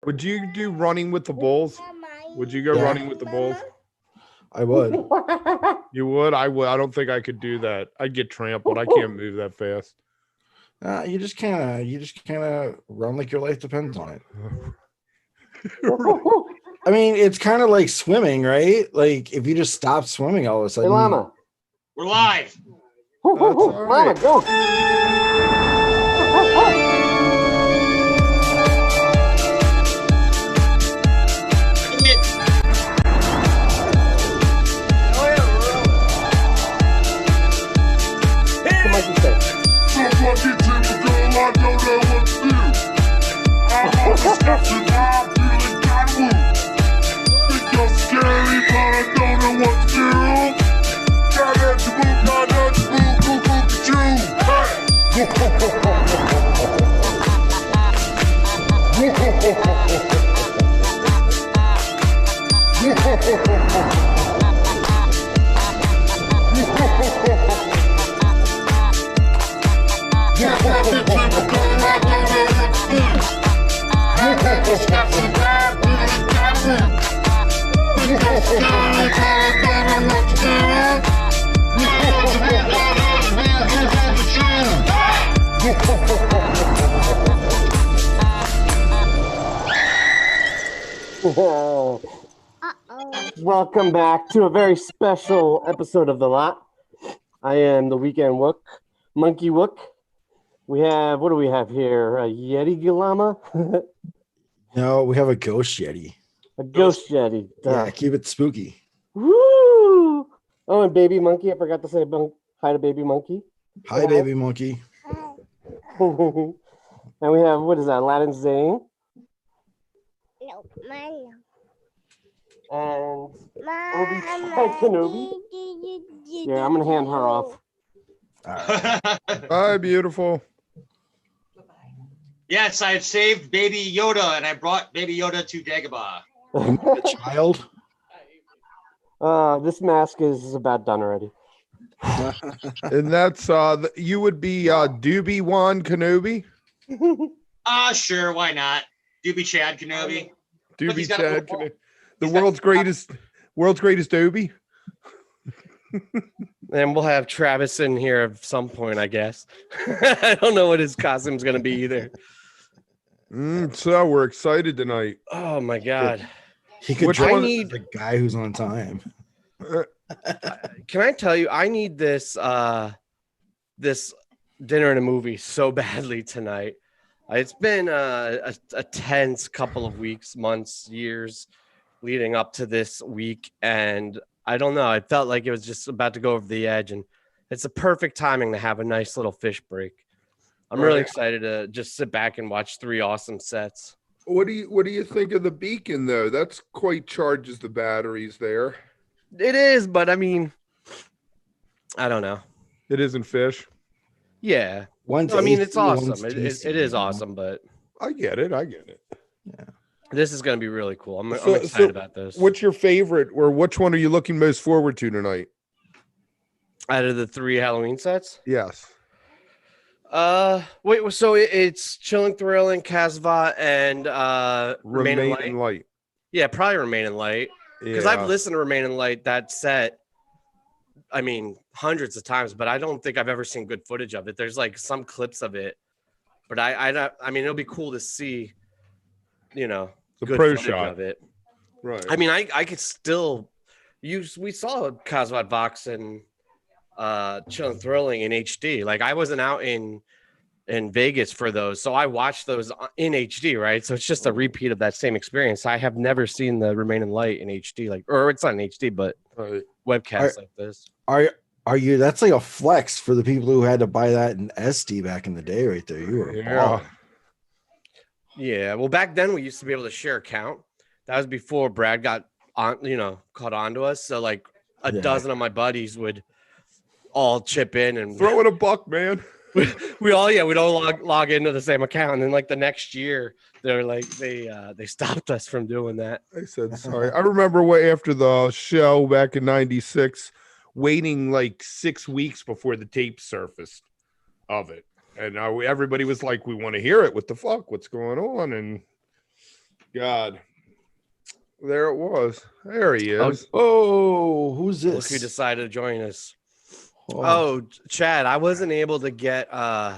Would you do running with the bulls? Would you go running with the bulls? I would. You would? I would. I don't think I could do that. I'd get trampled. I can't move that fast. You just kind of run like your life depends on it. I mean, it's kind of like swimming, right? Like if you just stop swimming all of a sudden. Hey, Llama. We're live. Llama, go. Welcome back to a very special episode of The Lot. I am the weekend Wook, Monkey Wook. We have, what do we have here? A Yeti Llama? No, we have a ghost Yeti. A ghost Yeti. Yeah, keep it spooky. Woo! Oh, and Baby Monkey. I forgot to say hi to Baby Monkey. Hi, Baby Monkey. And we have, what is that, Aladdin Zane? No, mine. And Obi Kenobi. Yeah, I'm going to hand her off. Right. Bye, beautiful. Yes, I have saved Baby Yoda, and I brought Baby Yoda to Dagobah. A child? This mask is about done already. And that's, you would be Doobie Wan Kenobi? Sure, why not? Doobie Chad Kenobi. Doobie Chad Kenobi. The world's greatest Dobie. And we'll have Travis in here at some point, I guess. I don't know what his costume's going to be either. So we're excited tonight. Oh, my God. He could join the guy who's on time. Can I tell you, I need this this dinner and a movie so badly tonight. It's been a tense couple of weeks, months, years leading up to this week, and I don't know. I felt like it was just about to go over the edge, and it's a perfect timing to have a nice little fish break. I'm really excited to just sit back and watch 3 awesome sets. What do you think of the beacon though? That's quite charges the batteries there. It is, but I mean, I don't know. It isn't fish. Yeah. I mean, it's awesome. It is awesome, but I get it. Yeah. This is going to be really cool. I'm excited about this. What's your favorite, or which one are you looking most forward to tonight? Out of the 3 Halloween sets? Yes. Wait, so it's Chilling Thrilling, Kasvot, and Remain in Light. Yeah, probably Remain in Light. Because I've listened to Remain in Light, that set, I mean, hundreds of times, but I don't think I've ever seen good footage of it. There's like some clips of it, but I mean, it'll be cool to see, you know, the good pro footage shot of it. Right. I mean, I could still use. We saw Kasvot Vox and Chilling Thrilling in HD. Like I wasn't out in Vegas for those, so I watched those in HD, right? So it's just a repeat of that same experience. I have never seen the Remain in Light in HD, or it's not in HD, but webcasts like this. Are you? That's like a flex for the people who had to buy that in SD back in the day, right there. You were Yeah. Well, back then we used to be able to share account. That was before Brad got on, caught on to us. So like a dozen of my buddies would all chip in and throw in a buck, man. we'd all log into the same account, and then like the next year they're like they stopped us from doing that. I said sorry. I remember after the show back in '96, waiting like 6 weeks before the tape surfaced of it, and everybody was like, "We want to hear it. What the fuck? What's going on?" And God. There it was. There he is. Oh, who's Look this? who decided to join us. Oh, Oh, Chad, I wasn't able to get the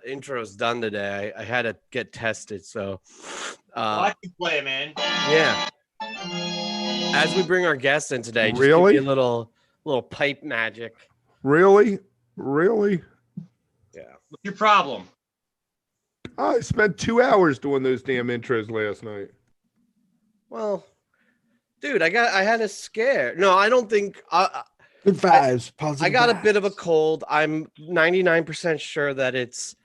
intros done today. I had to get tested, so I can play, man. yeah. As we bring our guests in today, just Really? give me a little pipe magic. Really? Really? Yeah. What's your problem? I spent 2 hours doing those damn intros last night. Well, dude, I had a scare. No, I don't think good vibes. Positive I got a bit of a vibes. cold. I'm 99% sure that it's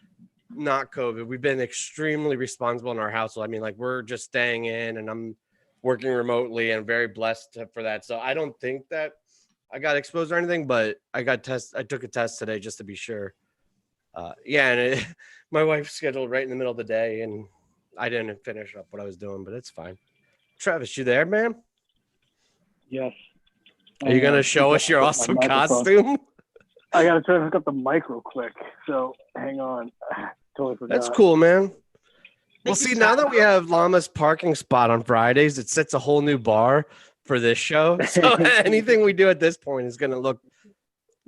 not COVID. We've been extremely responsible in our household. I mean, like we're just staying in and I'm working remotely and very blessed for that. So I don't think that I got exposed or anything, but I took a test today just to be sure. Yeah, and my wife scheduled right in the middle of the day and I didn't finish up what I was doing, but it's fine. Travis, you there, man? Yes. Are you gonna show us your awesome costume? I gotta try to hook up the mic real quick. So hang on. Totally forgot. That's cool, man. Well, Thank you, see, now Scott. that we have Llama's parking spot on Fridays, it sets a whole new bar for this show. So anything we do at this point is gonna look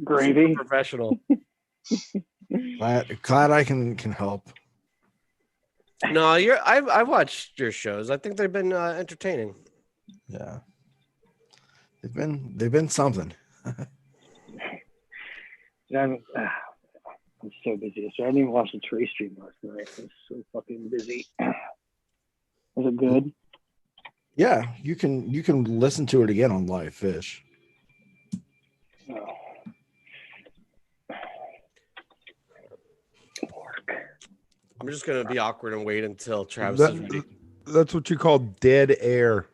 Gravy. super professional. Glad I can help. No, I watched your shows. I think they've been entertaining. Yeah. They've been something. I'm so busy. So I didn't even watch the Trey stream last night. I was so fucking busy. Was it good? Yeah, you can listen to it again on Live Fish. Oh. I'm just gonna be awkward and wait until Travis is ready. That's what you call dead air.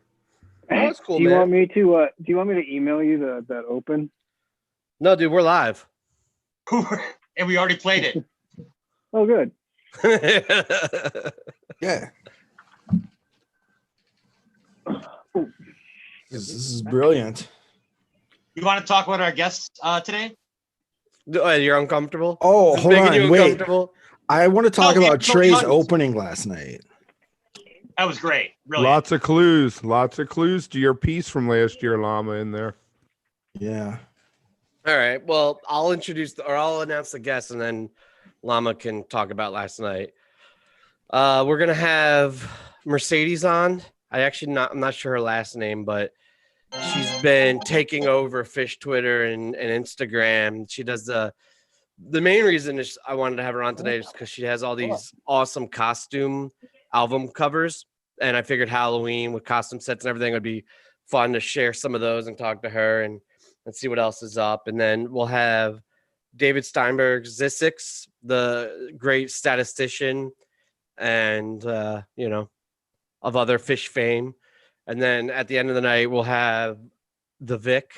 Oh, that's cool, do you man. want me to do you want me to email you that open? No, dude, we're live. And we already played it. Oh, good. Yeah. This is brilliant. You want to talk about our guests today? You're uncomfortable? Oh, This is hold making on, you wait. uncomfortable? I want to talk Oh, yeah, about no, Trey's no. opening last night. That was great. Really. Lots of clues to your piece from last year, Llama, in there. Yeah. All right. Well, I'll announce the guests and then Llama can talk about last night. We're gonna have Mercedes on. I'm not sure her last name, but she's been taking over Fish Twitter and Instagram. She does the main reason is I wanted to have her on today is because she has all these awesome costume album covers. And I figured Halloween with costume sets and everything would be fun to share some of those and talk to her and see what else is up. And then we'll have David Steinberg Zissix, the great statistician and, of other fish fame. And then at the end of the night, we'll have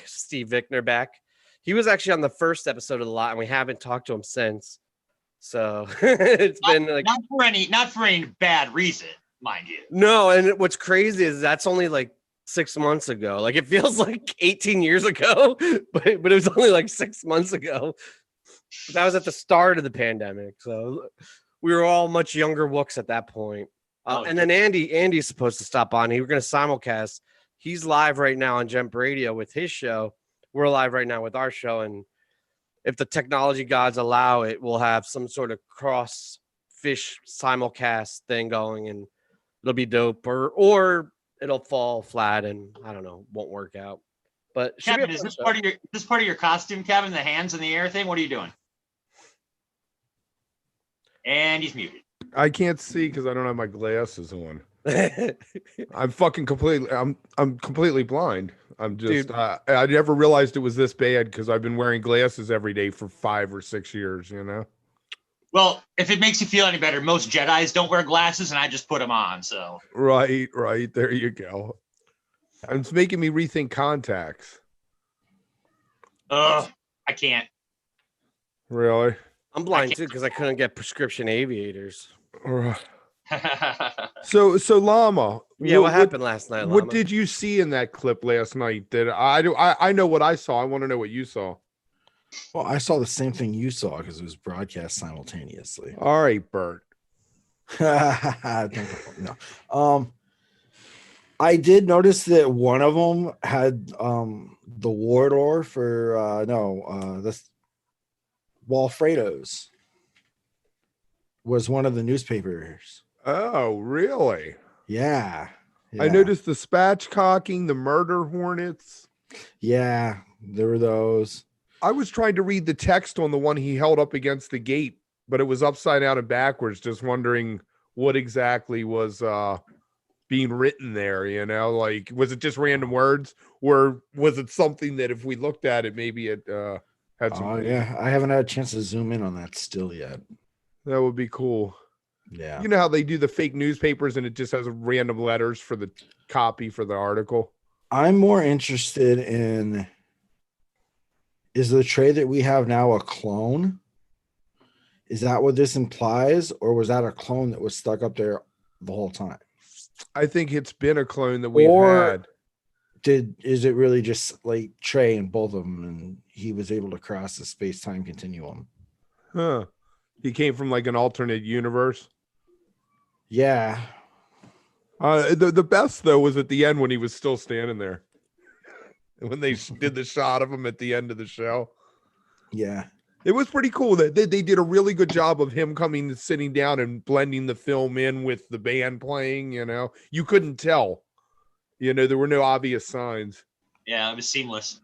Steve Vickner back. He was actually on the first episode of The Lot and we haven't talked to him since. So it's been like not for any bad reason, mind you. no. And what's crazy is that's only like 6 months ago. Like it feels like 18 years ago, but it was only like 6 months ago. That was at the start of the pandemic. So we were all much younger Wooks at that point. And then Andy's supposed to stop on. We're going to simulcast. He's live right now on Jump Radio with his show. We're live right now with our show. And if the technology gods allow it, we'll have some sort of cross fish simulcast thing going and it'll be dope or it'll fall flat and I don't know, won't work out. But Kevin, is this part of your costume, Kevin? The hands in the air thing? What are you doing? And he's muted. I can't see because I don't have my glasses on. I'm completely blind. I'm just I never realized it was this bad because I've been wearing glasses every day for 5 or 6 years, Well, if it makes you feel any better, most Jedis don't wear glasses and I just put them on. So Right. There you go. It's making me rethink contacts. I can't. Really? I'm blind too because I couldn't get prescription aviators. So Llama. Yeah, what happened last night? What Llama? did you see in that clip last night? I know what I saw. I want to know what you saw. Well, I saw the same thing you saw because it was broadcast simultaneously. All right, Bert. No. I did notice that one of them had the Wardor for this Walfredo's was one of the newspapers. Oh, really? Yeah. I noticed the spatchcocking, the murder hornets. Yeah, there were those. I was trying to read the text on the one he held up against the gate, but it was upside down and backwards, just wondering what exactly was being written there, like, was it just random words, or was it something that if we looked at it, maybe it had some. Oh, yeah, I haven't had a chance to zoom in on that still yet. That would be cool. Yeah. You know how they do the fake newspapers and it just has random letters for the copy for the article? I'm more interested in, is the tray that we have now a clone? Is that what this implies? Or was that a clone that was stuck up there the whole time? I think it's been a clone that we've had. Is it really just like Trey and both of them, and he was able to cross the space-time continuum? Huh. He came from like an alternate universe. Yeah. The best though was at the end when he was still standing there. When they did the shot of him at the end of the show. Yeah. It was pretty cool that they did a really good job of him coming and sitting down and blending the film in with the band playing, You couldn't tell. There were no obvious signs. Yeah, it was seamless.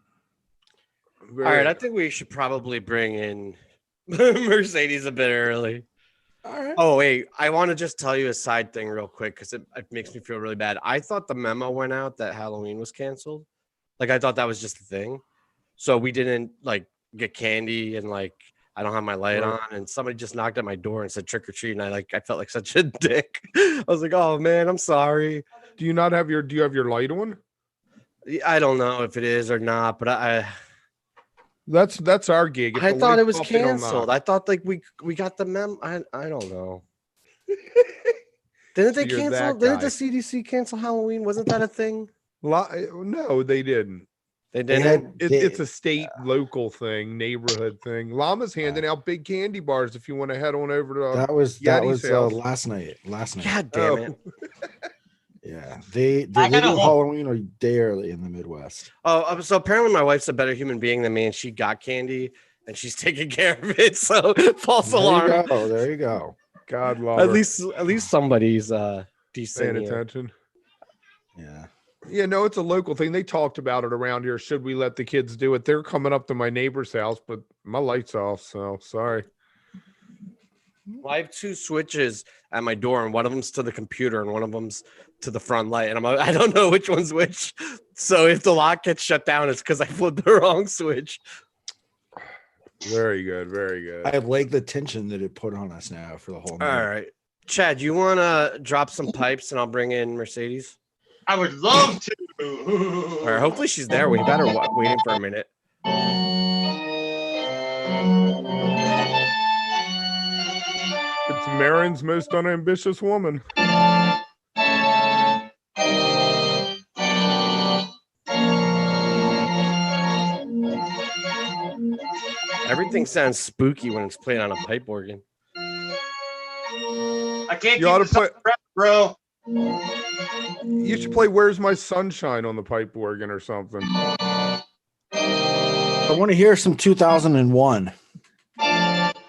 All right, I think we should probably bring in Mercedes a bit early. All right. Oh, wait, I want to just tell you a side thing real quick because it makes me feel really bad. I thought the memo went out that Halloween was canceled. Like, I thought that was just a thing. So we didn't, get candy and, I don't have my light on. And somebody just knocked at my door and said trick or treat. And I felt like such a dick. I was like, oh, man, I'm sorry. Do you have your light on? I don't know if it is or not, but That's our gig. If I the thought it light's was up, they don't canceled. knock. I thought we got the memo. I don't know. Didn't they So you're cancel? that Didn't the guy. CDC cancel Halloween? Wasn't that a thing? No, they didn't. They didn't. It's a state, local thing, neighborhood thing. Llama's handing out big candy bars if you want to head on over to. That was Yeti's house. last night. God damn it! Yeah, they do got a whole- Halloween a day early in the Midwest. Oh, so apparently my wife's a better human being than me, and she got candy and she's taking care of it. So false alarm. There you go. God love At her. least somebody's decent. Paying here. attention. Yeah. Yeah, no, it's a local thing. They talked about it around here. Should we let the kids do it? They're coming up to my neighbor's house, but my light's off, so sorry. Well, I have two switches at my door, and one of them's to the computer, and one of them's to the front light. And I don't know which one's which. So if the lock gets shut down, it's because I flipped the wrong switch. Very good, very good. I like the tension that it put on us now for the whole night. All right, Chad, you want to drop some pipes, and I'll bring in Mercedes. I would love to. All right, hopefully she's there. We got her waiting for a minute. It's Marin's most unambitious woman. Everything sounds spooky when it's played on a pipe organ. I can't You ought keep to this up, bro. You should play Where's My Sunshine on the pipe organ or something. I want to hear some 2001.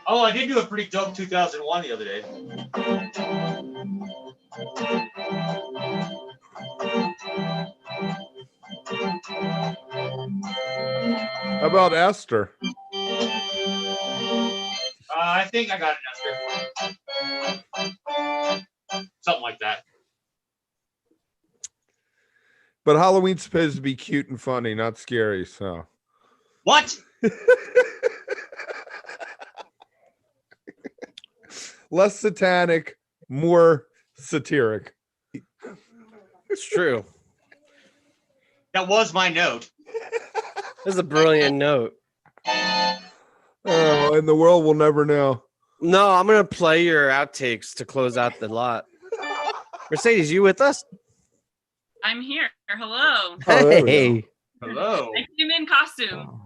Oh, I did do a pretty dope 2001 the other day. How about Esther? I think I got an Esther. Something like that. But Halloween's supposed to be cute and funny, not scary, so. What? Less satanic, more satiric. It's true. That was my note. This is a brilliant note. Oh, and the world will never know. No, I'm going to play your outtakes to close out the lot. Mercedes, you with us? I'm here. Hello. Oh, there we Hey. Hello. I came in costume.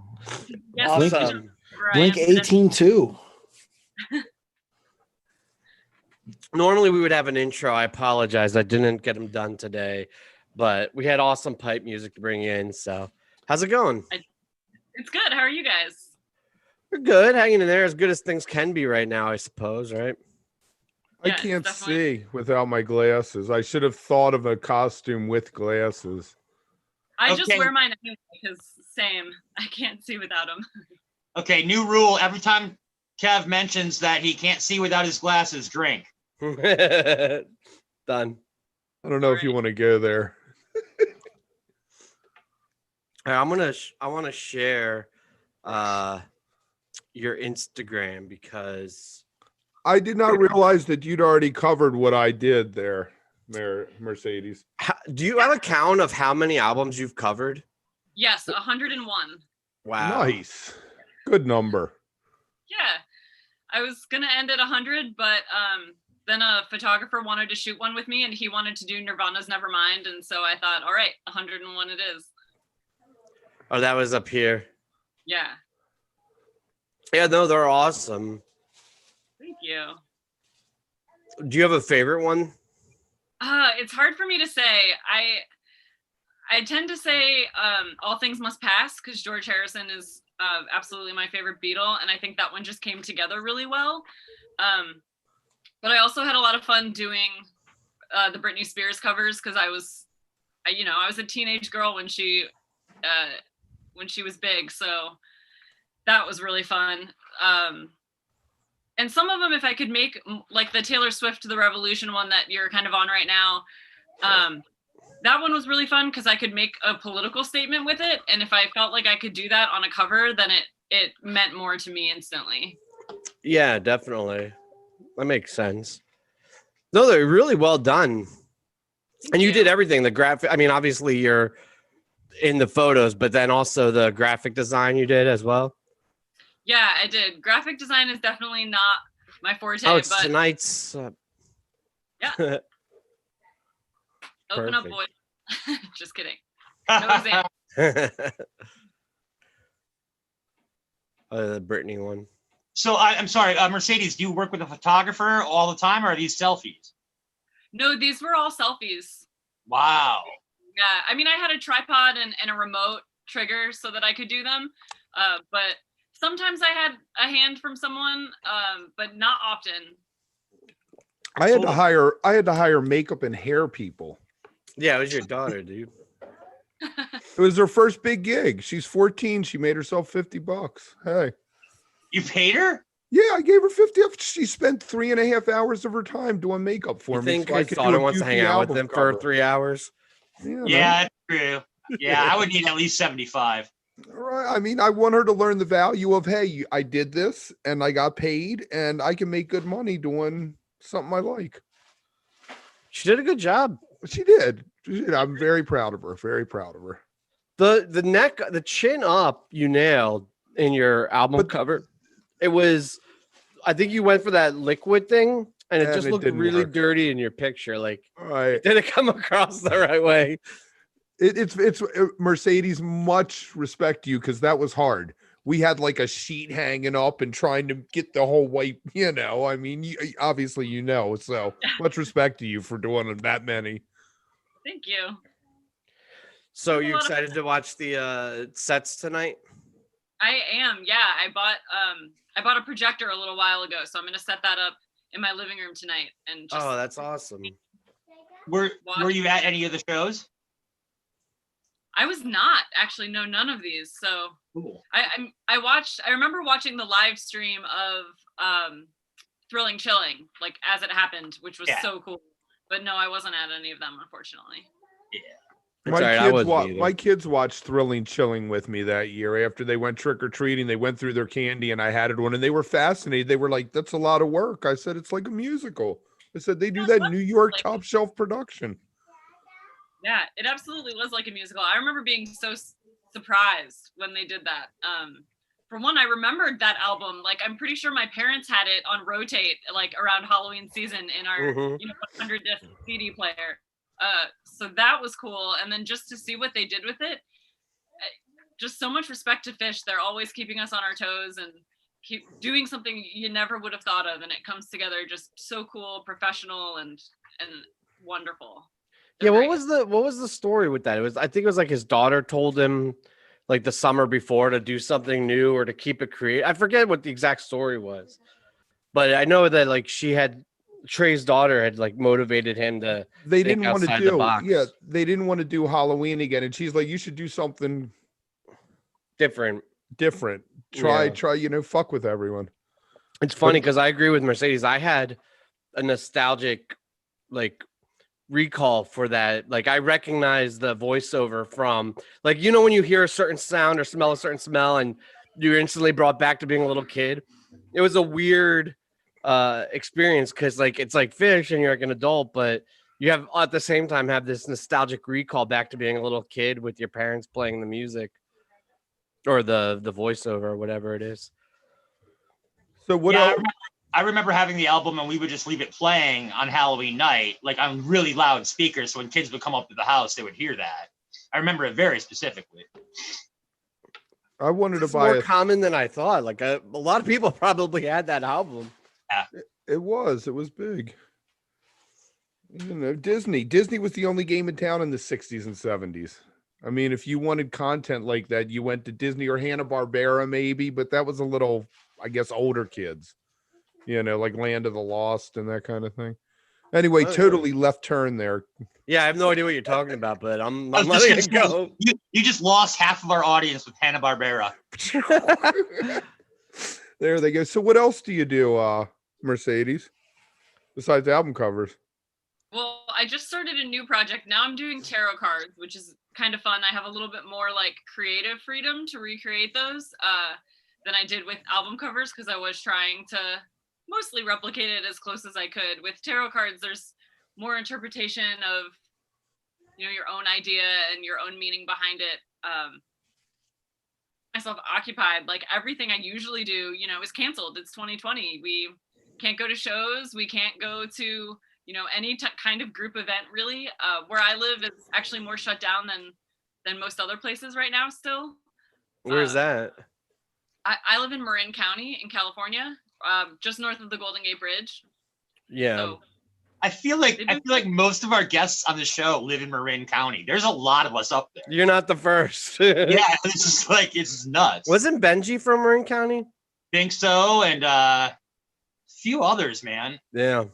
Guess Awesome. where I Blink am today. 18 too. Normally we would have an intro. I apologize. I didn't get them done today, but we had awesome pipe music to bring in. So how's it going? It's good. How are you guys? We're good. Hanging in there as good as things can be right now, I suppose, right? I Yeah, it's can't definitely- see without my glasses. I should have thought of a costume with glasses. I just Okay. wear mine anyway because same. I can't see without them. Okay, new rule. Every time Kev mentions that he can't see without his glasses, drink. Done. I don't know if you want to go there. All right, I want to share your Instagram because I did not realize that you'd already covered what I did there, Mercedes. do you have a count of how many albums you've covered? Yes, 101. Wow. Nice. Good number. Yeah, I was gonna end at 100, but then a photographer wanted to shoot one with me, and he wanted to do Nirvana's Nevermind, and so I thought, all right, 101 it is. Oh, that was up here. Yeah, Yeah, no, they're awesome. thank you. Do you have a favorite one? It's hard for me to say. I tend to say All Things Must Pass because George Harrison is absolutely my favorite Beatle, and I think that one just came together really well. But I also had a lot of fun doing the Britney Spears covers because I was a teenage girl when she was big, so that was really fun. And some of them, if I could make, like the Taylor Swift The Revolution one that you're kind of on right now, that one was really fun because I could make a political statement with it. And if I felt like I could do that on a cover, then it meant more to me instantly. Yeah, definitely. That makes sense. No, they're really well done. And you did everything. The graphic, I mean, obviously you're in the photos, but then also the graphic design you did as well. Yeah, I did. Graphic design is definitely not my forte. Oh, it's but tonight's. Yeah. Open up, Perfect. boys. Just kidding. No exam. The Britney one. So I'm sorry, Mercedes, do you work with a photographer all the time, or are these selfies? No, these were all selfies. Wow. Yeah, I mean, I had a tripod and a remote trigger so that I could do them. But sometimes I had a hand from someone, but not often. I had to hire makeup and hair people. Yeah, it was your daughter, dude. It was her first big gig. She's 14. She made herself $50. Hey. You paid her? Yeah, I gave her 50. She spent 3.5 hours of her time doing makeup for You me. think so I his could do daughter a wants to hang goofy out with album them cover. for 3 hours? Yeah, Yeah, that's true. Yeah, I would need at least 75. Right. I mean, I want her to learn the value of, hey, I did this and I got paid and I can make good money doing something I like. She did a good job. She did. I'm very proud of her. Very proud of her. The neck, the chin up, you nailed in your album cover. It was, I think you went for that liquid thing, and it just looked really dirty in your picture. Like, right? Did it come across the right way? It's Mercedes. Much respect to you because that was hard. We had like a sheet hanging up and trying to get the whole white. I mean, obviously, so much respect to you for doing that many. Thank you. So you excited to watch the sets tonight? I am. Yeah, I bought a projector a little while ago, so I'm gonna set that up in my living room tonight. And just that's awesome. Were you at any of the shows? I was not actually. No, none of these. So cool. I remember watching the live stream of Thrilling Chilling, like as it happened, which was so cool. But no, I wasn't at any of them, unfortunately. Yeah. My kids watched Thrilling Chilling with me that year after they went trick-or-treating. They went through their candy and I had one and they were fascinated. They were like, that's a lot of work. I said, it's like a musical. I said, they do that New York top shelf production. Yeah, it absolutely was like a musical. I remember being so surprised when they did that. For one, I remembered that album. Like, I'm pretty sure my parents had it on rotate, like around Halloween season in our 100 disc CD player. So that was cool. And then just to see what they did with it, just so much respect to Fish. They're always keeping us on our toes, and keep doing something you never would have thought of, and it comes together just so cool, professional, and wonderful. Yeah, what was the story with that? I think it was like his daughter told him like the summer before to do something new or to keep it creative. I forget what the exact story was, but I know that like Trey's daughter had like motivated him to. They didn't want to the box. they didn't want to do Halloween again, and she's like, you should do something different. Try, fuck with everyone. It's funny because I agree with Mercedes. I had a nostalgic like recall for that. Like I recognize the voiceover from like, when you hear a certain sound or smell a certain smell and you're instantly brought back to being a little kid. It was a weird experience because like it's like fish and you're like an adult, but you have at the same time have this nostalgic recall back to being a little kid with your parents playing the music or the voiceover or whatever it is. So what else? I remember having the album and we would just leave it playing on Halloween night, like on really loud speakers. So when kids would come up to the house, they would hear that. I remember it very specifically. I wanted to buy more common than I thought. Like a lot of people probably had that album. Yeah. It was big. Disney was the only game in town in the 60s and 70s. I mean, if you wanted content like that, you went to Disney or Hanna-Barbera maybe, but that was a little, I guess, older kids, like Land of the Lost and that kind of thing. Anyway, totally left turn there. Yeah, I have no idea what you're talking about, but I'm letting it go. You just lost half of our audience with Hanna-Barbera. There they go. So what else do you do, Mercedes, besides album covers? Well, I just started a new project. Now I'm doing tarot cards, which is kind of fun. I have a little bit more like creative freedom to recreate those than I did with album covers because I was trying to mostly replicate it as close as I could. With tarot cards, there's more interpretation of, your own idea and your own meaning behind it. Myself occupied, like everything I usually do, is canceled. It's 2020. We can't go to shows. We can't go to, any kind of group event really. Where I live is actually more shut down than most other places right now still. Where's that? I live in Marin County in California, just north of the Golden Gate Bridge. Yeah. So, I feel like most of our guests on the show live in Marin County. There's a lot of us up there. You're not the first. Yeah, it's nuts. Wasn't Benji from Marin County? Think so, and a few others, man. Yeah.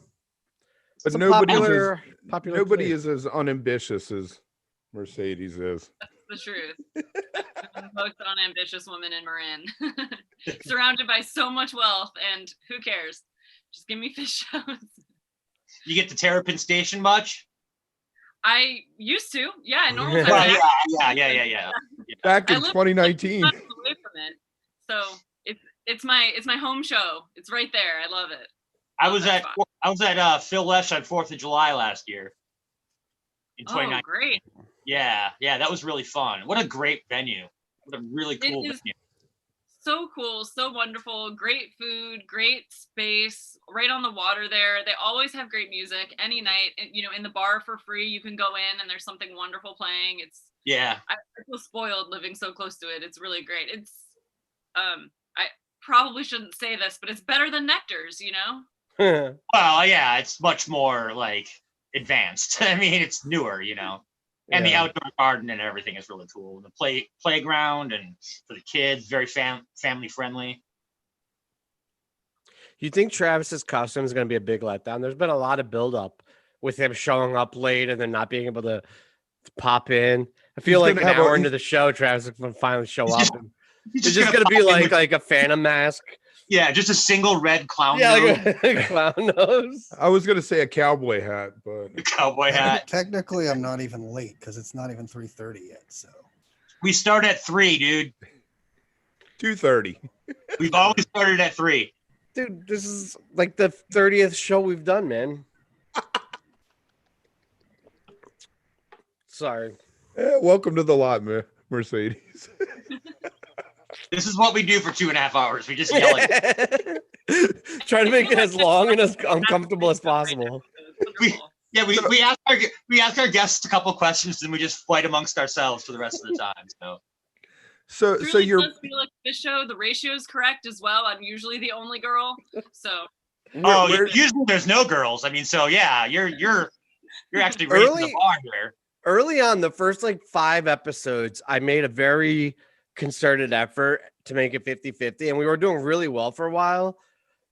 But nobody is as unambitious as Mercedes is. That's the truth. I'm the most unambitious woman in Marin. Surrounded by so much wealth, and who cares? Just give me fish shows. You get to Terrapin Station much? I used to, yeah. Normal time. Well, yeah. Back in 2019. Away from it. So it's my home show. It's right there. I love it. I was at Phil Lesh on 4th of July last year. In 2019. Oh, great. Yeah, that was really fun. What a great venue. What a really cool venue. So cool, so wonderful, great food, great space, right on the water there. They always have great music any night, in the bar for free. You can go in and there's something wonderful playing. I feel spoiled living so close to it. It's really great. It's I probably shouldn't say this, but it's better than Nectar's, Well, yeah, it's much more like advanced. I mean, it's newer, And the outdoor garden and everything is really cool. The playground and for the kids, very family friendly. You think Travis's costume is going to be a big letdown? There's been a lot of buildup with him showing up late and then not being able to pop in. I feel like an hour into the show, Travis will finally show up. It's just going to be like a Phantom mask. Yeah, just a single red clown nose. Like a clown nose. I was going to say a cowboy hat, but... A cowboy hat. Technically, I'm not even late because it's not even 3:30 yet, so... We start at 3, dude. 2:30. We've always started at 3. Dude, this is like the 30th show we've done, man. Sorry. Welcome to the lot, Mercedes. This is what we do for 2.5 hours. We just yell at Try to make it as long and as uncomfortable as possible. We ask our guests a couple questions and we just fight amongst ourselves for the rest of the time. So So Truly you're does feel like this show. The ratio is correct as well. I'm usually the only girl, so. Usually there's no girls. I mean, so yeah, you're actually raising the bar here. Early on, the first like 5 episodes, I made a very concerted effort to make it 50-50, and we were doing really well for a while.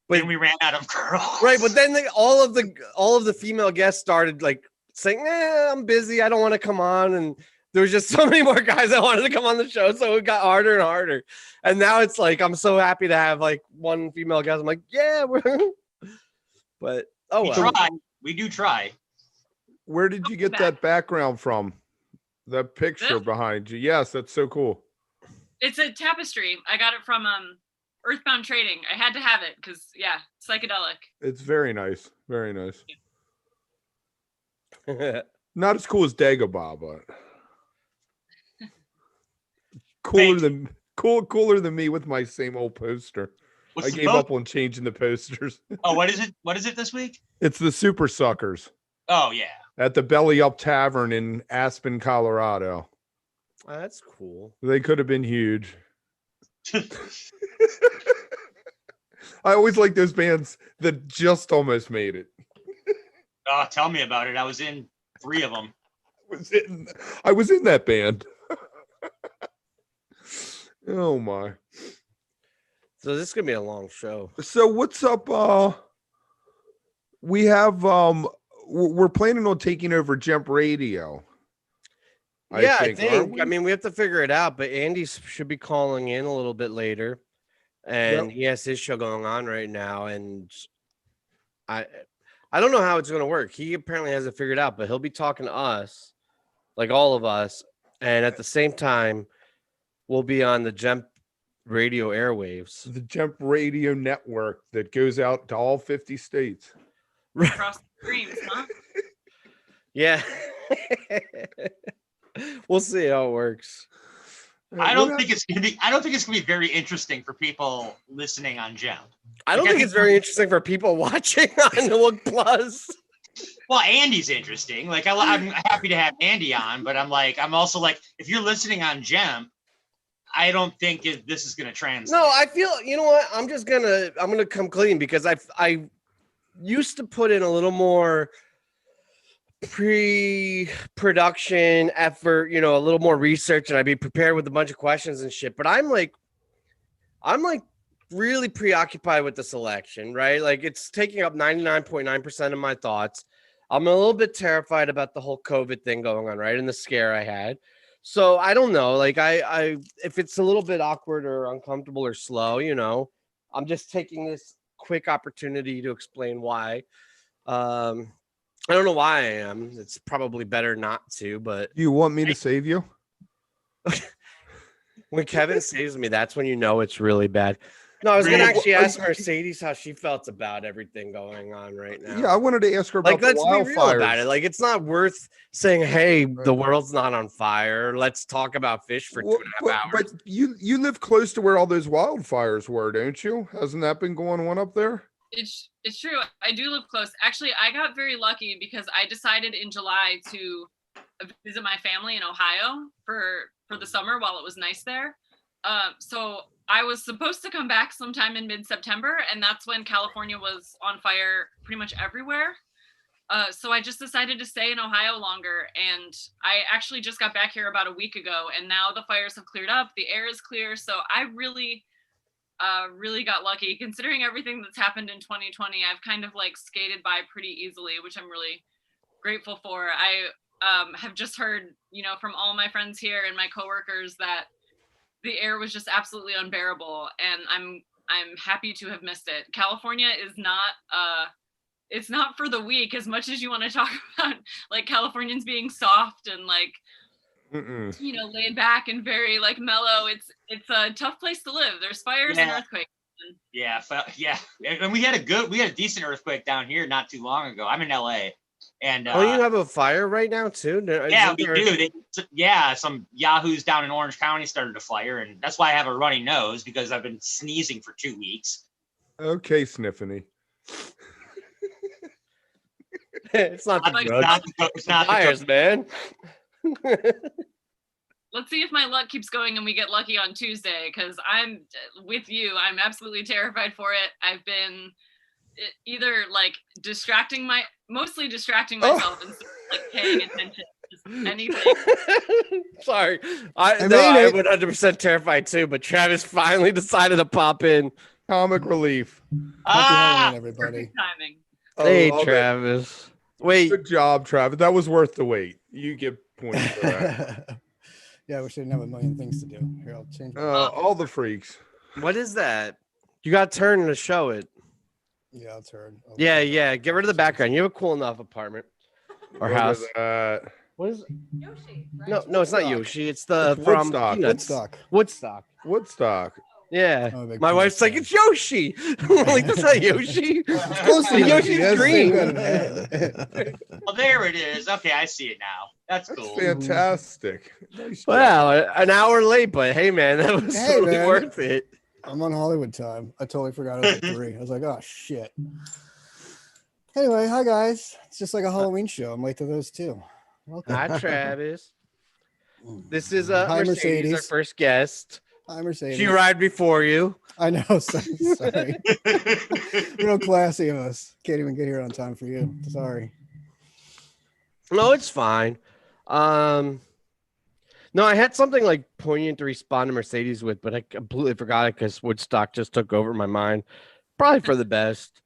But then we ran out of girls. Right, but then all of the female guests started like saying, I'm busy, I don't want to come on. And there was just so many more guys that wanted to come on the show, so it got harder and harder. And now it's like I'm so happy to have like one female guest. I'm like, yeah, but we do try. Where did you get that background from? That picture behind you. Yes, that's so cool. It's a tapestry. I got it from Earthbound Trading. I had to have it because psychedelic. It's very nice. Very nice. Not as cool as Dagobah, but cooler than me with my same old poster. I gave up on changing the posters. Oh, what is it? What is it this week? It's the Super Suckers. Oh yeah. At the Belly Up Tavern in Aspen, Colorado. Oh, that's cool. They could have been huge. I always like those bands that just almost made it. Oh, tell me about it. I was in 3 of them. I was in that band. Oh my. So this is gonna be a long show. So what's up? We have we're planning on taking over Jump Radio. I think. I mean, we have to figure it out, but Andy should be calling in a little bit later, and he has his show going on right now, and I don't know how it's going to work. He apparently has it figured out, but he'll be talking to us, like all of us, and at the same time, we'll be on the Jump Radio airwaves, the Jump Radio network that goes out to all 50 states. Across the screens, huh? Yeah. We'll see how it works. I don't think it's gonna be very interesting for people listening on Jump. I don't think it's very interesting for people watching on Wook Plus. Well, Andy's interesting. Like I'm happy to have Andy on, but I'm also like, if you're listening on Jump, I don't think this is gonna translate. No, I feel, you know what? I'm gonna come clean because I used to put in a little more pre-production effort, a little more research, and I'd be prepared with a bunch of questions and shit. But I'm like really preoccupied with the selection, right? Like it's taking up 99.9% of my thoughts. I'm a little bit terrified about the whole COVID thing going on, right? And the scare I had. So I don't know, like I if it's a little bit awkward or uncomfortable or slow, I'm just taking this quick opportunity to explain why. I don't know why I am. It's probably better not to, but you want me to save you? When Kevin saves me, that's when you know it's really bad. No, I was gonna actually ask Mercedes how she felt about everything going on right now. Yeah, I wanted to ask her about the wildfires. Let's be real about it. Like, it's not worth saying, "Hey, the world's not on fire. Let's talk about fish for 2.5 hours." But you live close to where all those wildfires were, don't you? Hasn't that been going on up there? It's true. I do live close. Actually, I got very lucky because I decided in July to visit my family in Ohio for the summer while it was nice there. So I was supposed to come back sometime in mid-September, and that's when California was on fire pretty much everywhere. So I just decided to stay in Ohio longer, and I actually just got back here about a week ago, and now the fires have cleared up. The air is clear, so I really got lucky considering everything that's happened in 2020. I've kind of like skated by pretty easily, which I'm really grateful for. I have just heard, from all my friends here and my coworkers that the air was just absolutely unbearable, and I'm happy to have missed it. California is not it's not for the weak, as much as you want to talk about like Californians being soft and like laid back and very like mellow. It's a tough place to live. There's fires and earthquakes. Yeah, and we had a decent earthquake down here not too long ago. I'm in LA, and you have a fire right now too? Yeah, we do. Some yahoos down in Orange County started a fire, and that's why I have a runny nose, because I've been sneezing for 2 weeks. Okay, Sniffany. It's not the drugs. It's not fires, man. let's see if my luck keeps going and we get lucky on Tuesday, because I'm with you. I'm absolutely terrified for it. I've been either like mostly distracting myself instead of like paying attention to anything. Sorry. I I'm mean, 100% terrified too, but Travis finally decided to pop in. Comic relief. Happy Halloween, everybody. Perfect timing. Hey, love it. Travis. Wait. Good job, Travis. That was worth the wait. You get points for that. Yeah, we shouldn't have a million things to do. Here, I'll change. All the freaks. What is that? You got to turn to show it. Yeah, I'll turn. Yeah. Get rid of the background. You have a cool enough apartment or Look at house. that. What is it? Yoshi, right? No, it's not Yoshi. It's the It's from Woodstock. Peanuts. Woodstock. Woodstock. Yeah. I'm a big My Peanuts wife's like, fan. it's Yoshi. I'm like, that's not Yoshi. It's close to Yoshi's Yoshi. That's green. good. Well, there it is. Okay, I see it now. That's That's cool. fantastic. Nice job. Wow, an hour late, but hey, man, that was Hey, totally man. worth it. I'm on Hollywood time. I totally forgot it was at 3. I was like, oh shit. Anyway, hi guys. It's just like a Halloween show. I'm late to those too. Welcome. Hi, Travis. This is Hi, Mercedes, our Mercedes. first guest. Hi, Mercedes. She arrived before you. I know. Sorry. Real classy of us. Can't even get here on time for you. Sorry. No, it's fine. No, I had something like poignant to respond to Mercedes with, but I completely forgot it because Woodstock just took over my mind. Probably for the best.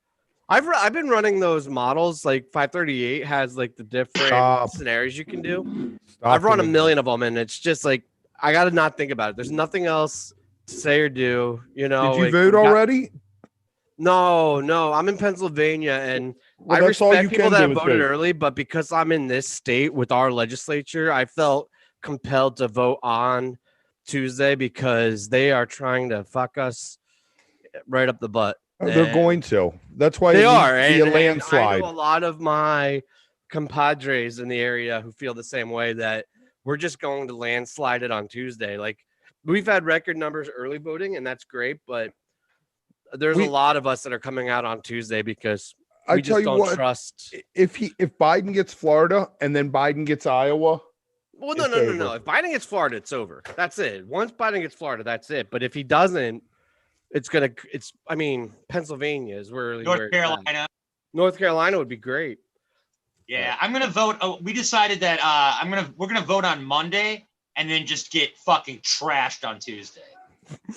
I've been running those models. Like 538 has like the different Stop. scenarios you can do. Stop I've run a doing million of them, and it's just like I gotta not think about it. There's nothing else to say or do. You that. know. Did you like, vote we got- already? No. I'm in Pennsylvania, and Well, I that's all respect you people can that do have is voted vote. early, but because I'm in this state with our legislature, I felt compelled to vote on Tuesday because they are trying to fuck us right up the butt. They're And going to. That's why They it needs are, to be and a landslide. I know a lot of my compadres in the area who feel the same way, that we're just going to landslide it on Tuesday. Like we've had record numbers early voting, and that's great, but there's a lot of us that are coming out on Tuesday because I we tell just you don't what, trust. if Biden gets Florida and then Biden gets Iowa, Well, it's no. over. If Biden gets Florida, it's over. That's it. Once Biden gets Florida, that's it. But if he doesn't, I mean, Pennsylvania is really where North it's at. Carolina. North Carolina would be great. Yeah, I'm gonna vote. We decided that we're gonna vote on Monday and then just get fucking trashed on Tuesday.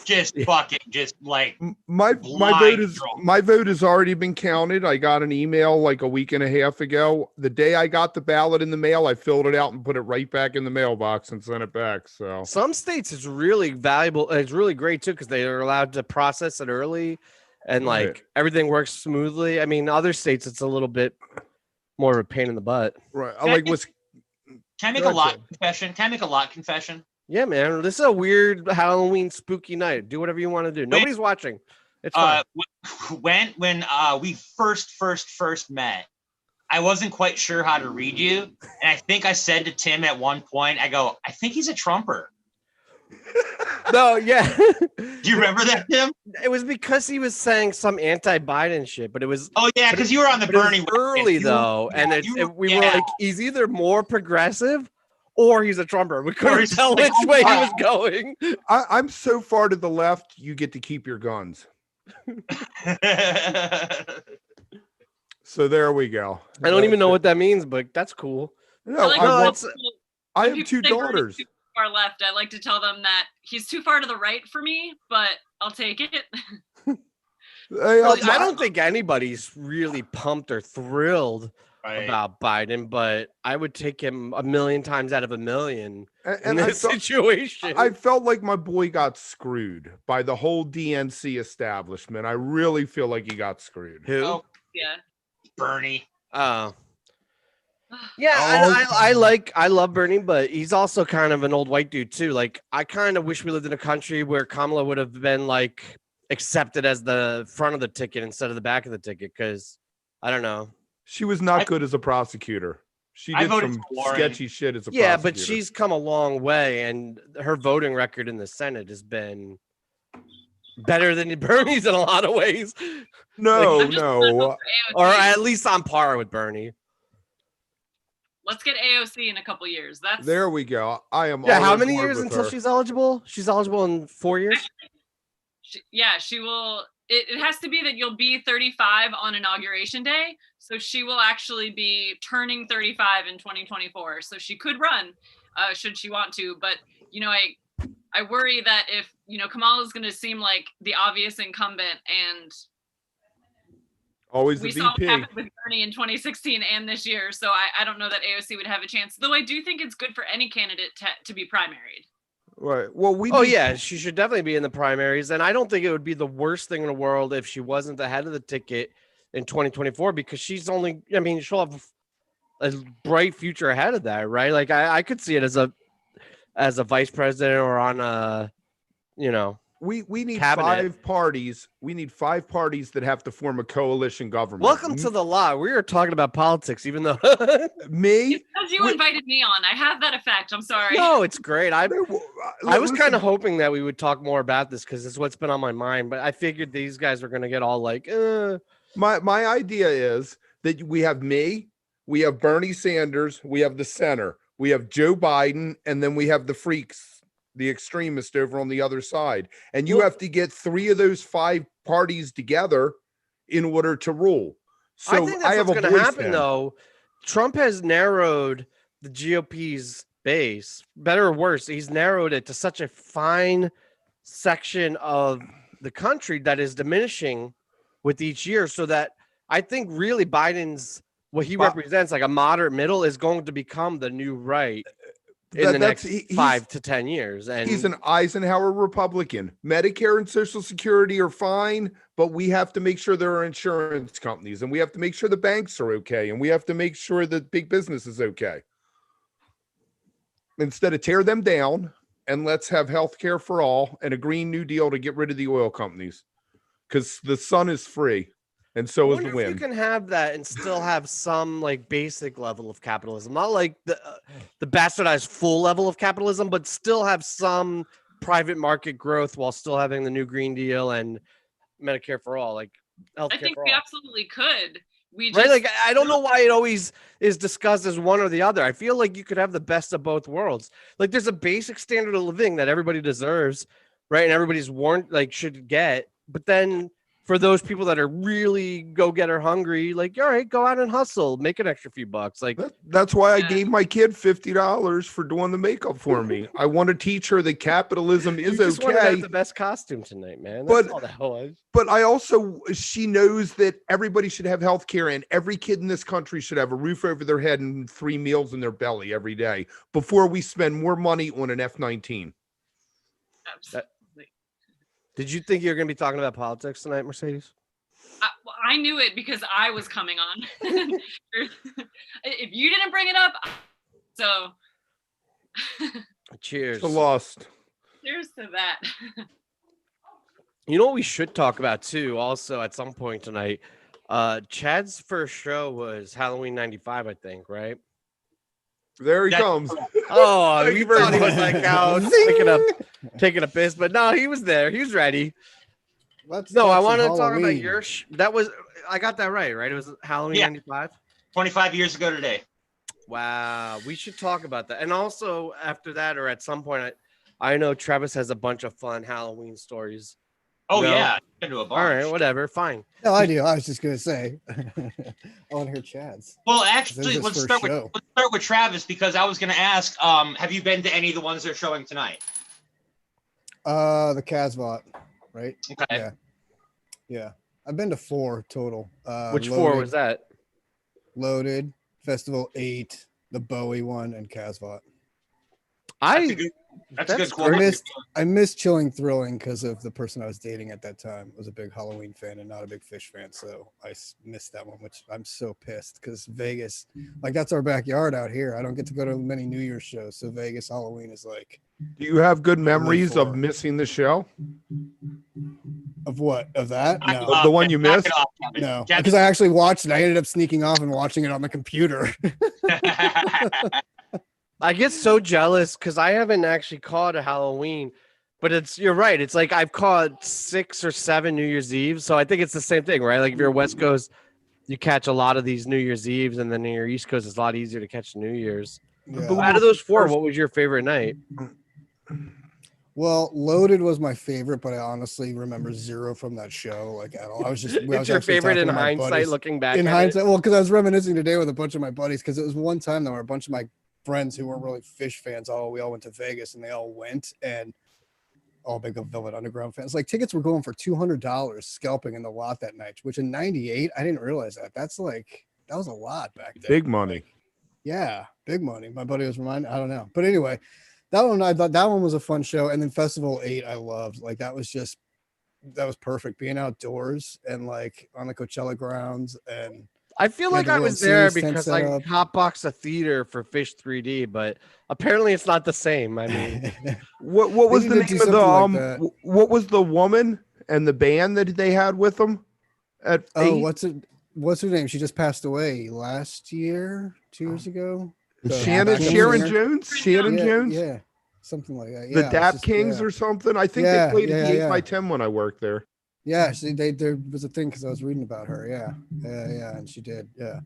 Just fucking just like my blind drunk. my vote has already been counted. I got an email like a week and a half ago. The day I got the ballot in the mail, I filled it out and put it right back in the mailbox and sent it back. So Some states is really valuable. It's really great too because they are allowed to process it early, and Right. like everything works smoothly. I mean, other states it's a little bit more of a pain in the butt. right, I like what's Can I make Go a lot ahead. confession? Can I make a lot confession? Yeah, man. This is a weird Halloween spooky night. Do whatever you want to do. Nobody's watching. It's fine. When we first met, I wasn't quite sure how to read you, and I think I said to Tim at one point, I go, I think he's a Trumper. No, yeah. Do you remember that, Tim? It was because he was saying some anti-Biden shit, but it was Oh yeah, because you were on the but it was Bernie wagon. early You- though, and yeah, we were like, he's either more progressive or he's a Trumper. We couldn't he's tell like, which way he was going. I'm so far to the left, you get to keep your guns. So there we go. I don't even know what that means, but that's cool. No, I like I, when want- people- I when have people two say Bernie's daughters. too far left, I like to tell them that he's too far to the right for me, but I'll take it. I don't think anybody's really pumped or thrilled Right. about Biden, but I would take him a million times out of a million in And I this felt, situation. I felt like my boy got screwed by the whole DNC establishment. I really feel like he got screwed. Who? Oh. Yeah. Bernie. Oh. Yeah, Oh. I love Bernie, but he's also kind of an old white dude too. Like I kind of wish we lived in a country where Kamala would have been like accepted as the front of the ticket instead of the back of the ticket, because I don't know. She was not good as a prosecutor. She I did voted some for Warren. sketchy shit as a Yeah, prosecutor. but she's come a long way, and her voting record in the Senate has been better than Bernie's in a lot of ways, no, I'm just no. or at least on par with Bernie. Let's get AOC in a couple years. That's There we go. I am. Yeah, all how on many board years with until her. she's eligible? She's eligible in 4 years. she will. It has to be that you'll be 35 on inauguration day, so she will actually be turning 35 in 2024. So she could run, should she want to. But I worry that if Kamala is going to seem like the obvious incumbent, and Always the we saw what VP. happened with Bernie in 2016 and this year, so I don't know that AOC would have a chance. Though I do think it's good for any candidate to be primaried. Right. Well, yeah, she should definitely be in the primaries, and I don't think it would be the worst thing in the world if she wasn't the head of the ticket in 2024, because she'll have a bright future ahead of that, right? Like I could see it as a vice president or on a, we need cabinet. 5 parties. We need 5 parties that have to form a coalition government. Welcome to the lot. We are talking about politics, even though me. Because you invited me on, I have that effect. I'm sorry. No, it's great. I was kind of hoping that we would talk more about this because it's what's been on my mind. But I figured these guys were going to get all like, My idea is that we have me, we have Bernie Sanders, we have the center, we have Joe Biden, and then we have the freaks, the extremist over on the other side. And you have to get 3 of those 5 parties together in order to rule. So I think that's what's going to happen, though. Trump has narrowed the GOP's base, better or worse. He's narrowed it to such a fine section of the country that is diminishing with each year, so that I think really Biden's, what he represents, like a moderate middle, is going to become the new right in the next 5 to 10 years. And he's an Eisenhower Republican. Medicare and Social Security are fine, but we have to make sure there are insurance companies, and we have to make sure the banks are okay, and we have to make sure that big business is okay. Instead of tear them down, and let's have health care for all and a Green New Deal to get rid of the oil companies, because the sun is free. And so is the wind. You can have that and still have some like basic level of capitalism, not like the bastardized full level of capitalism, but still have some private market growth while still having the new Green Deal and Medicare for all, like healthcare. I think we absolutely could. Right? Like, I don't know why it always is discussed as one or the other. I feel like you could have the best of both worlds. Like, there's a basic standard of living that everybody deserves, right? And everybody's should get. But then for those people that are really go-getter hungry, like, all right, go out and hustle, make an extra few bucks. Like, that's why I gave my kid $50 for doing the makeup for me. I want to teach her that capitalism is you just wanted to okay. have the best costume tonight, man. That's all that was. But she knows that everybody should have health care, and every kid in this country should have a roof over their head and 3 meals in their belly every day before we spend more money on an F-19. Did you think you were going to be talking about politics tonight, Mercedes? I knew it because I was coming on. If you didn't bring it up, so cheers. To Lost. Cheers to that. You know what we should talk about too, also at some point tonight. Chad's first show was Halloween '95, I think, right? There he comes. Oh, you thought he was like out taking a piss, but no, he was there. He was ready. I wanted to talk about your. I got that right? It was Halloween '95. 25 years ago today. Wow, we should talk about that. And also after that, or at some point, I know Travis has a bunch of fun Halloween stories. Oh yeah, into a bunch. All right, whatever, fine. No, I do. I was just gonna say, I want to hear Chad's. Well, actually, let's start with Travis, because I was gonna ask, have you been to any of the ones they're showing tonight? The Kasvot, right? Okay. Yeah. I've been to 4 total. Which 4 was that? Loaded, Festival 8, the Bowie one, and Kasvot. That's a good quote. I missed Chilling Thrilling because of the person I was dating at that time. I was a big Halloween fan and not a big Fish fan, so I missed that one, which I'm so pissed because Vegas, like, that's our backyard out here. I don't get to go to many New Year's shows, so Vegas Halloween is like. Do you have good memories of missing the show? Of what? Of that? No. Of the one you missed? No, because I actually watched it. I ended up sneaking off and watching it on the computer. I get so jealous because I haven't actually caught a Halloween, but you're right. It's like I've caught 6 or 7 New Year's Eve. So I think it's the same thing, right? Like if you're West Coast, you catch a lot of these New Year's Eves, and then in your East Coast, it's a lot easier to catch New Year's. Yeah. Out of those 4, what was your favorite night? Well, Loaded was my favorite, but I honestly remember zero from that show, like at all. I was It's your actually favorite talking in to my hindsight, buddies. looking back. In at hindsight, well, because I was reminiscing today with a bunch of my buddies, because it was one time there were a bunch of my friends who weren't really Fish fans. We all went to Vegas, and they all went, and all big Velvet Underground fans. Like tickets were going for $200 scalping in the lot that night, which in '98 I didn't realize that. That was a lot back then. Big money. Like, yeah, big money. My buddy was reminded. I don't know, but anyway. That one, I thought that one was a fun show. And then Festival 8, I loved. Like, that was perfect. Being outdoors and like on the Coachella grounds. And I feel like I was there because I hotboxed a theater for Fish 3D, but apparently it's not the same. I mean, what was the name of the what was the woman and the band that they had with them at 8? What's her name? She just passed away last year, 2 years ago. Sharon Jones? Shannon Jones? Yeah, something like that. Yeah, the Dap Kings or something. I think they played at the 8x10 when I worked there. Yeah, there was a thing because I was reading about her. Yeah, and she did. Yeah,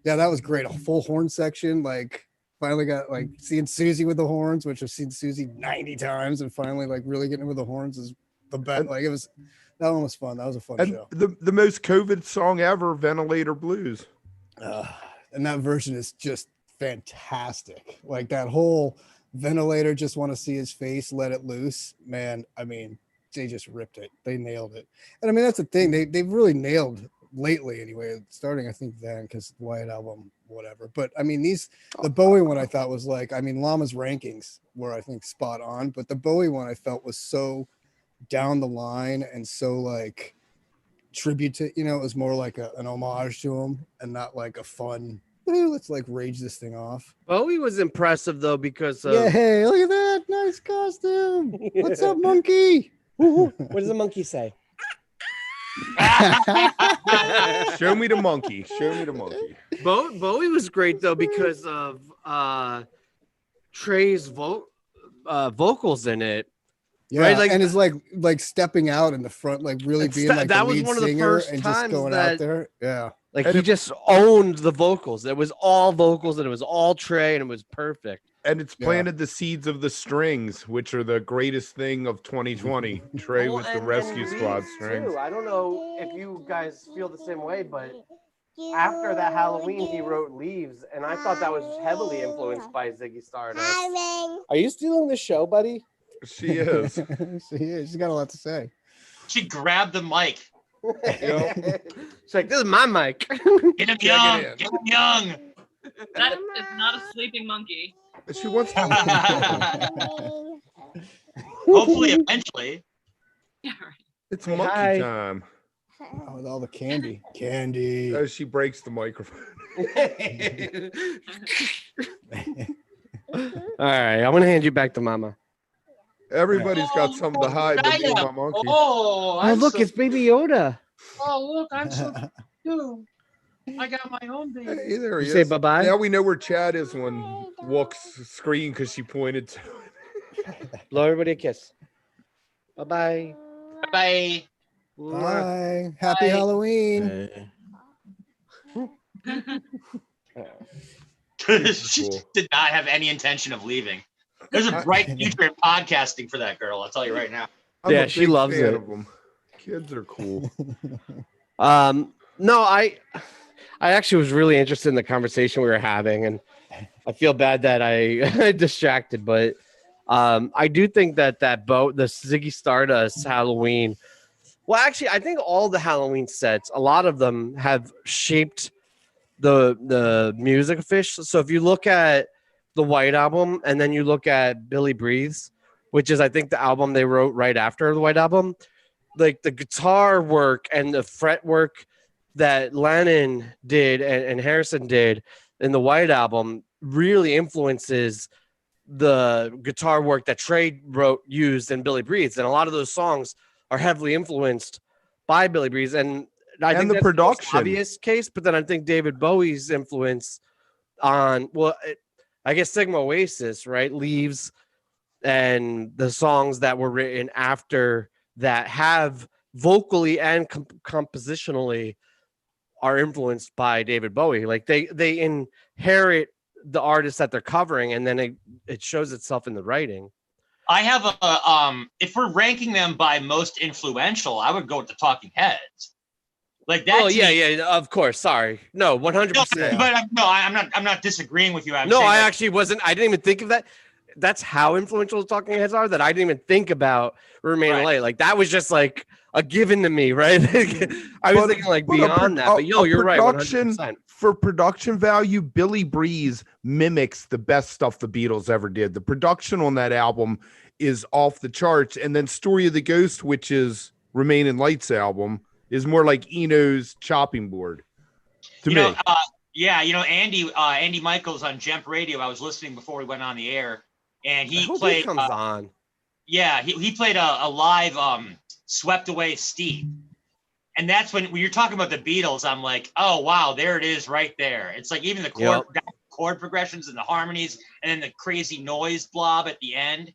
that was great. A full horn section. Like, finally got like seeing Susie with the horns, which I've seen Susie 90 times, and finally like really getting with the horns is the best. Like, that one was fun. That was a fun show. The most COVID song ever, Ventilator Blues. And that version is just fantastic. Like that whole Ventilator, just want to see his face, let it loose, man. I mean, they just ripped it. They nailed it. And I mean, that's the thing, they've really nailed lately anyway, starting I think then, because the White Album, whatever. But I mean, the Bowie one I thought was like, I mean, Llama's rankings were I think spot on, but the Bowie one I felt was so down the line and so like tribute to, it was more like an homage to him and not like a fun let's like rage this thing off. Bowie was impressive though because hey, look at that nice costume. What's up, monkey? What does the monkey say? Show me the monkey. Bowie was great though because of Trey's vocals in it. Yeah, right? Like, and it's like stepping out in the front, like really being like that the lead was one singer of the first and just going out there. Yeah. Like he just owned the vocals. It was all vocals and it was all Trey and it was perfect. And it's planted the seeds of the strings, which are the greatest thing of 2020. Trey with the Rescue Squad strings. Too. I don't know if you guys feel the same way, but after that Halloween, he wrote Leaves, and I thought that was heavily influenced by Ziggy Stardust. Are you stealing the show, buddy? She is. She is. She's got a lot to say. She grabbed the mic. She's like, "This is my mic." Get him young. Get him young. That is not a sleeping monkey. She wants to. Hopefully, eventually. Yeah, right. It's monkey time. Oh, with all the candy. As she breaks the microphone. All right, I'm gonna hand you back to Mama. Everybody's got something to hide but me and my monkey. Oh, look, it's Baby Yoda. Oh, look, I'm so cute. I got my own baby. Hey, there he is. Say bye-bye. Now we know where Chad is when Wook's screen because she pointed to it. Blow everybody a kiss. Bye-bye. Bye. Bye. Happy Halloween. She did not have any intention of leaving. There's a bright future in podcasting for that girl. I'll tell you right now. I'm she loves it. of them. Kids are cool. No, I actually was really interested in the conversation we were having, and I feel bad that I distracted, but I do think that the Ziggy Stardust Halloween. Well, actually, I think all the Halloween sets, a lot of them have shaped the music of Fish. So if you look at the White Album and then you look at Billy Breathes, which is I think the album they wrote right after the White Album, like the guitar work and the fret work that Lennon did and Harrison did in the White Album really influences the guitar work that Trey used in Billy Breathes. And a lot of those songs are heavily influenced by Billy Breathes. And I think the that's production. the most obvious case, but then I think David Bowie's influence on, I guess Sigma Oasis, right? Leaves and the songs that were written after that have vocally and compositionally are influenced by David Bowie. Like they inherit the artist that they're covering, and then it shows itself in the writing. I have if we're ranking them by most influential, I would go with the Talking Heads. Like that. Oh yeah, of course. Sorry, no, 100%. But I'm not disagreeing with you. I actually wasn't. I didn't even think of that. That's how influential the Talking Heads are. That I didn't even think about Remain in LA. Like that was just like a given to me, right? I was thinking like beyond that. But you're right. 100%. For production value, Billy Breeze mimics the best stuff the Beatles ever did. The production on that album is off the charts. And then Story of the Ghost, which is Remain in Light's album, is more like Eno's chopping board to me. Andy Michaels on Jump Radio. I was listening before we went on the air, and he played. He comes on. Yeah, he played a live Swept Away Steep. And that's when you're talking about the Beatles, I'm like, oh, wow, there it is right there. It's like even the chord progressions and the harmonies and then the crazy noise blob at the end.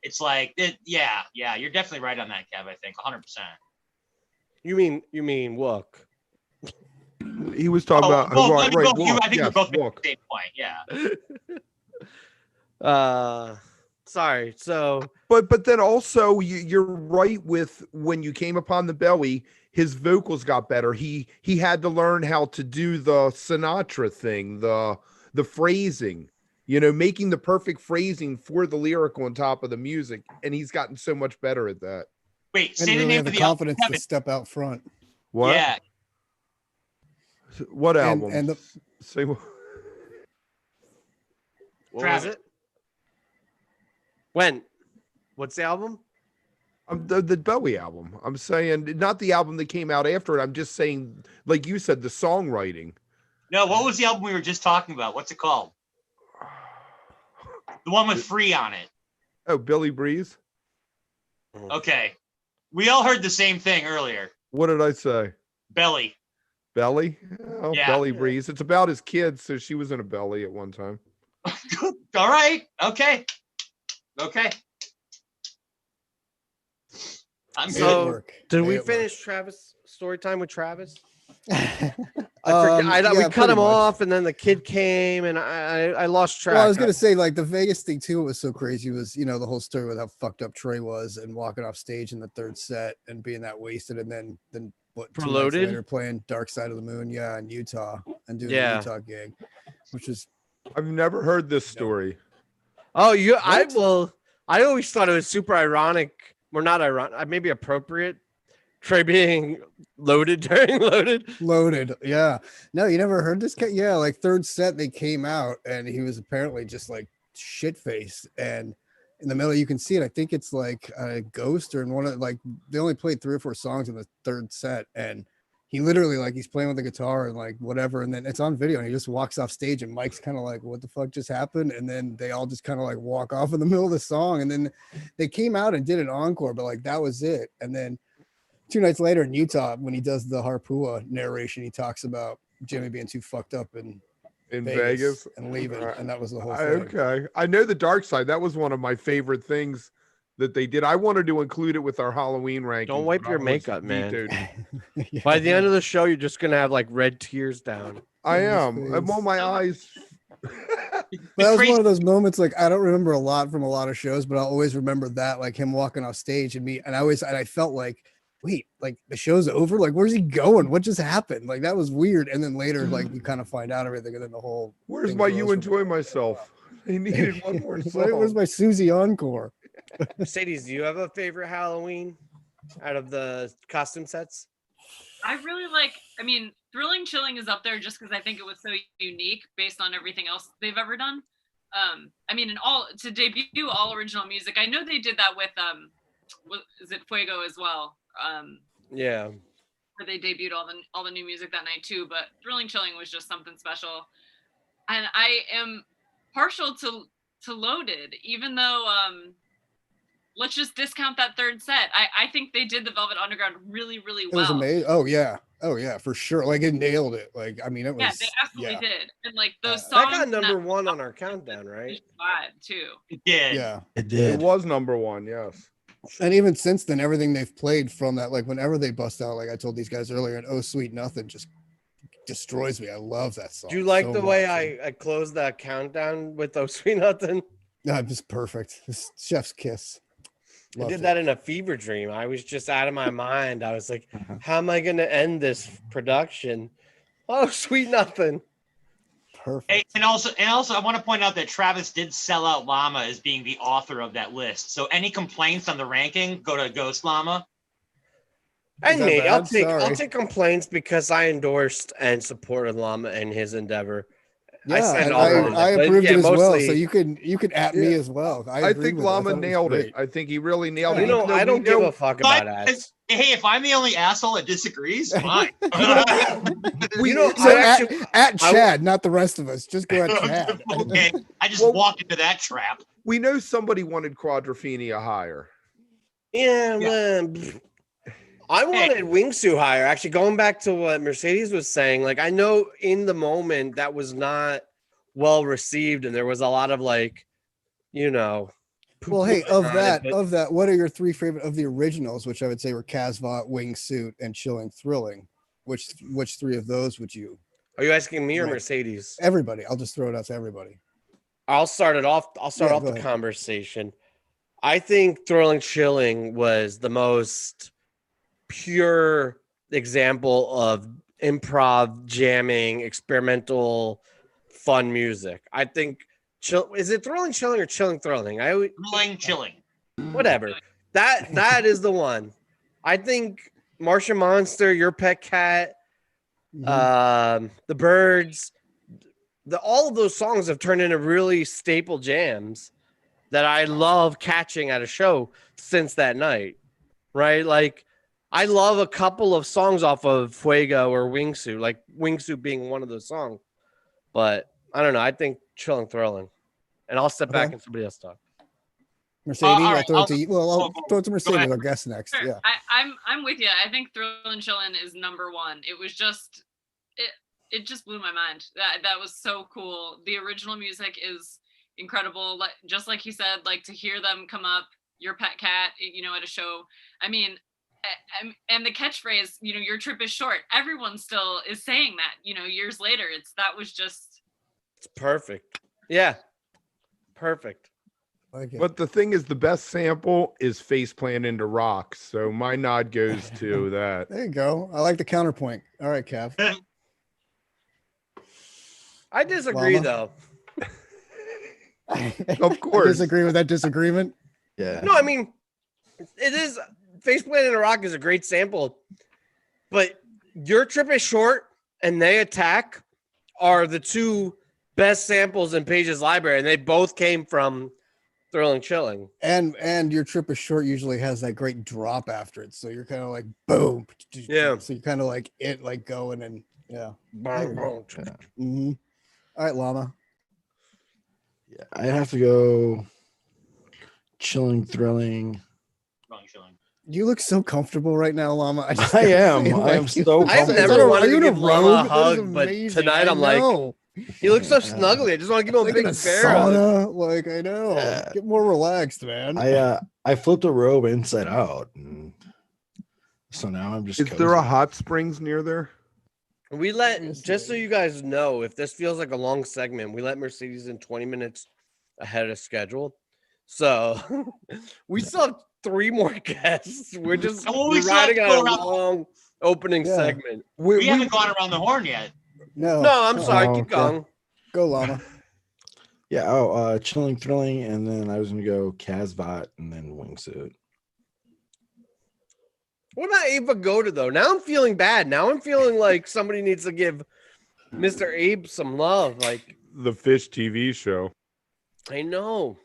It's like, you're definitely right on that, Kev, I think, 100%. You mean Wook? He was talking about I think we're both making the same point, yeah. Sorry. So, but then also you're right with when you came upon the Bowie, his vocals got better. He had to learn how to do the Sinatra thing, the phrasing, making the perfect phrasing for the lyric on top of the music, and he's gotten so much better at that. Wait, say the name of the confidence to step out front. What? Yeah. What album? And say what? What was it? When? What's the album? The Bowie album. I'm saying not the album that came out after it. I'm just saying, like you said, the songwriting. No, what was the album we were just talking about? What's it called? The one with Free on it. Oh, Billy Breeze. Okay. We all heard the same thing earlier. What did I say? Belly. Belly? Oh, yeah. Belly Breeze. It's about his kids, so she was in a belly at one time. All right. Okay. So, did we finish Travis story time with Travis? We cut him off, and then the kid came, and I lost track. Well, I was gonna say, like, the Vegas thing too. What was so crazy was, the whole story with how fucked up Trey was, and walking off stage in the third set and being that wasted, and then what? 2 nights later, playing Dark Side of the Moon, in Utah, and doing the Utah gig, which is. I've never heard this story. Oh, I always thought it was super ironic, or not ironic, maybe appropriate. Trey being loaded during Loaded. Yeah. No, you never heard this? Yeah, like third set, they came out and he was apparently just like shit faced. And in the middle, you can see it. I think it's like a Ghost or in one of they only played 3 or 4 songs in the third set. And he literally he's playing with the guitar and whatever. And then it's on video and he just walks off stage and Mike's kind of like, what the fuck just happened? And then they all just kind of walk off in the middle of the song. And then they came out and did an encore, but that was it. And then 2 nights later in Utah, when he does the Harpua narration, he talks about Jimmy being too fucked up in Vegas and leaving, and that was the whole thing. Okay, I know the Dark Side. That was one of my favorite things that they did. I wanted to include it with our Halloween ranking. Don't wipe your makeup, man. Yeah. By the end of the show, you're just gonna have red tears down. I am. I'm on my eyes. That was one of those moments. I don't remember a lot from a lot of shows, but I'll always remember that, him walking off stage and me, and I felt like. Wait, the show's over? Where's he going? What just happened? That was weird. And then later, you kind of find out everything, and then the whole. Where's my You Enjoy Myself? He needed one more song. Where's my Susie encore? Mercedes, do you have a favorite Halloween out of the costume sets? I really Thrilling Chilling is up there just because I think it was so unique based on everything else they've ever done. To debut all original music, I know they did that with is it Fuego as well? Yeah, where they debuted all the new music that night too. But Thrilling Chilling was just something special, and I am partial to Loaded, even though let's just discount that third set. I think they did the Velvet Underground really well. It was amazing. Oh yeah, for sure. It nailed it. It was. Yeah, they absolutely did. And those songs that got number 1 on our countdown, right? Too. It did. Yeah, it did. It was number 1. Yes. And even since then, everything they've played from that, whenever they bust out, I told these guys earlier, and Oh Sweet Nothing just destroys me. I love that song. Do you like so the way much. I closed that countdown with those Sweet Nothing? No, just perfect. It's chef's kiss. I Loved did it. that in a fever dream. I was just out of my mind. I was like, how am I going to end this production? Oh, Sweet Nothing. Perfect. Hey, and also, I want to point out that Travis did sell out Llama as being the author of that list. So any complaints on the ranking, go to Ghost Llama. And that me, I'll bad? Sorry. take complaints because I endorsed and supported Llama in his endeavor. Yeah, I signed and off on it, I but approved yeah, it as well. mostly- So you can at me as well. I I agree think with it. I Llama thought was nailed it. great. I think he really nailed You it. know, even though I we don't give know- a fuck about ads. Hey, if I'm the only asshole that disagrees, fine. You know, So I actually, at Chad, not the rest of us. Just go at Chad. Okay, I just Well- walked into that trap. We know somebody wanted Quadrophenia higher. yeah, man. I wanted Wingsuit higher. Actually, going back to what Mercedes was saying, like I know in the moment that was not well received, and there was a lot of like, you know. Well, hey, poo-pooing on it, but- of that, what are your three favorite of the originals, which I would say were Kasvot, Wingsuit, and Chilling Thrilling? Which three of those would you? Are you asking me or Right. Mercedes? Everybody. I'll just throw it out to everybody. I'll start it off. I'll start Yeah, off go the ahead. conversation. I think Thrilling Chilling was the most pure example of improv, jamming, experimental, fun music. I think is it Thrilling Chilling or Chilling Thrilling? Chilling. Whatever. That is the one. I think Martian Monster, Your Pet Cat, Mm-hmm. The Birds, all of those songs have turned into really staple jams that I love catching at a show since that night. Right? Like I love a couple of songs off of Fuego or Wingsuit, like Wingsuit being one of those songs. But I don't know. I think Chilling Thrilling. And I'll step back and somebody else talk. Mercedes, all I'll right, throw it to you. Well, I'll throw it to Mercedes, ahead. our guest next. Sure. Yeah. I'm with you. I think Thrillin' Chillin' is number one. It was just it just blew my mind. That was so cool. The original music is incredible. Like just like you said, like to hear them come up, Your Pet Cat, you know, at a show. I mean, and the catchphrase, you know, your trip is short. Everyone still is saying that, you know, years later. That was just. It's perfect. Yeah. Perfect. But the thing is, the best sample is Face Plant into Rock. So my nod goes to that. There you go. I like the counterpoint. All right, Cav. I disagree, Llama? though. Of course. I disagree with that disagreement. Yeah. No, I mean, it is Faceplant in a Rock is a great sample, but Your Trip is Short and They Attack are the two best samples in Page's library, and they both came from Thrilling Chilling. And Your Trip is Short usually has that great drop after it. So you're kind of like boom. Yeah. So you're kind of like going and yeah. Mm-hmm. All right, Llama. Yeah, I have to go Chilling Thrilling. You look so comfortable right now, Llama. I am. I am so I've comfortable. never wanted Are you to in a give Llama a robe? That is hug, but amazing. tonight I I'm like, know. he looks so snuggly. I just want to give him a Like big in a bear hug. sauna. Like I know. Yeah. Get more relaxed, man. I flipped a robe inside out, and so now I'm just. Is there a hot springs near there? We just so you guys know, if this feels like a long segment, we let Mercedes in 20 minutes ahead of schedule. So we still have 3 more guests. We're just we still riding have to on go a around- long opening Yeah. segment. We haven't gone around the horn yet. No. No, I'm sorry. Oh, Keep okay. going. Go, Llama. Yeah. Chilling Thrilling, and then I was gonna go Kasvot, and then Wingsuit. What about Abe Vigoda, though? Now I'm feeling bad. Now I'm feeling like somebody needs to give Mr. Abe some love. Like, The Fish TV show. I know.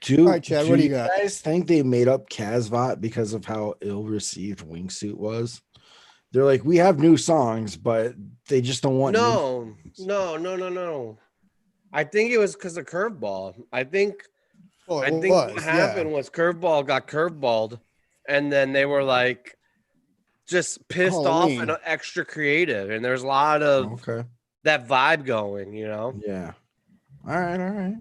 Do, All right, Chad, what do you got? guys think they made up Kasvot because of how ill-received Wingsuit was? They're like, we have new songs, but they just don't want. No. I think it was because of Curveball. I think what happened was Curveball got curveballed, and then they were like just pissed Halloween. off and extra creative. And there's a lot of that vibe going, you know? Yeah. All right.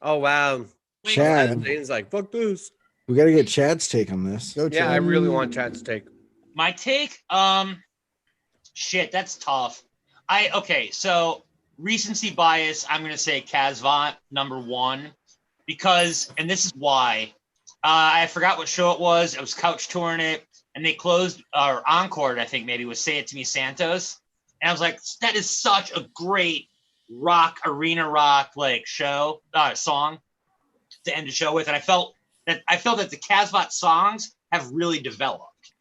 Oh, wow. Chad. Dane's like, fuck this. We got to get Chad's take on this. Go, Yeah, Chad. I really want Chad's take. My take, Shit, that's tough. So recency bias, I'm gonna say Kasvot #1 because, and this is why. I forgot what show it was. I was couch touring it, and they closed or encored, I think maybe, was "Say It to Me, Santos," and I was like, that is such a great rock, arena rock like song to end the show with, and I felt that the Kasvot songs have really developed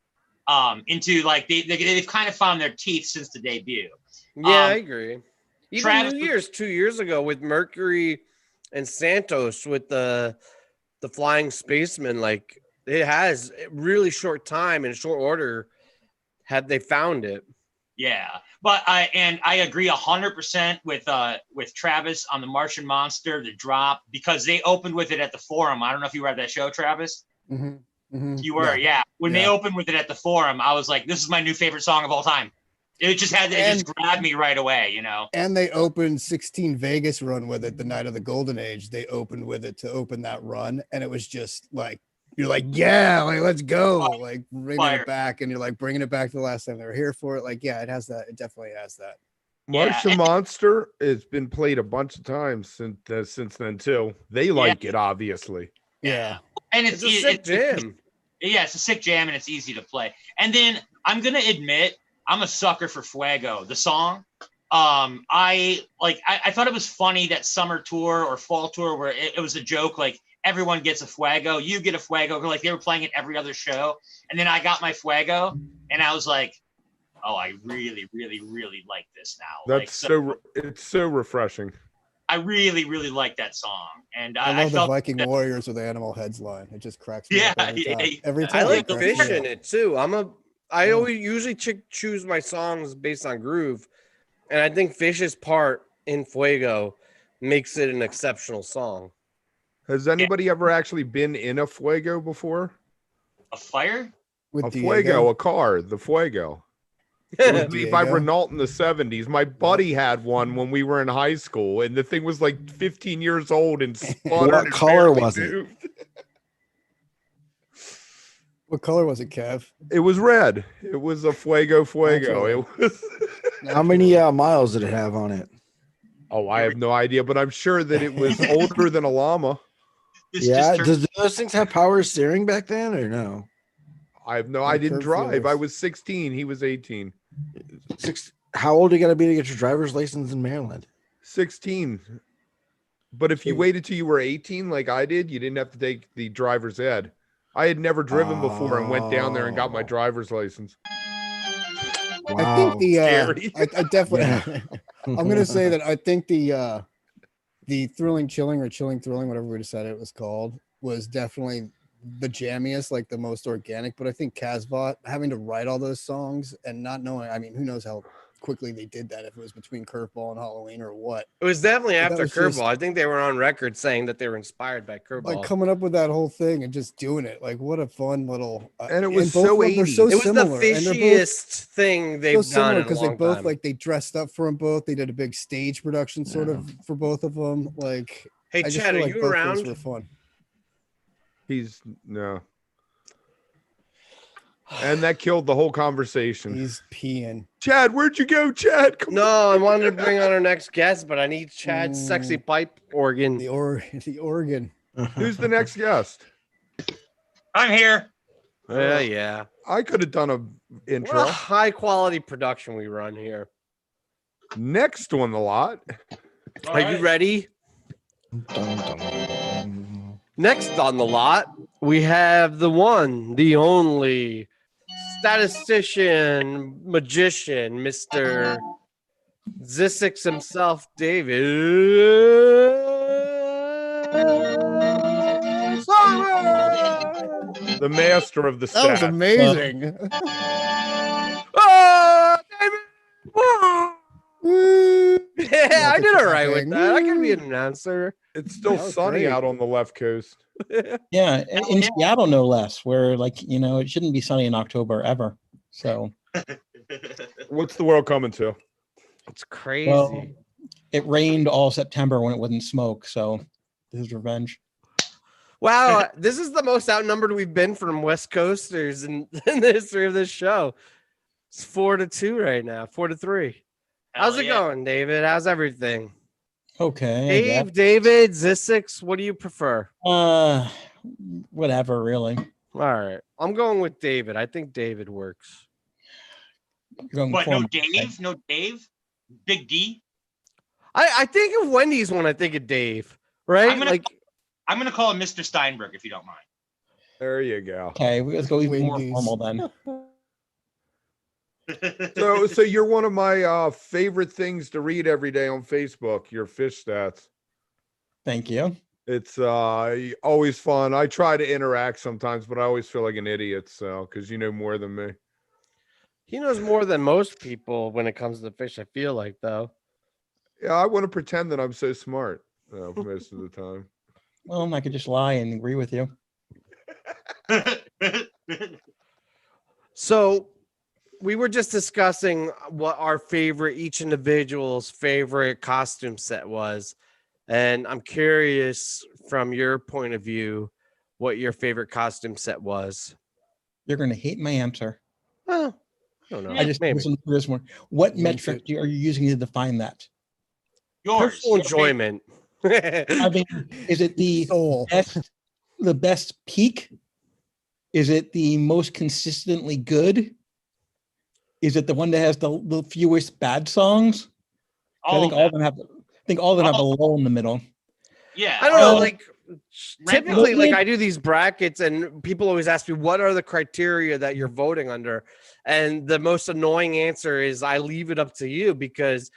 into like they've kind of found their teeth since the debut. Yeah, I agree. Even Travis, New Year's 2 years ago with Mercury and Santos with the Flying Spaceman, like it has really short time in short order had they found it. Yeah, but I agree 100% with Travis on the Martian Monster, the drop, because they opened with it at the Forum. I don't know if you were at that show, Travis. Mm-hmm. Mm-hmm. You were, yeah. When they opened with it at the Forum, I was like, this is my new favorite song of all time. It just grabbed me right away, you know. And they opened 16 Vegas run with it the night of the Golden Age. They opened with it to open that run, and it was just like you're like, yeah, like let's go, like bringing it back, and you're like bringing it back to the last time they were here for it. Like, yeah, it has that. It definitely has that. Martian Monster has been played a bunch of times since then too. They like it, obviously. Yeah, and it's a sick jam. Yeah, it's a sick jam, and it's easy to play. And then I'm gonna admit, I'm a sucker for Fuego, the song. I thought it was funny that summer tour or fall tour where it was a joke, like everyone gets a Fuego, you get a Fuego, like they were playing it every other show. And then I got my Fuego, and I was like, oh, I really, really, really like this now. That's it's so refreshing. I really, really like that song. And I love the Viking Warriors with Animal Heads line. It just cracks me up every time. Every time. I like the fish in it too. I always usually choose my songs based on groove, and I think Fish's part in Fuego makes it an exceptional song. Has anybody ever actually been in a Fuego before? A fire? A Fuego, a car, the Fuego. It was made by Renault in the 70s. My buddy had one when we were in high school, and the thing was like 15 years old and spun. What color was it? What color was it, Kev? It was red. It was a Fuego. It was. How many miles did it have on it? Oh, I have no idea, but I'm sure that it was older than a llama. Does those things have power steering back then, or no? I have no. I didn't drive. I was 16. He was 18. How old are you got to be to get your driver's license in Maryland? 16. But if you waited till you were 18, like I did, you didn't have to take the driver's ed. I had never driven before and went down there and got my driver's license. Wow. I think I definitely. I'm gonna say that I think the Thrilling Chilling or Chilling Thrilling, whatever we decided it was called, was definitely the jammiest, like the most organic. But I think Kasvot having to write all those songs and not knowing, I mean, who knows how quickly they did that, if it was between Curveball and Halloween or what. It was definitely after Curveball. I think they were on record saying that they were inspired by Curveball. Like coming up with that whole thing and just doing it. Like what a fun little and it was so 80s. So it was similar. The fishiest thing they've done in a because long they both time. Like they dressed up for them both. They did a big stage production sort of for both of them. Like, hey, Chad, are you around? Were fun. He's no. And that killed the whole conversation. He's peeing. Chad, where'd you go, Chad? Come on. I wanted to bring on our next guest, but I need Chad's sexy pipe organ. The organ. Who's the next guest? I'm here. Yeah. I could have done an intro. What a high quality production we run here. Next on the lot. Are you ready? Next on the lot, we have the one, the only statistician, magician, Mr. Zissix himself, David. The master of the stats. That was amazing. Yeah, I did all right with that. I could be an announcer. It's still sunny out on the left coast. Yeah, in Seattle, no less, where it shouldn't be sunny in October ever. So, what's the world coming to? It's crazy. Well, it rained all September when it wouldn't smoke. So, this is revenge. Wow, this is the most outnumbered we've been from West Coasters in the history of this show. It's 4-2 right now. 4-3. Hell How's it yeah. going, David? How's everything? Okay. I guess. David, Zissix, what do you prefer? Whatever, really. All right. I'm going with David. I think David works. But no Dave? No Dave? Big D? I think of Wendy's when I think of Dave, right? I'm gonna call him Mr. Steinberg if you don't mind. There you go. Okay, let's go even more formal then. So you're one of my favorite things to read every day on Facebook, your fish stats. Thank you. It's always fun. I try to interact sometimes, but I always feel like an idiot, so because you know more than me. He knows more than most people when it comes to fish, I feel like, though. Yeah, I want to pretend that I'm so smart most of the time. Well, I could just lie and agree with you. So we were just discussing what our favorite, each individual's favorite costume set was. And I'm curious from your point of view, what your favorite costume set was. You're going to hate my answer. Well, I don't know. I just listen to this one. What metric are you using to define that? Yours. Personal enjoyment. I mean, is it the best peak? Is it the most consistently good? Is it the one that has the fewest bad songs? I think all of them have. I think all of them have a lull in the middle. Yeah, I don't know. Like typically, like I do these brackets, and people always ask me, "What are the criteria that you're voting under?" And the most annoying answer is, I leave it up to you because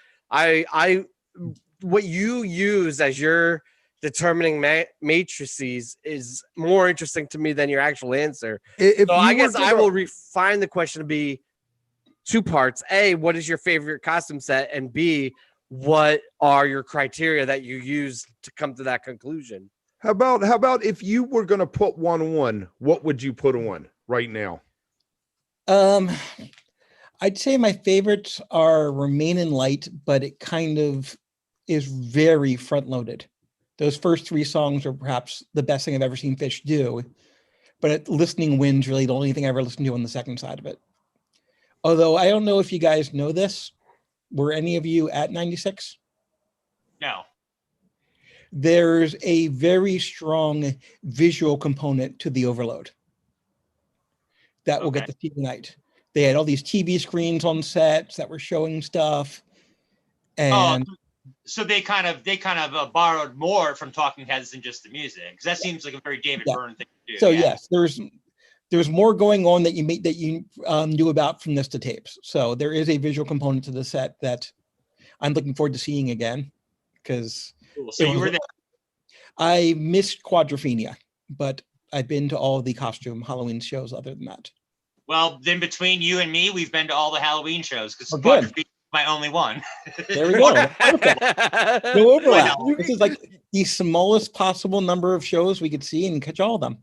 what you use as your determining matrices is more interesting to me than your actual answer. So I guess I will refine the question to be two parts. A, what is your favorite costume set? And B, what are your criteria that you use to come to that conclusion? How about if you were going to put one on, what would you put on right now? I'd say my favorites are Remain in Light, but it kind of is very front loaded. Those first three songs are perhaps the best thing I've ever seen Fish do, but Listening Wind's really the only thing I ever listened to on the second side of it. Although I don't know if you guys know this, were any of you at 96? No. There's a very strong visual component to the Overload that we'll get to see tonight. They had all these TV screens on sets that were showing stuff, and so they kind of borrowed more from Talking Heads than just the music, because that seems like a very David Byrne thing to do. So yes, there's more going on that you knew about from this to tapes. So there is a visual component to the set that I'm looking forward to seeing again, because so you were there. I missed Quadrophenia, but I've been to all of the costume Halloween shows other than that. Well, then between you and me, we've been to all the Halloween shows, because Quadrophenia is my only one. There we go. No overlap. This is like the smallest possible number of shows we could see and catch all of them.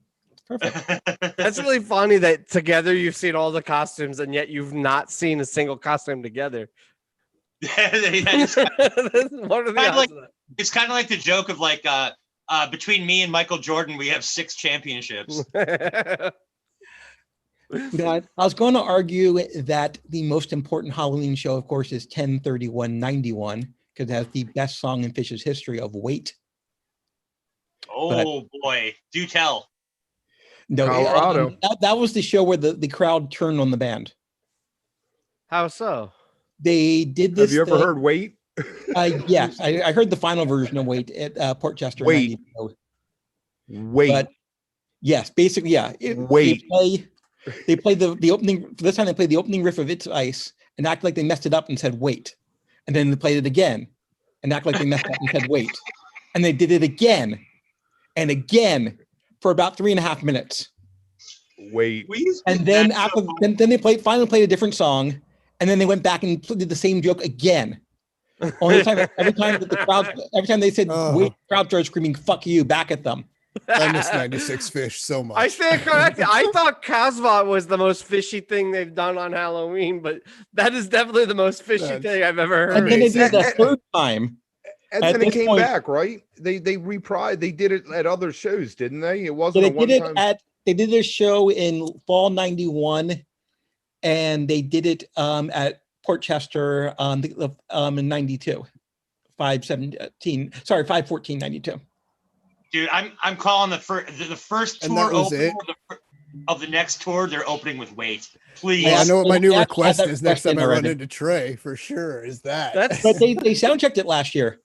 Perfect. That's really funny that together you've seen all the costumes and yet you've not seen a single costume together. It's kind of like the joke of like between me and Michael Jordan, we have 6 championships. I was going to argue that the most important Halloween show, of course, is 10/31/91, because it has the best song in Fish's history of Wait. Oh boy, do tell. No, Colorado. That was the show where the crowd turned on the band. How so? They did this. Have you ever heard Wait? Yes, I heard the final version of Wait at Port Chester. Wait. But yes, basically, yeah. Wait. They play the opening. For this time, they played the opening riff of It's Ice and act like they messed it up and said wait, and then they played it again and act like they messed it up and said wait, and they did it again and again for about 3.5 minutes. Wait. And then then they finally played a different song, and then they went back and did the same joke again. Only time every time they said wait, the crowd started screaming "fuck you" back at them. I miss 96 Fish so much. I stand corrected. I thought Kasvot was the most fishy thing they've done on Halloween, but that is definitely the most fishy thing I've ever heard. And then they did it the third time. And then it came back, right? They reprised. They did it at other shows, didn't they? It wasn't They did their show in fall '91, and they did it at Port Chester in 92, 5/14/92. Dude, I'm calling the first And tour that was opening it? of the next tour. They're opening with Wait. Please. Hey, I know what my new They request had that is next request time I in run already. into Trey, for sure. Is that? But they sound checked it last year.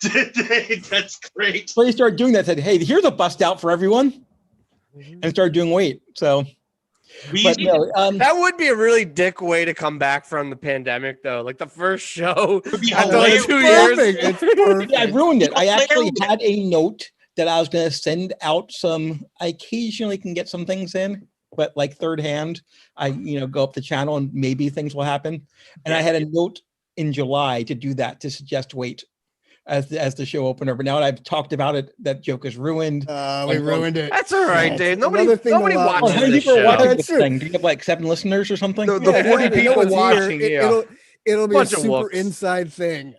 That's great. So they started doing that. Said, "Hey, here's a bust out for everyone," and started doing Wait. So, but no, that would be a really dick way to come back from the pandemic, though. Like the first show be after like hilarious. 2 years. It's perfect. Yeah, I ruined it. I actually Hilarious. had a note that I was going to send out some. I occasionally can get some things in, but like third hand, I go up the channel and maybe things will happen. And I had a note in July to do that, to suggest Wait as the show opener. But now that I've talked about it, that joke is ruined. We ruined it. That's all right, Yeah, Dave. it's Nobody another thing watches How many this people are watching show. this thing? Do you have like 7 listeners or something? The 40 they know people it's here. watching, yeah. It'll be Bunch a of super whoops. inside thing.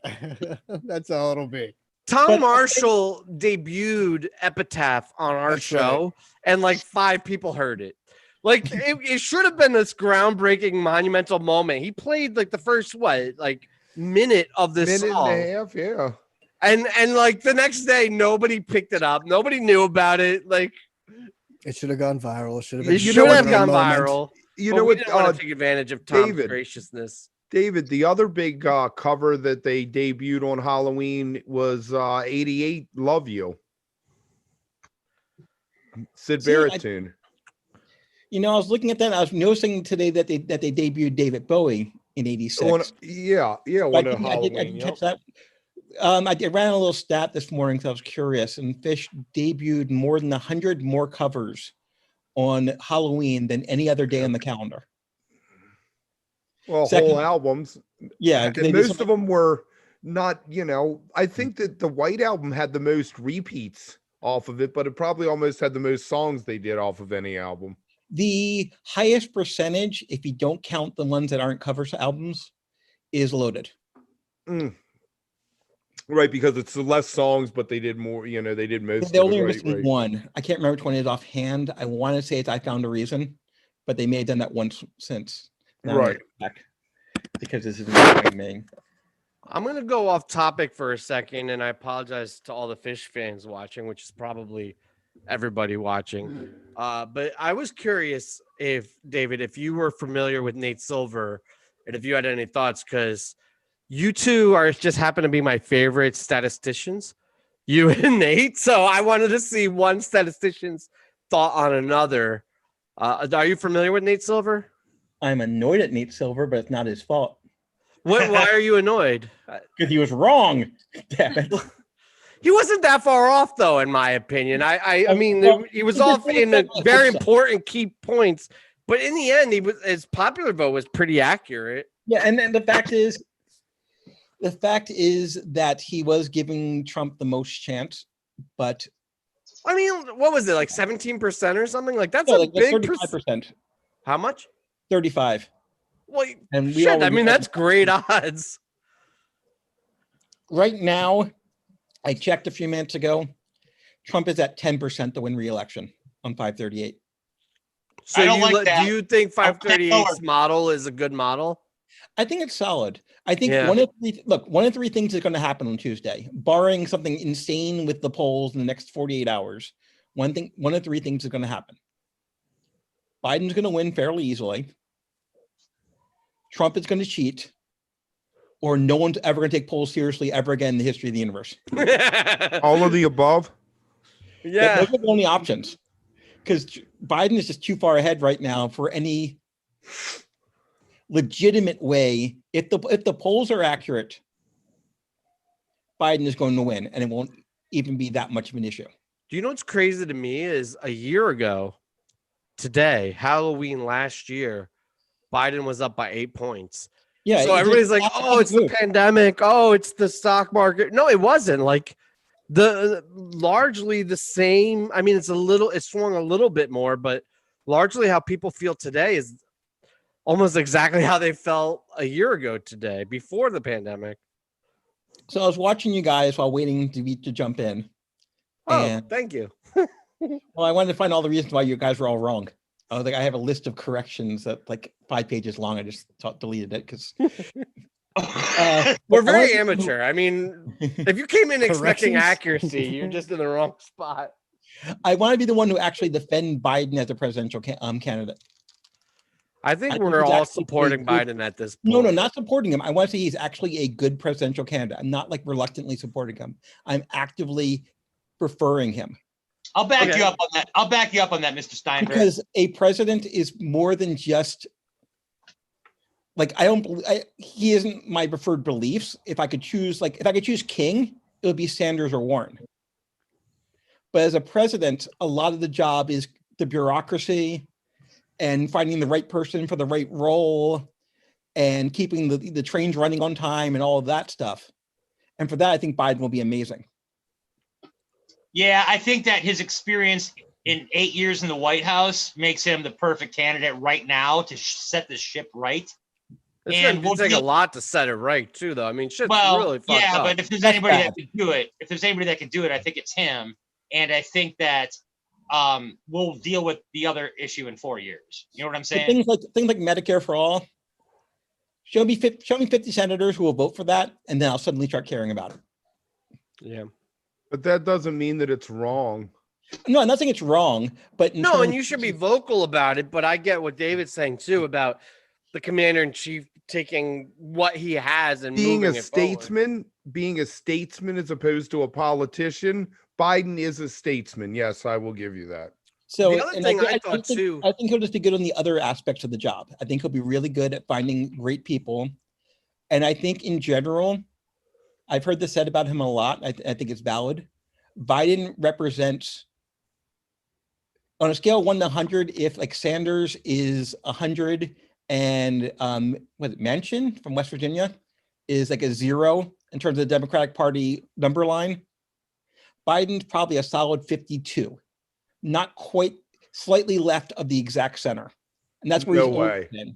That's all it'll be. Tom But- Marshall debuted Epitaph on our That's show, and like 5 people heard it. Like it should have been this groundbreaking, monumental moment. He played like the first minute of this Minute song, and a half, yeah. and like the next day, nobody picked it up. Nobody knew about it. Like It should have gone viral. It should have it been. should have a gone moment. viral. You but know we what? didn't want to take advantage of Tom's David. graciousness. David, the other big cover that they debuted on Halloween was 88 Love You. Sid See, Barrett tune. I was looking at that. I was noticing today that they debuted David Bowie in '86. Yeah, I one didn't, of I Halloween. didn't catch that. I ran a little stat this morning because I was curious, and Fish debuted more than 100 more covers on Halloween than any other day on the calendar. Well, Second- whole albums. Yeah, 'cause they And did most something- of them were not, I think that the White Album had the most repeats off of it, but it probably almost had the most songs they did off of any album. The highest percentage, if you don't count the ones that aren't covers albums, is Loaded. Right, because it's the less songs, but they did more, they did most They of only it, missing right. one. I can't remember which one it is offhand. I want to say it's I Found a Reason, but they may have done that once since. Now I'm Right. gonna go back, because this is annoying me. I'm gonna go off topic for a second, and I apologize to all the Fish fans watching, which is probably everybody watching. But I was curious David, if you were familiar with Nate Silver, and if you had any thoughts, because you two just happen to be my favorite statisticians, you and Nate. So I wanted to see one statistician's thought on another. Are you familiar with Nate Silver? I'm annoyed at Nate Silver, but it's not his fault. Why are you annoyed? Because he was wrong. Damn it. He wasn't that far off, though, in my opinion. I mean, Well, he was he's a off good in the guy. very important key points, but in the end, his popular vote was pretty accurate. Yeah, and the fact is that he was giving Trump the most chance, but I mean, what was it, like 17% or something? Like that's no, a like big 35%. How much? 35. Well, And we shit, I already mean, know- that's great odds. Right now, I checked a few minutes ago. Trump is at 10% to win re-election on 538. So I don't like that. do you think I don't like 538's model is a good model? I think it's solid. I think Yeah. one of 3 things is going to happen on Tuesday, barring something insane with the polls in the next 48 hours. One of 3 things is going to happen. Biden's going to win fairly easily. Trump is going to cheat, or no one's ever going to take polls seriously ever again in the history of the universe. All of the above. Yeah. Those are the only options, because Biden is just too far ahead right now for any legitimate way. If the polls are accurate, Biden is going to win, and it won't even be that much of an issue. Do you know what's crazy to me is a year ago today, Halloween last year, Biden was up by 8 points. Yeah. So everybody's like, oh, it's the pandemic. Oh, it's the stock market. No, it wasn't. Like largely the same. I mean, it swung a little bit more, but largely how people feel today is almost exactly how they felt a year ago today, before the pandemic. So I was watching you guys while waiting to jump in. Oh, And thank you. well, I wanted to find all the reasons why you guys were all wrong. Oh, like I have a list of corrections that like 5 pages long. I just deleted it because we're very amateur. I mean, if you came in expecting accuracy, you're just in the wrong spot. I want to be the one who actually defend Biden as a presidential candidate. I think we're all supporting Biden at this point. No, not supporting him. I want to say he's actually a good presidential candidate. I'm not like reluctantly supporting him. I'm actively preferring him. I'll back you up on that. I'll back you up on that, Mr. Steinberg. Because a president is more than just like he isn't my preferred beliefs. If I could choose king, it would be Sanders or Warren. But as a president, a lot of the job is the bureaucracy and finding the right person for the right role and keeping the trains running on time and all of that stuff. And for that, I think Biden will be amazing. Yeah, I think that his experience in 8 years in the White House makes him the perfect candidate right now to set the ship right. It's going to take a lot to set it right, too, though. I mean, shit's really fucked up. But if there's anybody that could do it, I think it's him. And I think that we'll deal with the other issue in 4 years. You know what I'm saying? Things like Medicare for all. Show me 50 senators who will vote for that, and then I'll suddenly start caring about it. Yeah. But that doesn't mean that it's wrong. No, I'm not saying it's wrong, but and you should be vocal about it. But I get what David's saying too about the commander in chief taking what he has and being moving a statesman, being a statesman as opposed to a politician. Biden is a statesman. Yes, I will give you that. So the other thing I thought too, I think he'll just be good on the other aspects of the job. I think he'll be really good at finding great people, and I think in general, I've heard this said about him a lot. I think it's valid. Biden represents, on a scale of 1 to 100, if like Sanders is 100 and Manchin from West Virginia is like a 0 in terms of the Democratic Party number line, Biden's probably a solid 52, not quite, slightly left of the exact center. And that's where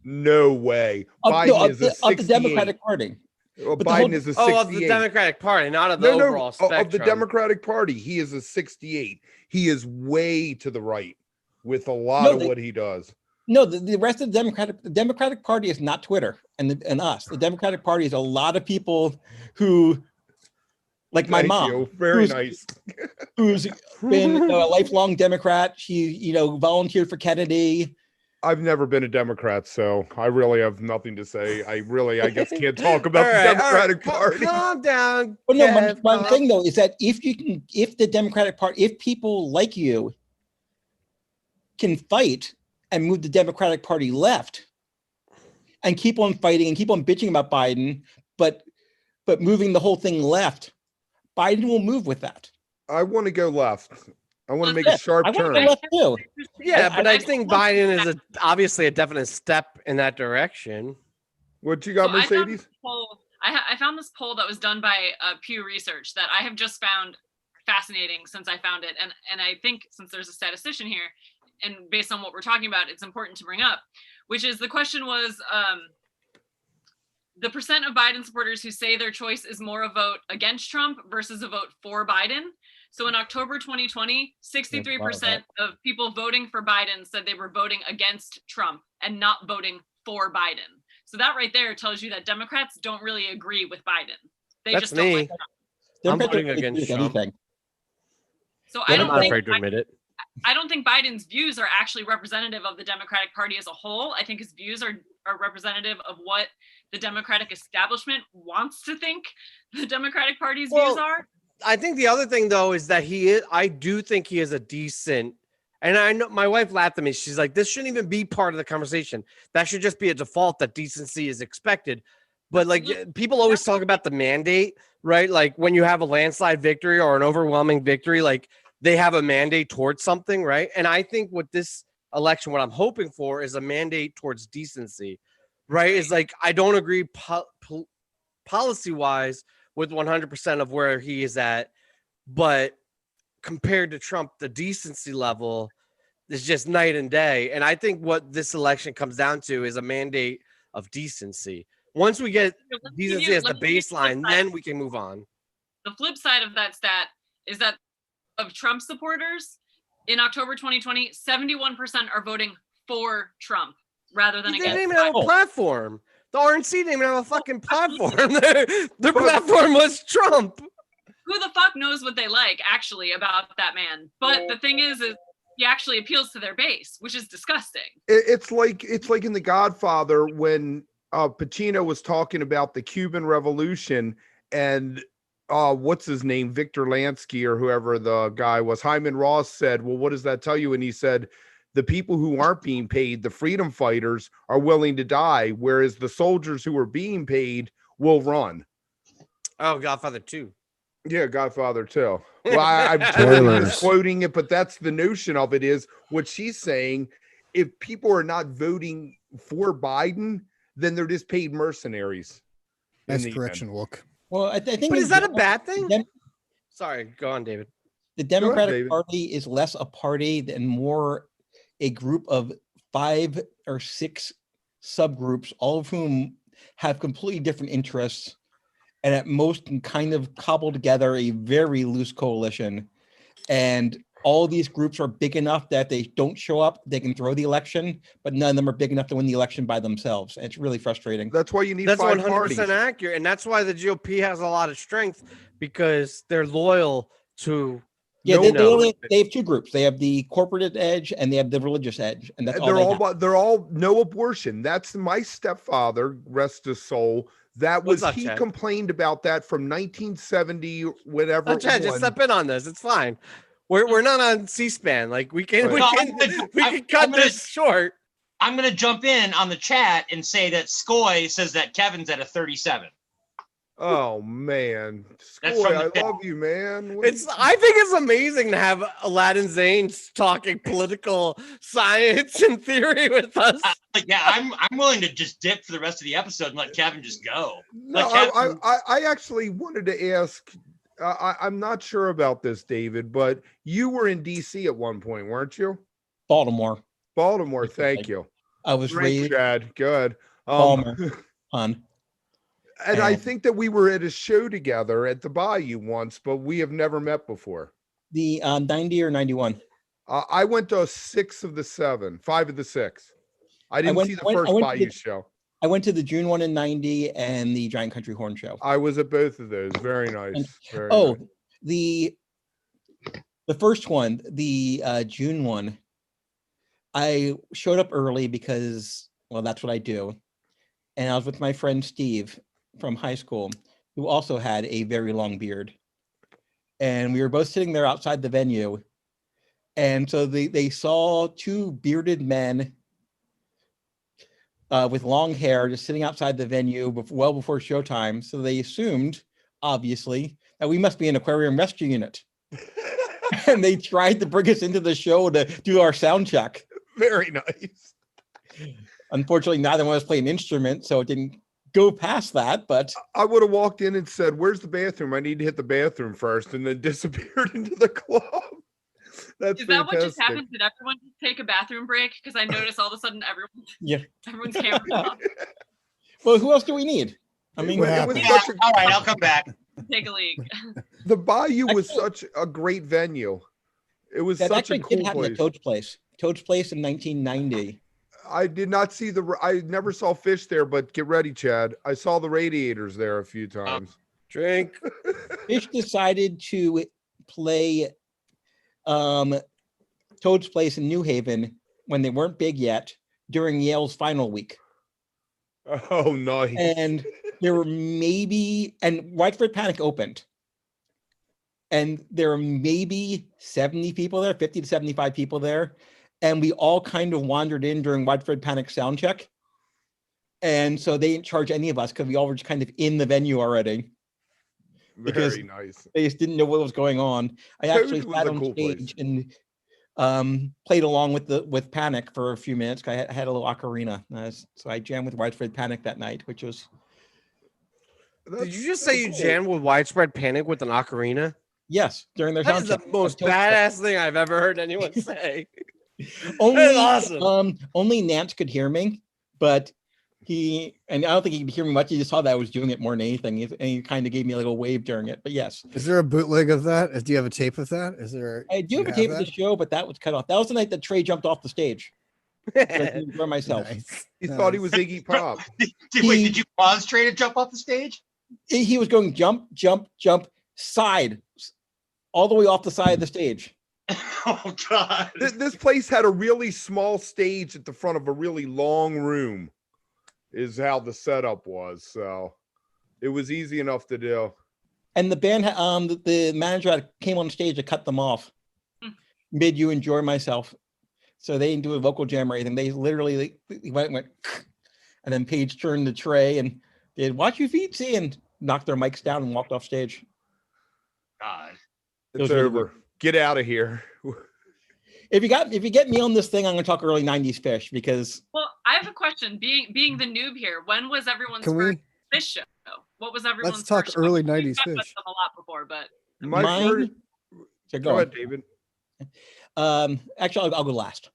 No way. Biden is a 68. Of the Democratic Party. Well, Biden is a 68. of the Democratic Party, not of the overall spectrum. Of the Democratic Party, he is a 68. He is way to the right with a lot of what he does. No, the rest of the Democratic Party is not Twitter and us. The Democratic Party is a lot of people who, like my mom, very nice, who's been a lifelong Democrat. She, volunteered for Kennedy. I've never been a Democrat, so I really have nothing to say. I guess, can't talk about the Democratic Party. Calm down. Well, no, my thing though is that if the Democratic Party, if people like you can fight and move the Democratic Party left and keep on fighting and keep on bitching about Biden, but moving the whole thing left, Biden will move with that. I want to go left. I want to make a sharp turn. Yeah, but I think Biden is obviously a definite step in that direction. What you got, Mercedes? I found this poll that was done by Pew Research that I have just found fascinating since I found it. And I think since there's a statistician here, and based on what we're talking about, it's important to bring up, which is the question was the percent of Biden supporters who say their choice is more a vote against Trump versus a vote for Biden. So in October 2020, 63% of people voting for Biden said they were voting against Trump and not voting for Biden. So that right there tells you that Democrats don't really agree with Biden. They just don't like Trump. I'm voting against Trump. So I not afraid to admit it. I don't think Biden's views are actually representative of the Democratic Party as a whole. I think his views are representative of what the Democratic establishment wants to think the Democratic Party's views are. I think the other thing, though, is that I do think he is a decent, and I know my wife laughed at me. She's like, this shouldn't even be part of the conversation. That should just be a default that decency is expected. But like people always talk about the mandate, right? Like when you have a landslide victory or an overwhelming victory, like they have a mandate towards something, right? And I think with this election, what I'm hoping for is a mandate towards decency, right? Is like, I don't agree policy-wise with 100% of where he is at, but compared to Trump, the decency level is just night and day. And I think what this election comes down to is a mandate of decency. Once we get decency as the baseline, then we can move on. The flip side of that stat is that of Trump supporters in October 2020, 71% are voting for Trump rather than They against didn't even have a Biden. platform. The RNC didn't even have a fucking platform. Their platform was Trump. Who the fuck knows what they like actually about that man? But the thing is he actually appeals to their base, which is disgusting. It's like in The Godfather when Pacino was talking about the Cuban Revolution and what's his name, Victor Lansky or whoever the guy was, Hyman Ross said, well, what does that tell you? And he said, the people who aren't being paid, the freedom fighters, are willing to die, whereas the soldiers who are being paid will run. Oh, Godfather 2. Yeah, Godfather 2. Well, I'm totally misquoting it, but that's the notion of it is what she's saying. If people are not voting for Biden, then they're just paid mercenaries. Nice correction, Wook. Well, I think. But is that a bad thing? Sorry, go on, David. The Democratic Party is less a party than more a group of 5 or 6 subgroups, all of whom have completely different interests, and at most can kind of cobble together a very loose coalition. And all these groups are big enough that they don't show up, they can throw the election, but none of them are big enough to win the election by themselves. And it's really frustrating. That's why you need That's 5 100% parties. accurate. And that's why the GOP has a lot of strength, because they're loyal to Yeah, they have 2 groups. They have the corporate edge and they have the religious edge, and that's They're all no abortion. That's my stepfather, rest his soul. That was up, he Chad? Complained about that from 1970, whatever. Oh, Chad, just step in on this. It's fine. We're not on C-SPAN. Like we can cut this short. I'm gonna jump in on the chat and say that Skoy says that Kevin's at a 37. Oh man, That's Skoy, from the I chat. love you, man. I think it's amazing to have Aladdin Zanes talking political science and theory with us. Like, yeah, I'm willing to just dip for the rest of the episode and let Kevin just go. No, I actually wanted to ask. I'm not sure about this, David, but you were in DC at one point, weren't you? Baltimore. Thank you. I was raised. Chad. Good. Baltimore. Fun. And I think that we were at a show together at the Bayou once, but we have never met before. The 90 or 91. I went to 5 of the 6. I didn't see the first Bayou show. I went to the June one in 90 and the Giant Country Horn show. I was at both of those. Very nice. Nice. The first one, the June one, I showed up early because, well, that's what I do. And I was with my friend Steve from high school, who also had a very long beard. And we were both sitting there outside the venue. And so they saw 2 bearded men with long hair just sitting outside the venue well before showtime. So they assumed, obviously, that we must be an aquarium rescue unit. And they tried to bring us into the show to do our sound check. Very nice. Unfortunately, neither one of us played an instrument, so it didn't go past that. But I would have walked in and said, "Where's the bathroom? I need to hit the bathroom first," and then disappeared into the club. That's Is that what just happened? Did everyone just take a bathroom break? Because I noticed all of a sudden everyone's camera off. Well, who else do we need? I mean, all right, I'll come back. Take a leak. The Bayou was such a great venue. It was such a cool place. Toad's Place in 1990. I did not see I never saw Fish there, but get ready, Chad. I saw the Radiators there a few times. Drink. Fish decided to play Toad's Place in New Haven when they weren't big yet during Yale's final week. Oh, nice. And there were and Widespread Panic opened. And there were maybe 70 people there, 50 to 75 people there. And we all kind of wandered in during Widespread Panic sound check. And so they didn't charge any of us because we all were just kind of in the venue already. Very nice. They just didn't know what was going on. I actually sat on stage and played along with Panic for a few minutes. I had a little ocarina. So I jammed with Widespread Panic that night, which was... Did you just say you jammed with Widespread Panic with an ocarina? Yes, during their sound check. That is the most badass thing I've ever heard anyone say. Awesome. Only Nance could hear me, but I don't think he could hear me much. He just saw that I was doing it more than anything, and he kind of gave me a little wave during it. But yes. Is there a bootleg of that? Do you have a tape of that? I do have a tape of the show, but that was cut off. That was the night that Trey jumped off the stage. Enjoy myself. Nice. He thought he was Iggy Pop. Did you pause straight and jump off the stage? He was going jump, jump, jump, side, all the way off the side of the stage. Oh God! This place had a really small stage at the front of a really long room, is how the setup was. So it was easy enough to do. And the band, the manager came on stage to cut them off mid "You Enjoy Myself," so they didn't do a vocal jam or anything. They literally went, and then Paige turned the tray and did "Watch Your Feet," see, and knocked their mics down and walked off stage. God, it's over. Really get out of here. If you get me on this thing, I'm going to talk early '90s Fish because. Well, I have a question. Being the noob here, when was everyone's first Fish show? What was everyone's? Let's talk first early show? '90s Fish. A lot before, but mine. Go ahead, David. Actually, I'll go last.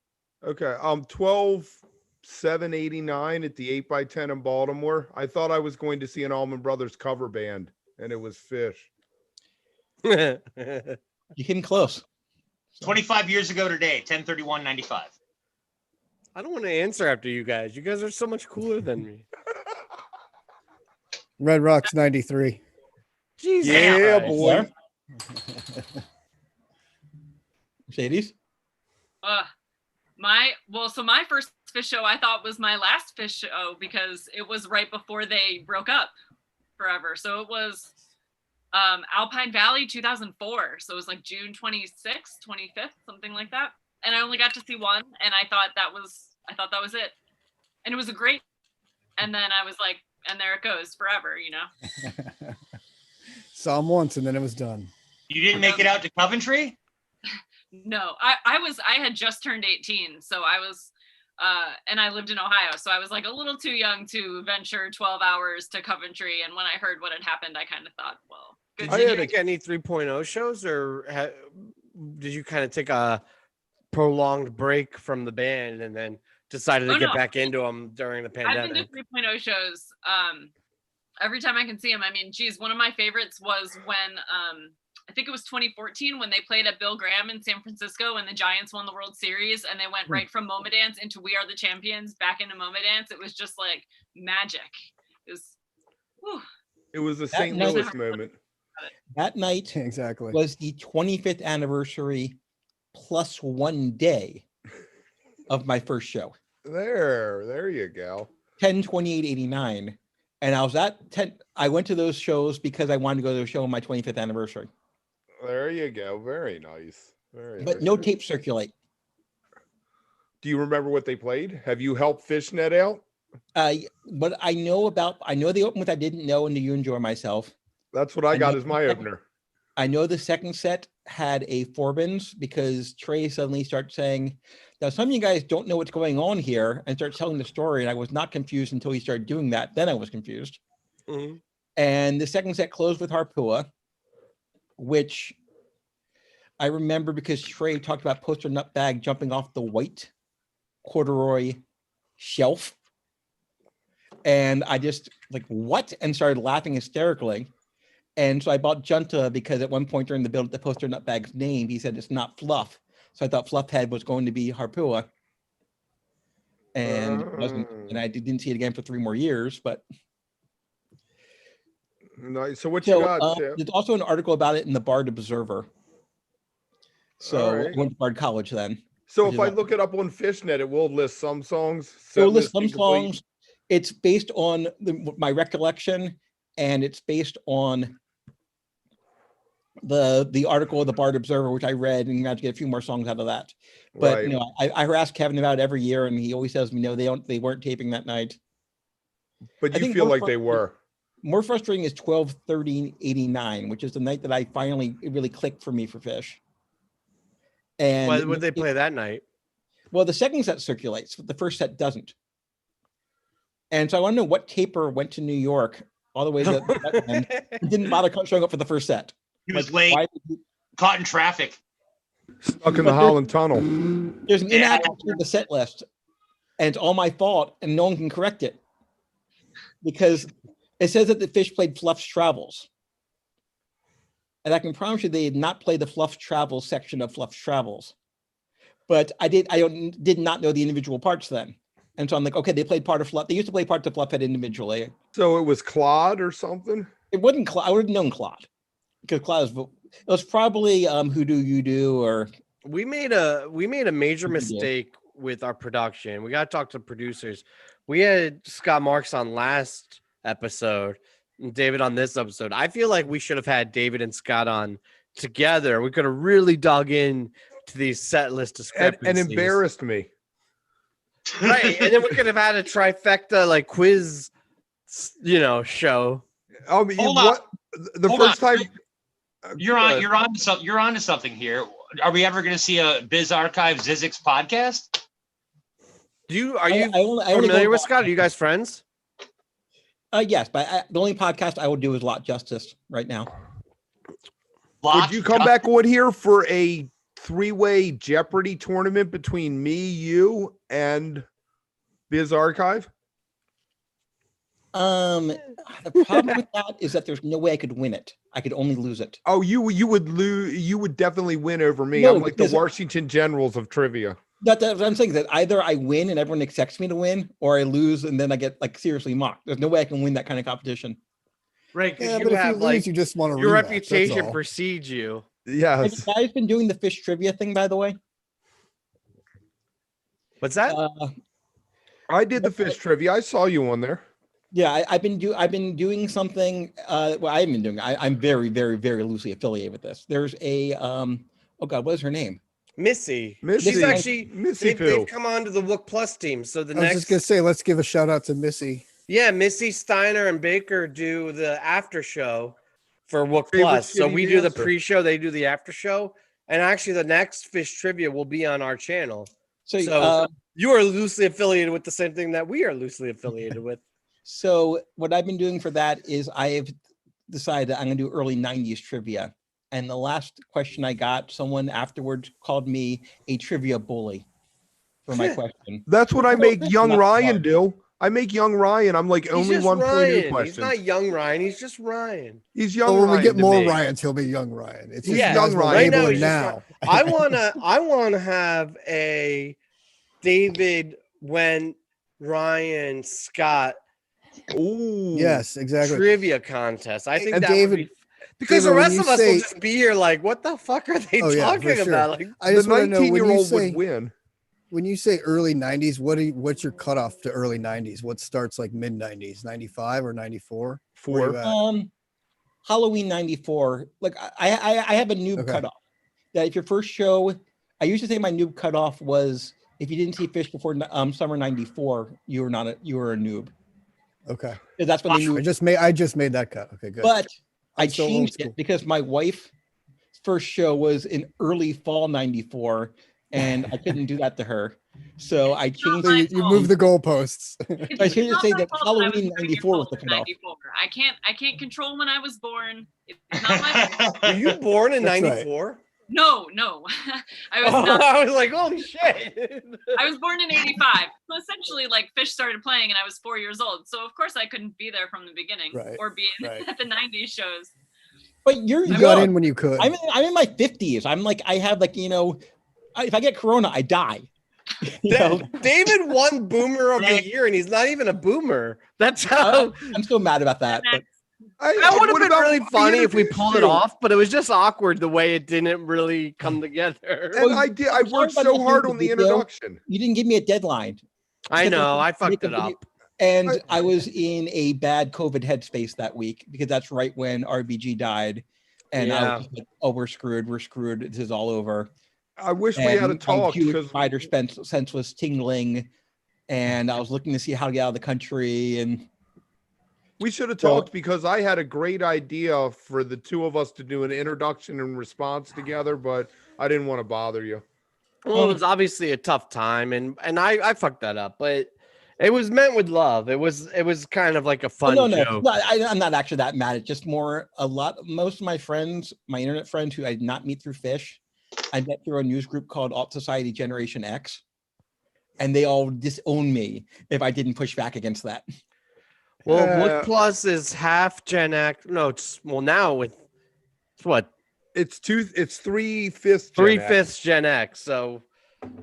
Okay. 12/7/89 at the 8x10 in Baltimore. I thought I was going to see an Allman Brothers cover band, and it was Fish. You came close. 25 years ago today, 10/31/95. I don't want to answer after you guys. You guys are so much cooler than me. Red Rocks 93. Jesus. Yeah, boy. Mercedes? So my first Fish show I thought was my last Fish show because it was right before they broke up forever. So it was Alpine Valley 2004. So it was like June 26th, 25th, something like that. And I only got to see one, and I thought that was it. And it was a great. And then I was like, and there it goes forever, you know. Saw him once, and then it was done. You didn't make it out to Coventry? No, I had just turned 18, so I was, and I lived in Ohio, so I was like a little too young to venture 12 hours to Coventry. And when I heard what had happened, I kind of thought, well, good. Did you make any 3.0 shows, or did you kind of take a prolonged break from the band and then decided to get back into them during the pandemic? I've been to 3.0 shows every time I can see them. I mean, geez, one of my favorites was when I think it was 2014 when they played at Bill Graham in San Francisco and the Giants won the World Series, and they went right from Moma Dance into We Are the Champions back into Moma Dance. It was just like magic. It was the St. Louis moment. That night exactly was the 25th anniversary plus 1 day of my first show. There you go. 10/28/89. And I was at 10. I went to those shows because I wanted to go to a show on my 25th anniversary. There you go. Very nice. But no tape circulate. Do you remember what they played? Have you helped Fishnet out? But I know they opened with I Didn't Know and Do You Enjoy Myself. That's what I got as my opener. I know the second set had a Forbins because Trey suddenly starts saying, now some of you guys don't know what's going on here, and starts telling the story. And I was not confused until he started doing that. Then I was confused. Mm-hmm. And the second set closed with Harpua, which I remember because Trey talked about Poster Nutbag jumping off the white corduroy shelf. And I just like, what? And started laughing hysterically. And so I bought Junta because at one point during the build, the Poster Nutbag's name, he said it's not Fluff. So I thought Fluffhead was going to be Harpua. And it wasn't. And I didn't see it again for 3 more years, but. Nice. So what you got? There's also an article about it in the Bard Observer. So I went to Bard College then. So if I look it up on Fishnet, it will list some songs. It will list some songs. It's based on my recollection, and it's based on the article of the Bard Observer, which I read, and you have to get a few more songs out of that. But you know, I harass Kevin about it every year, and he always tells me, no, they weren't taping that night. But you feel like they were. More frustrating is 12/30/89, which is the night that I finally it really clicked for me for Fish. And why would they play that night? Well, the second set circulates, but the first set doesn't. And so I want to know what taper went to New York all the way to that end and didn't bother showing up for the first set. He was late, caught in traffic. Stuck in the Holland Tunnel. There's an inaccuracy in the set list, and it's all my fault, and no one can correct it. Because it says that the Fish played Fluff's Travels. And I can promise you they did not play the Fluff's Travels section of Fluff's Travels. but I did not know the individual parts then. And so I'm like, okay, they played part of Fluff. They used to play parts of Fluffhead individually. So it was Claude or something? It wasn't Claude. I would have known Claude because Claude was probably Who Do You Do, or we made a major mistake with our production. We got to talk to producers. We had Scott Marks on last episode, and David on this episode. I feel like we should have had David and Scott on together. We could have really dug in to these set list discrepancies and embarrassed me. Right, and then we could have had a trifecta like quiz, show. Oh, what? The first time you're on to something here. Are we ever going to see a Biz Archive Zizix podcast? Are you familiar with Scott? Are you guys friends? Yes, but the only podcast I will do is Lot Justice right now. Would you come back on here for a 3-way Jeopardy tournament between me, you, and Biz Archive? The problem with that is that there's no way I could win it. I could only lose it. Oh, you would lose. You would definitely win over me. No, I'm like the Washington Generals of trivia. That's what I'm saying, that either I win and everyone expects me to win, or I lose and then I get like seriously mocked. There's no way I can win that kind of competition. Right, because but if you lose, you just want to your reputation precedes you. Yeah. Have you guys been doing the fish trivia thing, by the way? What's that? I did the fish trivia. I saw you on there. Yeah, I've been doing something. Well, I haven't been doing. I'm very, very, very loosely affiliated with this. There's a oh God, what is her name? Missy. She's actually they've come on to the Wook Plus team. So I was just gonna say, let's give a shout out to Missy. Yeah, Missy, Steiner, and Baker do the after show for Wook Plus. So we do the pre-show, they do the after show, and actually the next fish trivia will be on our channel. So you are loosely affiliated with the same thing that we are loosely affiliated with. So what I've been doing for that is I have decided that I'm going to do early 90s trivia. And the last question I got, someone afterwards called me a trivia bully for my question. That's what I make young Ryan do. I make young Ryan. I'm like only one point question. He's not young Ryan. He's just Ryan. He's young Ryan. When we get more me. Ryans, he'll be young Ryan. It's just young Ryan. Right now. I wanna have a David, Ryan, Scott. Ooh, yes, exactly. Trivia contest. I think and that David, would be because the rest of us will just be here like, what the fuck are they talking about? Like, I just the 19-year-old would win. When you say early 90s, what's your cutoff to early 90s? What starts like mid 90s, 95 or 94? Halloween 94. Like I have a noob cutoff. That if your first show, I used to say my noob cutoff was if you didn't see Fish before summer 94, you were a noob. Okay. That's when they moved. I just made that cut. Okay, good. But I changed it because my wife's first show was in early fall 94. And I couldn't do that to her. So I changed it. You moved the goalposts. I changed to say that Halloween 94 was the cutoff. I can't control when I was born. It's not my Were you born in 94? Right. No. I was not. I was like, holy shit. I was born in 85. So essentially, like, Fish started playing and I was 4 years old. So of course I couldn't be there from the beginning or be at the 90s shows. But you got in when you could. I'm in my 50s. I'm like, I have like, if I get corona, I die. David won Boomer of the Year, and he's not even a boomer. That's how I'm still mad about that. But that would have been really funny if we pulled it off, but it was just awkward the way it didn't really come together. And I worked so hard on the introduction. You didn't give me a deadline. I know, I fucked it up. And I was in a bad COVID headspace that week because that's right when RBG died. And I was like, oh, we're screwed. This is all over. I wish we had a talk because spider sense was tingling, and I was looking to see how to get out of the country. And we should have talked because I had a great idea for the two of us to do an introduction and response together, but I didn't want to bother you. Well, it was obviously a tough time, and I fucked that up, but it was meant with love. It was kind of like a fun joke. No, I'm not actually that mad. It's just most of my friends, my internet friends who I did not meet through Fish, I met through a news group called Alt Society Generation X, and they all disown me if I didn't push back against that. Well, Wook Plus is half Gen X. No, now it's what? It's 3/5. 3/5 Gen X. So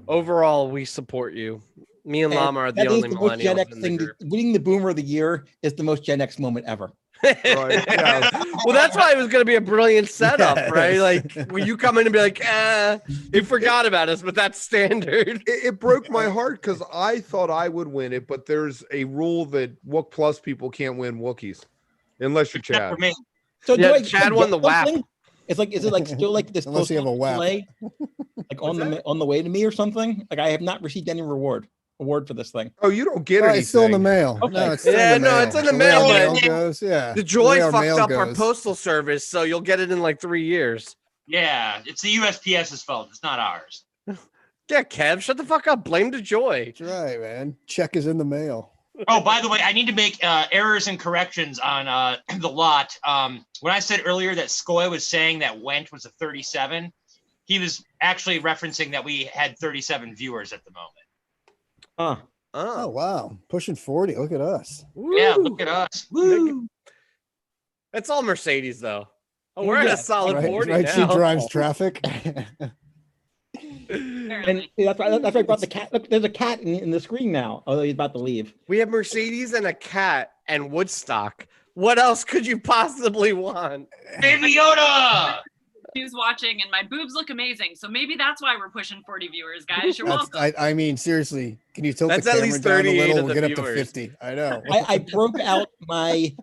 overall, we support you. Me and Llama are the That is only the most Gen millennials X in the thing. group. Winning the Boomer of the Year is the most Gen X moment ever. Right. Yeah. Well, that's why it was going to be a brilliant setup, right? Yes. Like, when you come in and be like, they forgot about us, but that's standard. It broke my heart because I thought I would win it, but there's a rule that Wook Plus people can't win Wookiees unless you're Except Chad. for me. So Yeah, do I Chad get won the WAP. something? It's like, is it like still like this Unless you have a WAP. delay, like on the way to me or something? Like I have not received any award for this thing. Oh, you don't get Oh, anything. it's still in the mail. Okay. No, it's still Yeah, in the no, mail. it's in the way mail, our but- mail goes. Yeah. The way Joy our fucked mail up our goes. postal service, so you'll get it in like 3 years. Yeah, it's the USPS's fault. It's not ours. Yeah, Kev, shut the fuck up. Blame the Joy. That's right, man. Check is in the mail. Oh, by the way, I need to make errors and corrections on the lot. When I said earlier that Skoy was saying that Went was a 37, he was actually referencing that we had 37 viewers at the moment. Oh, wow. Pushing 40. Look at us. Yeah, look at us. Woo! It's all Mercedes, though. Oh, we're at a solid 40 right, now. she drives traffic. And that's why I brought the cat. Look, there's a cat in the screen now. Although he's about to leave. We have Mercedes and a cat and Woodstock. What else could you possibly want? Baby Yoda! She's watching, and my boobs look amazing. So maybe that's why we're pushing 40 viewers, guys. You're That's, welcome. I mean, seriously, can you tilt That's the at camera least down a 38 little? of We'll the get up to viewers. 50. I know. I broke out my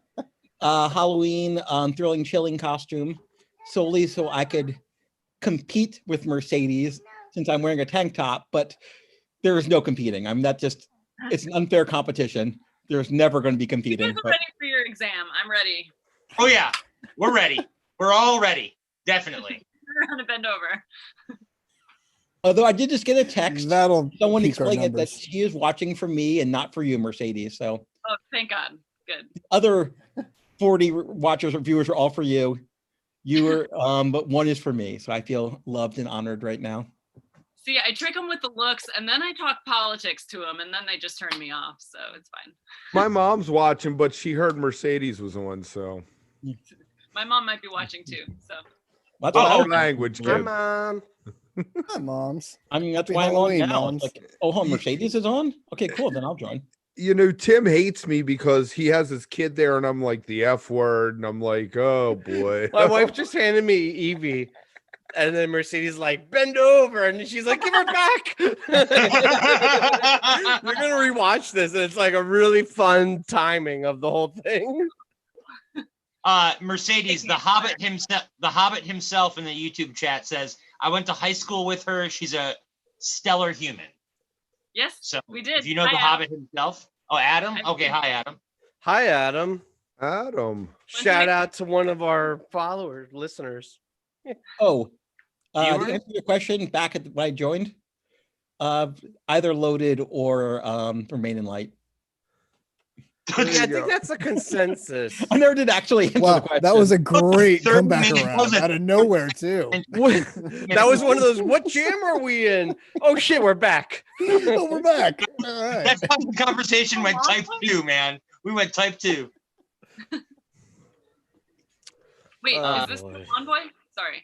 Halloween thrilling chilling costume solely so I could compete with Mercedes since I'm wearing a tank top, but there is no competing. I mean, it's an unfair competition. There's never going to be You competing. guys are ready for your exam. I'm ready. Oh, yeah. We're ready. We're all ready. Definitely. We're going to bend over. Although I did just get a text, That'll someone peak our explaining it that numbers. she is watching for me and not for you, Mercedes. So Oh, thank God. Good. other 40 watchers or viewers are all for you. You are, but one is for me. So I feel loved and honored right now. See, I trick them with the looks, and then I talk politics to them, and then they just turn me off. So it's fine. My mom's watching, but she heard Mercedes was on, so. My mom might be watching too. So That's why Oh, I'm- language, Hi, kid. Mom. Hi, moms. I mean, that's Happy why I'm on Halloween, now. moms. It's like, oh, Mercedes is on? Okay, cool. Then I'll join. You know, Tim hates me because he has his kid there, and I'm like the F word, and I'm like, oh boy. My wife just handed me Evie. And then Mercedes like, bend over. And she's like, give her back. You're going to rewatch this. And it's like a really fun timing of the whole thing. Mercedes, the Hobbit himself in the YouTube chat says, I went to high school with her. She's a stellar human. yes, So we did. if you know Hi, the Adam. Hobbit himself. Oh, Adam? Okay, hi, Adam. Hi, Adam. Adam. Shout out to one of our followers, listeners. Oh, to Viewer? answer your question, back at when I joined, either loaded or remain in light. There Yeah, you I go. think that's a consensus. I never did actually answer the Wow, question. that was a great 30 comeback minutes around wasn't- out of nowhere, too. That was one of those, what jam are we in? Oh, shit, we're back. Oh, we're back. All right. That fucking conversation went type 2, man. We went type 2. Wait, Oh, is this boy. the Envoy? Sorry.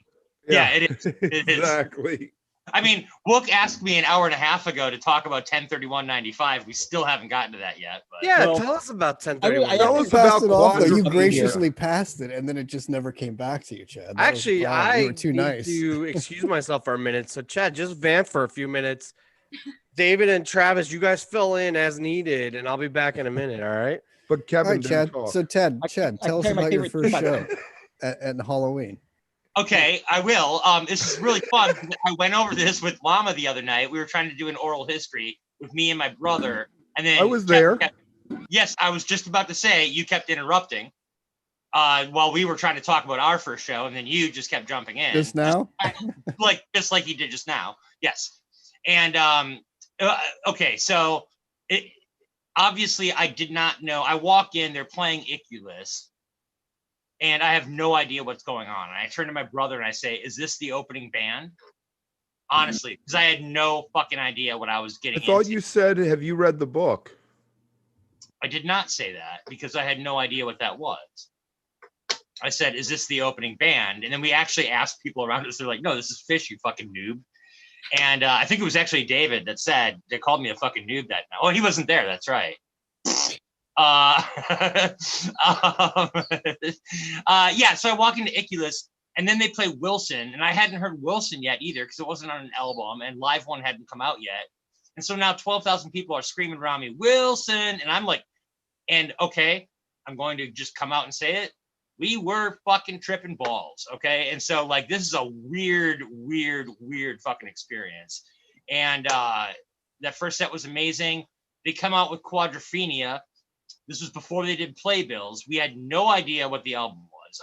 Yeah, it is. It is. Exactly. I mean, Wook asked me an hour and a half ago to talk about 1031.95. We still haven't gotten to that yet. But Yeah, Well, tell us about I 1031. Tell You us passed about it off, though. You quadruple graciously passed it, and then it just never came back to you, Chad. That was- Actually, wow, I you were too need nice. to excuse myself for a minute. So, Chad, just vamp for a few minutes. David and Travis, you guys fill in as needed, and I'll be back in a minute. All right. But All Kevin right, didn't Chad. talk. So, Chad, I tell can us tell you my about your favorite first thing show about at Halloween. okay, I will. This is really fun. I went over this with Llama the other night. We were trying to do an oral history with me and my brother. And then I was there. Yes, I was just about to say you kept interrupting while we were trying to talk about our first show, and then you just kept jumping in. Just now? Just like you did just now. Yes. And okay, so obviously I did not know. I walk in, they're playing Iculus, and I have no idea what's going on. And I turn to my brother and I say, "Is this the opening band?" Honestly, because I had no fucking idea what I was getting I thought into. you said, have you read the book? I did not say that because I had no idea what that was. I said, "Is this the opening band?" And then we actually asked people around us. They're like, "No, this is Fish, you fucking noob." And I think it was actually David that said, they called me a fucking noob that night. Oh, he wasn't there. That's right. Yeah, so I walk into Iculus, and then they play Wilson, and I hadn't heard Wilson yet either because it wasn't on an album, and Live One hadn't come out yet. And so now 12,000 people are screaming around me, Wilson, and I'm like, and okay, I'm going to just come out and say it. We were fucking tripping balls, okay? And so like this is a weird fucking experience. And that first set was amazing. They come out with Quadrophenia. This was before they did Playbills. We had no idea what the album was.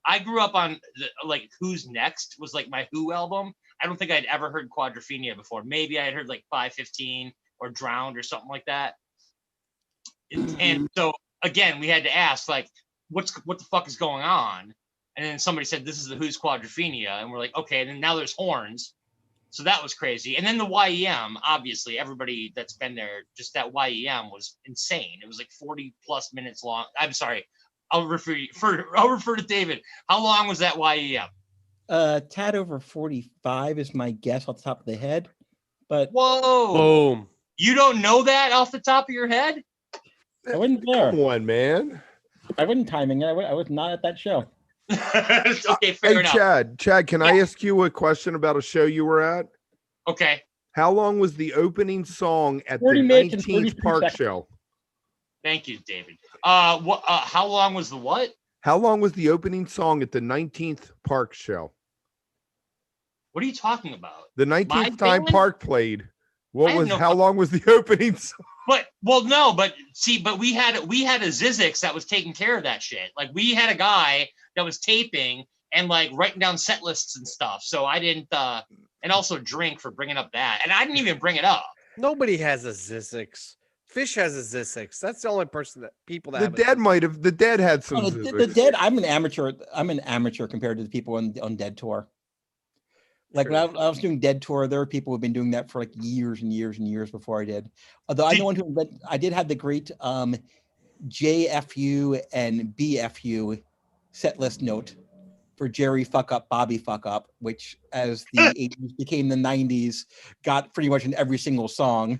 I grew up on like Who's Next was like my Who album. I don't think I'd ever heard Quadrophenia before. Maybe I had heard like 515 or Drowned or something like that. And so again, we had to ask like, what the fuck is going on? And then somebody said, this is the Who's Quadrophenia. And we're like, okay. And then now there's horns. So that was crazy. And then the YEM, obviously, everybody that's been there, just that YEM was insane. It was like 40 plus minutes long. I'm sorry. I'll refer to David. How long was that YEM? Tad over 45 is my guess off the top of the head. But whoa. Boom. You don't know that off the top of your head? I wasn't there. Come on, man. I wasn't timing it. I was not at that show. Okay, fair enough. Chad, can I ask you a question about a show you were at? Okay. How long was the opening song at the 19th Park show? Thank you, David. How long was the what? How long was the opening song at the 19th Park show? What are you talking about? The 19th time Park played. How long was the opening song? But we had a Zizix that was taking care of that shit. Like we had a guy that was taping and like writing down set lists and stuff. So I didn't and also drink for bringing up that. And I didn't even bring it up. Nobody has a Zizix. Fish has a Zizix. That's the only person that people that the Dead might have. The Dead had some. The Dead. I'm an amateur compared to the people on Dead tour. Like when I was doing Dead tour, there were people who've been doing that for like years and years and years before I did. Although I know one who I did have the great JFU and BFU set list note for Jerry Fuck Up, Bobby Fuck Up, which as the 80s became the 90s, got pretty much in every single song,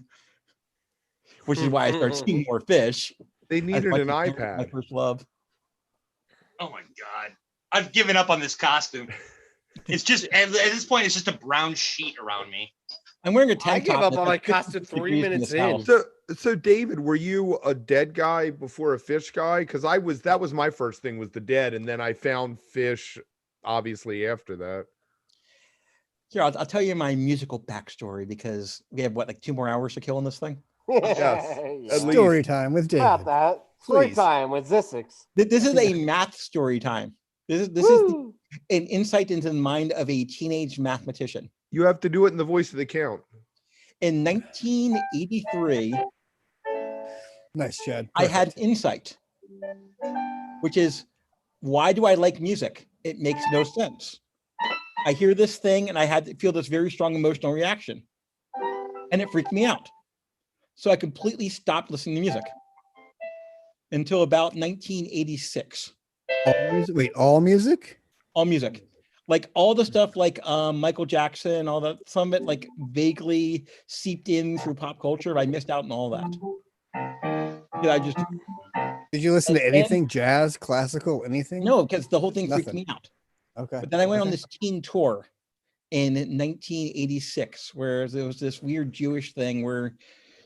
which is why I started seeing more Fish. They needed an iPad. My first love. Oh my God. I've given up on this costume. It's just at this point, it's just a brown sheet around me. I'm wearing a tank top. I gave up on my costume 3 minutes in. So David, were you a Dead guy before a Fish guy? Because that was my first thing was the Dead, and then I found Fish obviously after that. Here, I'll tell you my musical backstory because we have like 2 more hours to kill on this thing. Yes. Story time with David. About that. Story time with Zizix. This is a math story time. This is an insight into the mind of a teenage mathematician. You have to do it in the voice of the Count. In 1983, nice, Chad. I had insight, which is, why do I like music? It makes no sense. I hear this thing and I had to feel this very strong emotional reaction, and it freaked me out. So I completely stopped listening to music until about 1986. All music? All music. Like all the stuff like Michael Jackson, all that, some of it like vaguely seeped in through pop culture. I missed out on all that. Did you listen to anything? Jazz, classical, anything? No, because the whole thing freaked me out. Okay. But then I went on this teen tour in 1986, where there was this weird Jewish thing where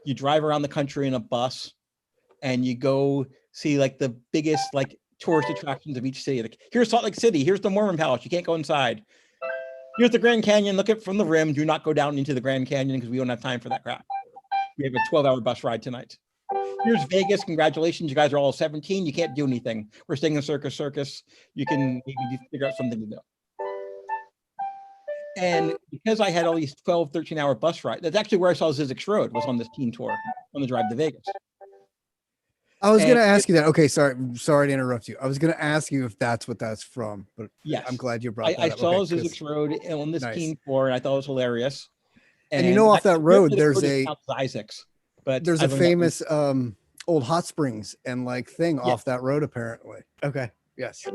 you drive around the country in a bus and you go see like the biggest like tourist attractions of each city. Like, here's Salt Lake City, here's the Mormon Palace, you can't go inside. Here's the Grand Canyon, look at from the rim, do not go down into the Grand Canyon because we don't have time for that crap. We have a 12-hour bus ride tonight. Here's Vegas, congratulations, you guys are all 17, you can't do anything. We're staying in Circus. You can maybe figure out something to do. And because I had all these 12, 13-hour bus rides, that's actually where I saw Zizix Road, was on this teen tour on the drive to Vegas. I was going to ask you that. Okay, sorry to interrupt you. I was going to ask you if that's what that's from, but yes, I'm glad you brought that I up. saw Zizix Road on this teen tour, and I thought it was hilarious. And you know, off that road, there's Isaac's, but there's a famous old hot springs and like thing off that road, apparently. Okay, yes.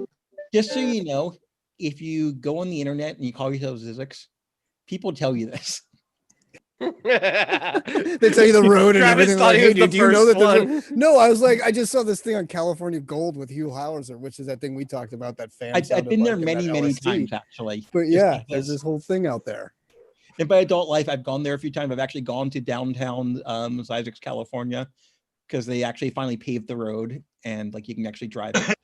Just so you know, if you go on the internet and you call yourself Zizix, People tell you this. They tell you the road and Travis everything. thought Like, he hey, was the dude, do you know first that one. No, I was like, I just saw this thing on California Gold with Hugh Howser, which is that thing we talked about that fan. I've been there many times actually. But just yeah, because- there's this whole thing out there. And by adult life, I've gone there a few times. I've actually gone to downtown Isaacs, California, because they actually finally paved the road and like you can actually drive it.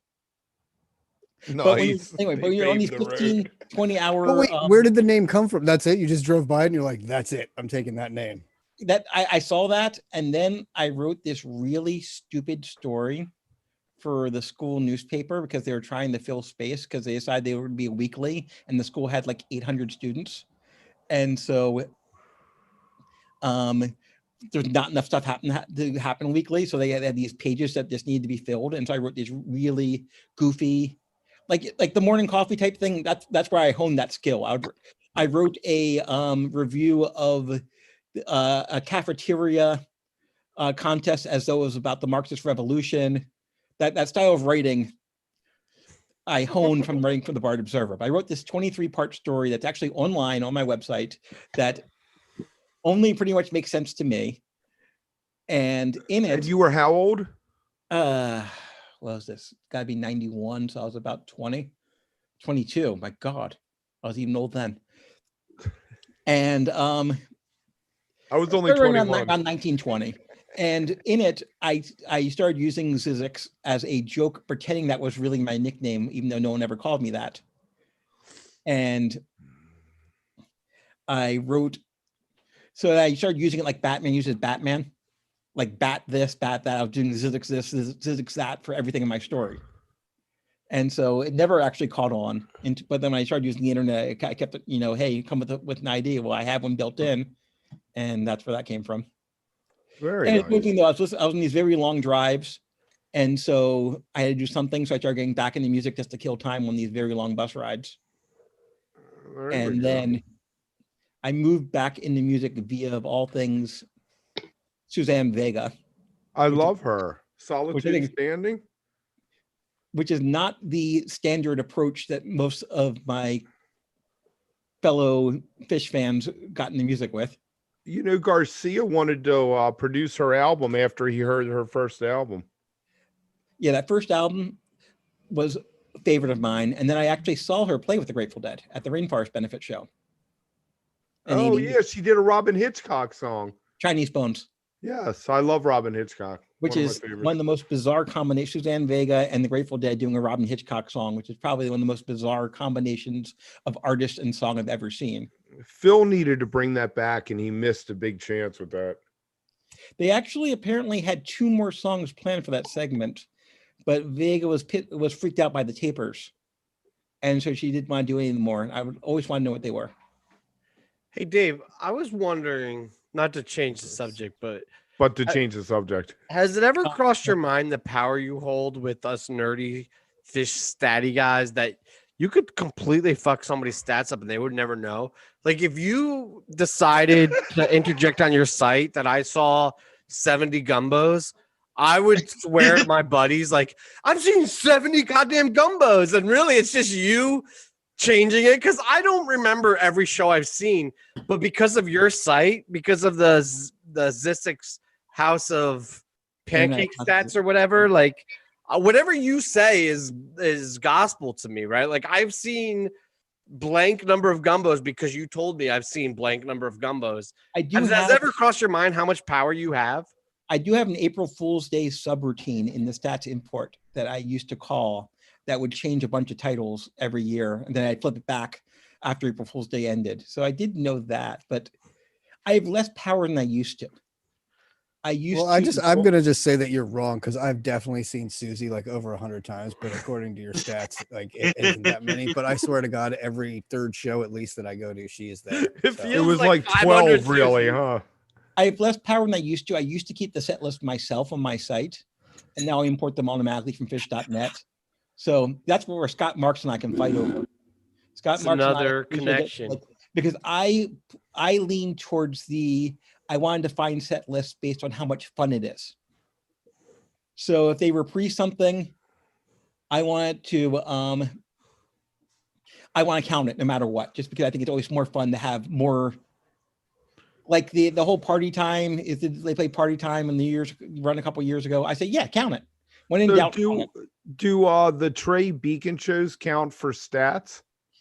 But when Nice. but you're on these 15, 20 hour. But wait, where did the name come from? That's it. You just drove by and you're like, that's it. I'm taking that name. That I saw that, and then I wrote this really stupid story for the school newspaper because they were trying to fill space because they decided they would be weekly, and the school had like 800 students, and so there's not enough stuff to happen weekly, so they had these pages that just needed to be filled, and so I wrote this really goofy, like the morning coffee type thing. That's where I honed that skill. I wrote a review of a cafeteria contest as though it was about the Marxist revolution. That style of writing I honed from writing for the Bard Observer. But I wrote this 23-part story that's actually online on my website that only pretty much makes sense to me. And in it, And you were how old? what was this? Gotta be 91, so I was about 20, 22. My God, I was even old then. And I was only around 21. 1920. And in it, I started using Zizix as a joke, pretending that was really my nickname, even though no one ever called me that. And I wrote, so I started using it like Batman uses Batman, like bat this, bat that. I was doing Zizix this, Zizix that for everything in my story. And so it never actually caught on. But then when I started using the internet, I kept, hey, come with an idea. Well, I have one built in. And that's where that came from. Very and nice. moving though, I was on these very long drives, and so I had to do something. So I started getting back into music just to kill time on these very long bus rides. And then I moved back into music via, of all things, Suzanne Vega. I love her. Solitude Standing. Which is not the standard approach that most of my fellow Fish fans got into music with. You know, Garcia wanted to produce her album after he heard her first album. Yeah, that first album was a favorite of mine. And then I actually saw her play with the Grateful Dead at the Rainforest Benefit Show. And yeah, she did a Robin Hitchcock song. Chinese Bones. Yes, I love Robin Hitchcock. Which is one of the most bizarre combinations. Suzanne Vega and the Grateful Dead doing a Robin Hitchcock song, which is probably one of the most bizarre combinations of artist and song I've ever seen. Phil needed to bring that back, and he missed a big chance with that. They actually apparently had 2 more songs planned for that segment, but Vega was freaked out by the tapers, and so she didn't want to do any more. I would always want to know what they were. Hey, Dave, I was wondering, not to change the subject, but to change the subject. Has it ever crossed your mind the power you hold with us nerdy fish statty guys that you could completely fuck somebody's stats up and they would never know? Like if you decided to interject on your site that I saw 70 gumbos, I would swear to my buddies, like, I'm seeing 70 goddamn gumbos. And really it's just you changing it, because I don't remember every show I've seen, but because of your site, because of the Zizix House of Pancake Stats or whatever, like whatever you say is gospel to me, right? Like I've seen blank number of gumbos because you told me I've seen blank number of gumbos. Has it ever crossed your mind how much power you have? I do have an April Fool's Day subroutine in the stats import that I used to call that would change a bunch of titles every year, and then I'd flip it back after April Fool's Day ended. So I did know that, but I have less power than I used to. I'm gonna just say that you're wrong, because I've definitely seen Susie like over 100 times, but according to your stats, like it isn't that many. But I swear to God, every third show at least that I go to, she is there. It was like 12, really, huh? I have less power than I used to. I used to keep the set list myself on my site, and now I import them automatically from fish.net. So that's where Scott Marks and I can fight over. Scott Marks another and I, connection. Because I lean towards I wanted to find set lists based on how much fun it is. So if they reprise something, I wanted to I want to count it no matter what, just because I think it's always more fun to have more. Like the whole party time is they play party time in the years run a couple years ago. I say, yeah, count it. When in doubt, count it. Do the Trey Beacon shows count for stats?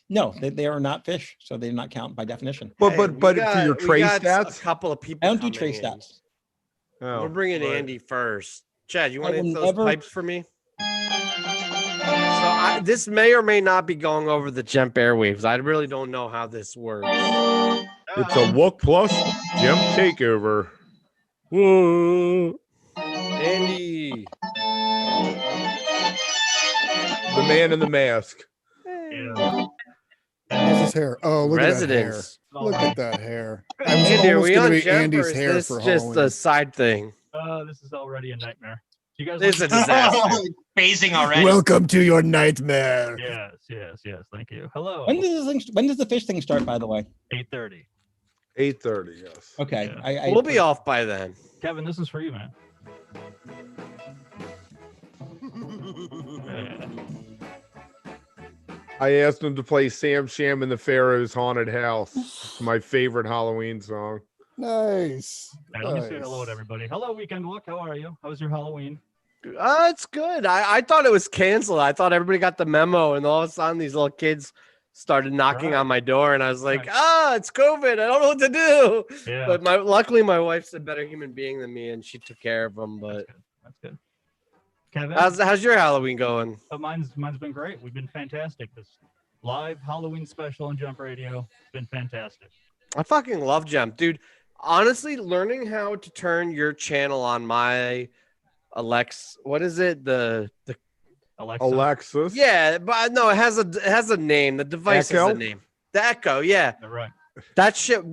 No, they are not fish, so they do not count by definition. But for your Trey stats, a couple of people. I don't do Trey stats. Oh, We're bringing right. Andy first. Chad, you want I to will hit those never- pipes for me? So this may or may not be going over the Jump airwaves. I really don't know how this works. It's a Wook plus Jump takeover. Whoa. Andy. The man in the mask. How's his hair? Oh, look Residence. at that hair. Look at that hair. I was Andy, are almost we going on to be Jump, or Andy's is hair this for just Halloween. a side thing? This is already a nightmare. You guys It's a disaster. Phasing already. Welcome to your nightmare. Yes. Thank you. Hello. When does the fish thing start, by the way? 8:30. 8:30. Yes. Okay. Yeah. We'll be off by then. Kevin, this is for you, man. I asked him to play Sam Sham in the Pharaoh's Haunted House. It's my favorite Halloween song. Nice. Let me say hello to everybody. Hello, Weekend Look. How are you? How was your Halloween? It's good. I thought it was canceled. I thought everybody got the memo, and all of a sudden these little kids started knocking on my door, and I was like, it's COVID. I don't know what to do. Yeah. But luckily my wife's a better human being than me, and she took care of them. But That's good. Kevin, how's your Halloween going? Mine's been great. We've been fantastic. This live Halloween special on Jump Radio. It's been fantastic. I fucking love Jump, dude. Honestly, learning how to turn your channel on my Alexa, what is it? The Alexis. Yeah, but no, it has a name. The device Echo? has a name. The Echo, yeah. Right. That shit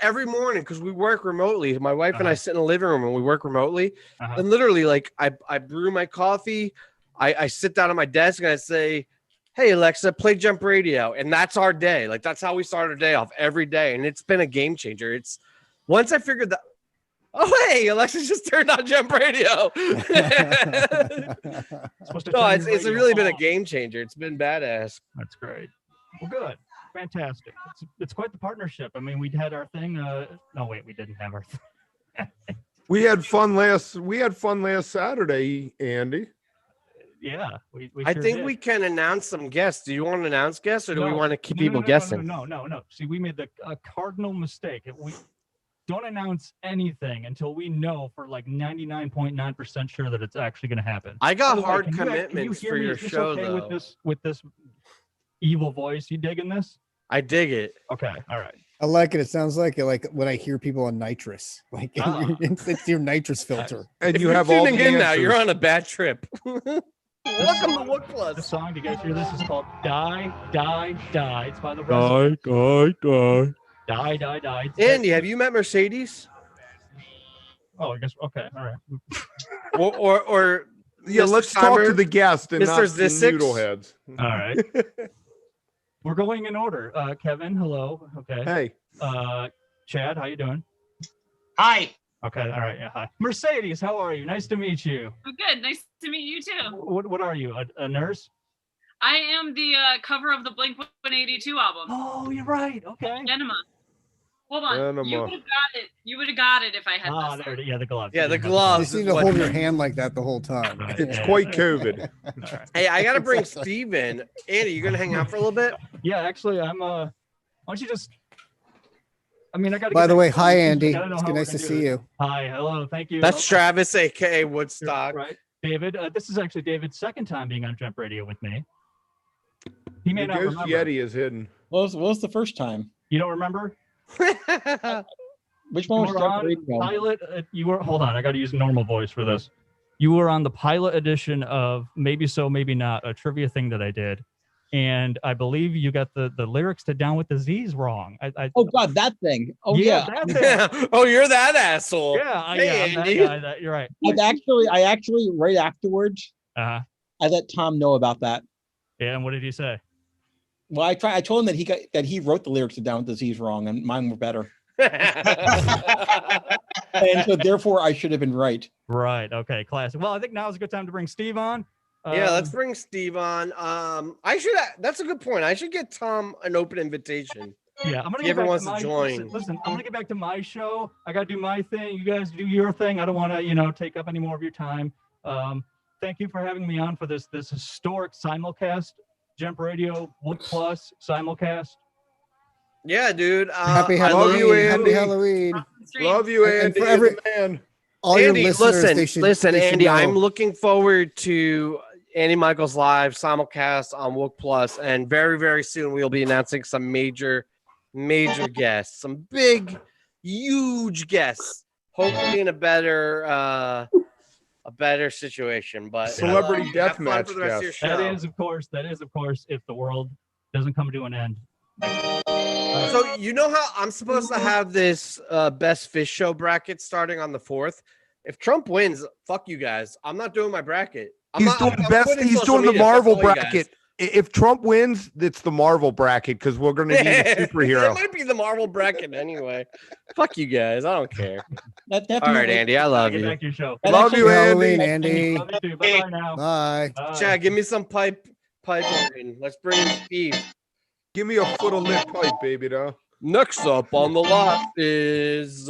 every morning, because we work remotely. My wife and I sit in the living room and we work remotely. And literally, like, I brew my coffee, I sit down at my desk and I say, hey Alexa, play Jump Radio, and that's our day. Like, that's how we start our day off every day, and it's been a game changer. It's once I figured that. Oh, hey, Alexa just turned on Jump Radio. It's really been a game changer. It's been badass. That's great. Well, good. Fantastic. It's quite the partnership. I mean, we had our thing. No, wait, we didn't have our thing. We had fun last Saturday, Andy. Yeah, we I sure think did. we can announce some guests. Do you want to announce guests, or do we No, want to keep no, people no, guessing? No. See, we made a cardinal mistake. We don't announce anything until we know for like 99.9% sure that it's actually going to happen. I got By the way, hard can you commitments hear for me? your Is this show, okay though. with this evil voice. You digging this? I dig it. Okay, all right. I like it. It sounds like when I hear people on nitrous, like it's your nitrous filter. And If you you're have all the tuning in now, you're answers. on a bad trip. Welcome to Wook Plus. The song, do you guys hear this? Is called Die, Die, Die. It's by the Residents. Die, Die, Die. It's- Andy, have you met Mercedes? Oh, I guess, okay, all right. Or Yeah, Mr. let's talk to Timer, the guest and Mr. not the Zissix? noodleheads. All right. We're going in order. Kevin, hello. Okay. Hey. Chad, how you doing? Hi. Okay, all right, yeah, hi. Mercedes, how are you? Nice to meet you. Oh, good. Nice to meet you too. What are you, a nurse? I am the cover of the Blink 182 album. Oh, you're right. Okay. Enema. Hold on. You Enema. would have got it. You would have got it if I had Ah, this. there, yeah, the gloves. Yeah, You the didn't have gloves. You just need is to what- hold your hand like that the whole time. Right. It's Yeah. quite COVID. All right. Hey, I gotta bring Steve in. Andy, you gonna hang out for a little bit? Yeah, actually, I'm. Why don't you just? I mean, I got. By the way, hi Andy. It's nice to see you. Hi, hello, thank you. That's Travis, aka Woodstock. Right, David. This is actually David's second time being on Jump Radio with me. He may The not ghost remember. Yeti is hidden. What was the first time? You don't remember? Which You one was were Jump on Radio? pilot. You were. Hold on, I got to use normal voice for this. You were on the pilot edition of Maybe So, Maybe Not, a trivia thing that I did, and I believe you got the lyrics to Down with the Z's wrong. Oh God, that thing. Oh yeah. that thing. Oh, you're that asshole. Yeah, Hey, I'm that Andy. guy. You're right. I actually right afterwards, Uh-huh. I let Tom know about that. Yeah, and what did he say? Well, I told him that he wrote the lyrics to Down with Disease wrong, and mine were better, and so therefore I should have been right. Right. Okay. Classic. Well, I think now is a good time to bring Steve on. Yeah, let's bring Steve on. That's a good point. I should get Tom an open invitation. Yeah, I'm gonna If he get ever back wants to to my join. Listen, I'm gonna get back to my show. I gotta do my thing. You guys do your thing. I don't want to, take up any more of your time. Thank you for having me on for this historic simulcast, Jump Radio Wook Plus simulcast. Yeah, dude. Happy I Halloween. love you, Happy Andy. Halloween. Love you, And Andy. for You're every- the man. All Andy, your listeners, listen, they should Andy. know. I'm looking forward to Andy Michaels live simulcast on Wook Plus, and very, very soon we'll be announcing some major guests, some big, huge guests. Hopefully in a better situation. But Celebrity have fun deathmatch for the rest of your guest. show. That is, of course, if the world doesn't come to an end. So you know how I'm supposed to have this best fish show bracket starting on the 4th. If Trump wins, fuck you guys. I'm not doing my bracket. He's doing the Marvel bracket. If Trump wins, it's the Marvel bracket because we're going to need a superhero. It might be the Marvel bracket anyway. Fuck you guys. I don't care. That All definitely. right, Andy. I love Get you. back to your show. Love you, Halloween, Andy. Andy. Love you too. Bye now. Bye. Chad, give me some pipe organ. Let's bring in Steve. Give me a foot of lit pipe, baby, though. Next up on the lot is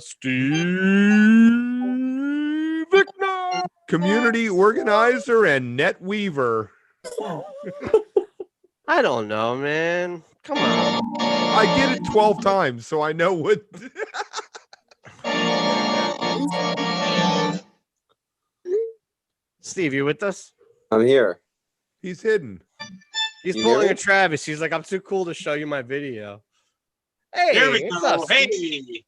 Steve Vega. Community organizer and net weaver. I don't know, man. Come on. I did it 12 times, so I know what. Steve, you with us? I'm here. He's hidden. He's You pulling hear a me? Travis. He's like, I'm too cool to show you my video. Hey, There we what's go. up, Steve? Hey.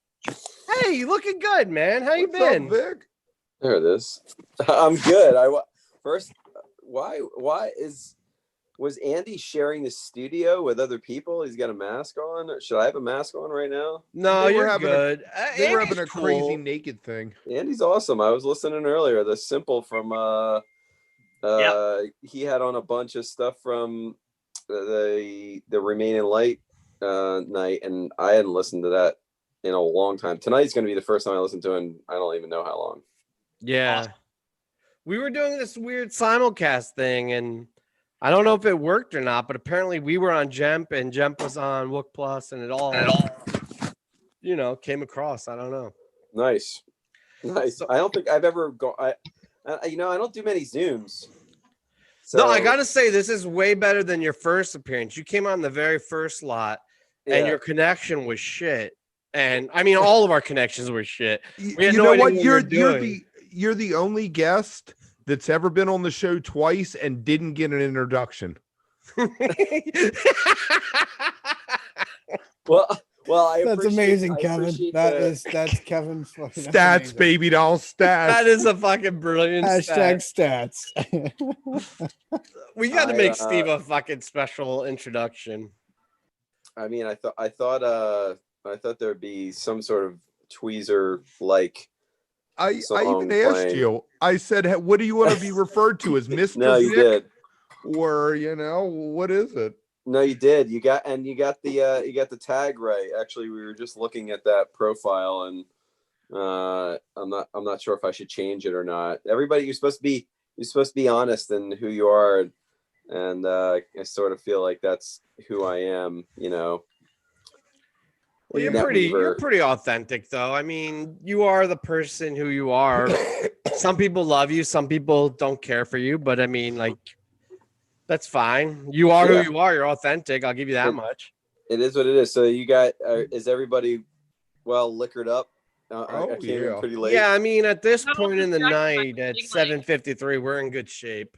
Hey, you looking good, man. How you What's up, been? Vic? There it is. I'm good. First, was Andy sharing the studio with other people? He's got a mask on. Should I have a mask on right now? No, They were you're having good. They were Andy's having a cool. crazy naked thing. Andy's awesome. I was listening earlier. The Simple from he had on a bunch of stuff from the Remain in Light night, and I hadn't listened to that in a long time. Tonight's going to be the first time I listen to it, and I don't even know how long. Yeah. We were doing this weird simulcast thing, and I don't know if it worked or not, but apparently we were on Jemp, and Jemp was on Wook Plus, and it all came across. I don't know. Nice. So- I don't think I've ever gone. I don't do many Zooms. No, I gotta say this is way better than your first appearance. You came on the very first lot, and your connection was shit. And I mean, all of our connections were shit. We had You no know idea what? we were doing. You're the only guest that's ever been on the show twice and didn't get an introduction. Well, That's amazing, Kevin. That's Kevin. That's Stats, amazing. baby doll, stats. That is a fucking brilliant Hashtag stat. stats. We got to make Steve a fucking special introduction. I mean, I thought there'd be some sort of tweezer like. I even asked you. I said, "What do you want to be referred to as, Mr. No, you Vic? did. Or what is it?" No, you did. You got the tag right. Actually, we were just looking at that profile, and I'm not sure if I should change it or not. Everybody, you're supposed to be honest in who you are, and I sort of feel like that's who I am. Well, you're pretty authentic, though. I mean, you are the person who you are. Some people love you, some people don't care for you, but I mean, like, that's fine. You are who you are. You're authentic. I'll give you that much. It is what it is. So you got is everybody well liquored up? I came in pretty late. Yeah, I mean, at this point in the night, at 7:53, we're in good shape.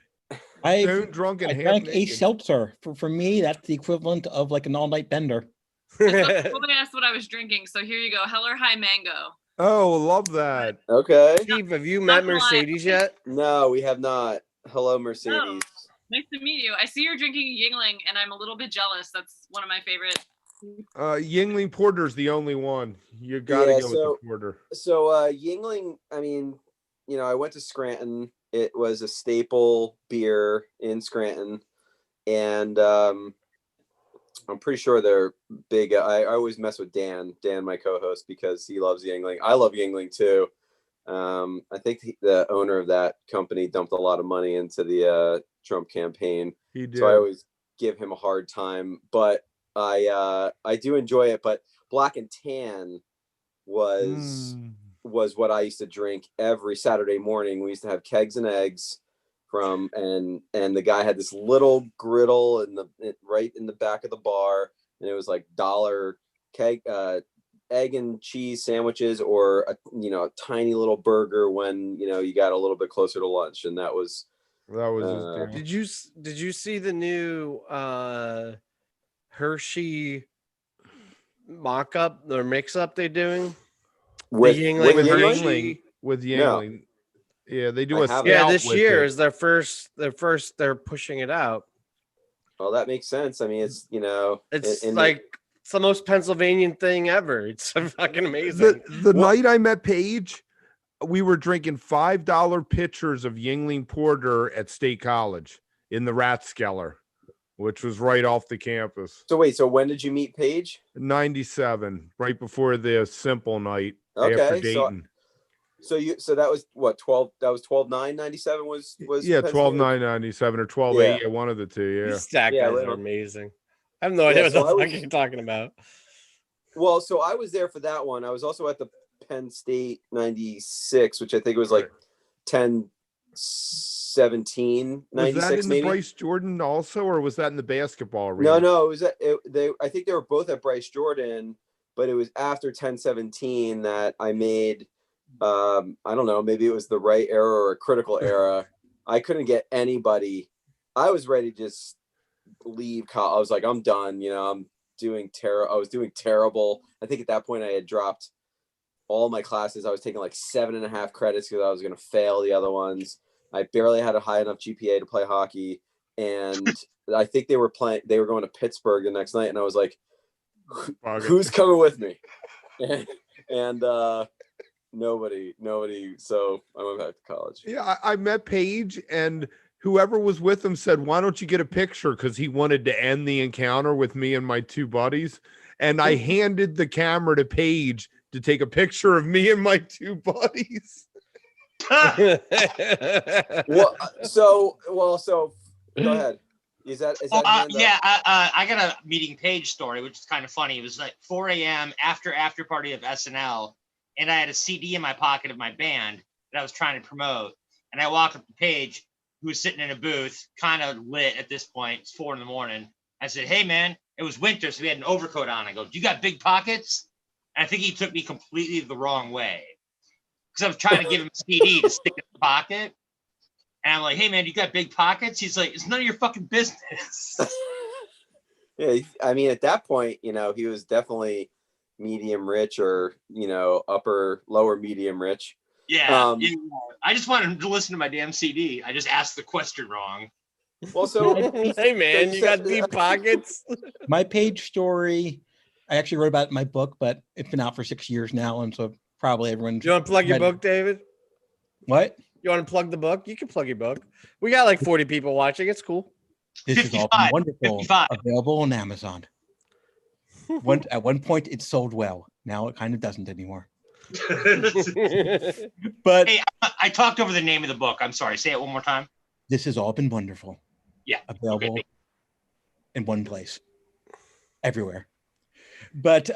I drunk and I half drank a naked. seltzer. For me, that's the equivalent of like an all-night bender. Nobody asked what I was drinking, so here you go. Heller High Mango. Oh, love that. Okay. Steve, have you met Mercedes yet? No, we have not. Hello, Mercedes. Oh, nice to meet you. I see you're drinking Yingling, and I'm a little bit jealous. That's one of my favorite. Yingling Porter's the only one. You gotta go with the porter. So Yingling, I mean, I went to Scranton. It was a staple beer in Scranton, and I'm pretty sure they're big. I always mess with Dan, my co-host, because he loves Yingling. I love Yingling too, I think the owner of that company dumped a lot of money into the Trump campaign. He did. So I always give him a hard time, but I do enjoy it. But Black and Tan was what I used to drink every Saturday morning. We used to have kegs and eggs and the guy had this little griddle right in the back of the bar, and it was like $1 keg egg and cheese sandwiches, or a tiny little burger when you got a little bit closer to lunch, and that was Did you see the new Hershey mock-up or mix-up they're doing with Yingling? No. Yeah, they do this year is their first they're pushing it out. Well, that makes sense. I mean, it's it's the most Pennsylvanian thing ever. It's fucking amazing. The night I met Paige, we were drinking $5 pitchers of Yingling Porter at State College in the Rathskeller, which was right off the campus. So when did you meet Paige? 97, right before the Simple night Okay, after Dayton. So that was what 12? That was 12/9/97 was 12/9/97 or 12/8. One of the two. Yeah, Stat guys are amazing. I have no idea what the fuck you're talking about. Well, so I was there for that one. I was also at the Penn State 96, which I think was like 10/17/96. Was that in the Bryce Jordan also, or was that in the basketball arena? No, it was I think they were both at Bryce Jordan, but it was after 10/17 that I made. I don't know, maybe it was the right era or a critical era. I couldn't get anybody. I was ready to just leave college. I was like, I'm done. I was doing terrible. I think at that point I had dropped all my classes. I was taking like 7.5 credits because I was going to fail the other ones. I barely had a high enough GPA to play hockey. And I think they were going to Pittsburgh the next night. And I was like, who's coming with me? And nobody. So I went back to college. Yeah, I met Paige, and whoever was with him said, why don't you get a picture? Because he wanted to end the encounter with me and my two buddies. And I handed the camera to Paige to take a picture of me and my two buddies. So go ahead. Is that I got a meeting Paige story, which is kind of funny. It was like 4 a.m. after party of SNL, and I had a CD in my pocket of my band that I was trying to promote. And I walked up to Paige, who was sitting in a booth, kind of lit at this point. It's 4 a.m. I said, hey, man, it was winter, so we had an overcoat on. I go, you got big pockets? And I think he took me completely the wrong way, because I was trying to give him a CD to stick in the pocket. And I'm like, hey, man, you got big pockets? He's like, it's none of your fucking business. Yeah, I mean, at that point, he was definitely medium rich or, lower medium rich. Yeah, I just wanted him to listen to my damn CD. I just asked the question wrong. Well, so hey, man, you got deep pockets. My Paige story, I actually wrote about it in my book, but it's been out for 6 years now, and so probably everyone. You want to plug your book, David? What? You want to plug the book? You can plug your book. We got like 40 people watching. It's cool. This 55, is all wonderful. 55. Available on Amazon. At one point, it sold well. Now it kind of doesn't anymore. But hey, I talked over the name of the book. I'm sorry. Say it one more time. This has all been wonderful. Yeah. Available in one place. Everywhere. But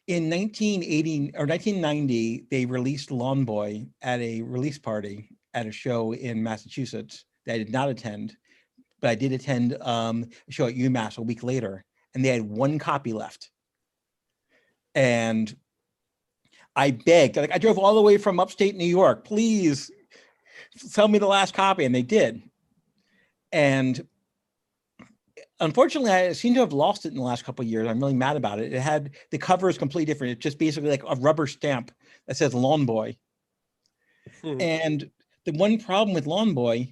in 1980 or 1990, they released Lawn Boy at a release party at a show in Massachusetts that I did not attend, but I did attend a show at UMass a week later, and they had one copy left. And I begged, I drove all the way from upstate New York, please sell me the last copy, and they did. And unfortunately, I seem to have lost it in the last couple of years. I'm really mad about it. The cover is completely different. It's just basically like a rubber stamp that says Lawn Boy. And the one problem with Lawn Boy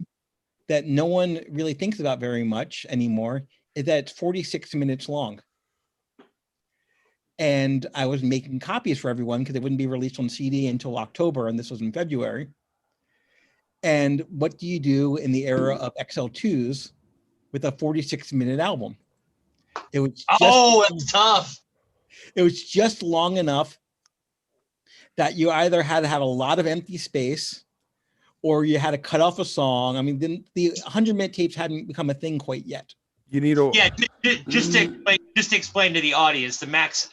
that no one really thinks about very much anymore is that it's 46 minutes long. And I was making copies for everyone because it wouldn't be released on CD until October, and this was in February. And what do you do in the era of XL2s with a 46-minute album? It was that's tough. It was just long enough that you either had to have a lot of empty space or you had to cut off a song. I mean, the 100-minute tapes hadn't become a thing quite yet. You need a just to explain to the audience, the Max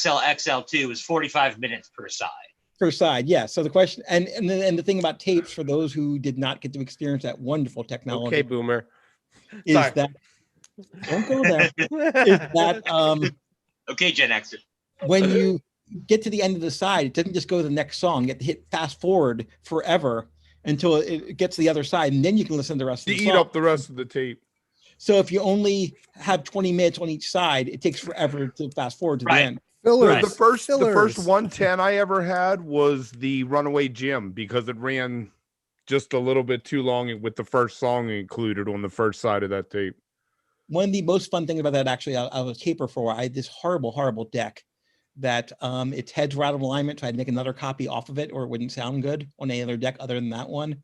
L XL2 is 45 minutes per side. Per side, yeah. So the question, and the thing about tapes, for those who did not get to experience that wonderful technology, Okay, boomer. is Sorry. that don't go there. Is that okay, Gen X. When you get to the end of the side, it doesn't just go to the next song. You have to hit fast forward forever until it gets to the other side, and then you can listen to the rest of the song. eat up the rest of the tape. So if you only have 20 minutes on each side, it takes forever to fast forward to the end. The first 110 I ever had was the Runaway Jim, because it ran just a little bit too long with the first song included on the first side of that tape. One of the most fun things about that, actually, I was a taper for. I had this horrible deck that its heads were out of alignment, so I had to make another copy off of it, or it wouldn't sound good on any other deck other than that one.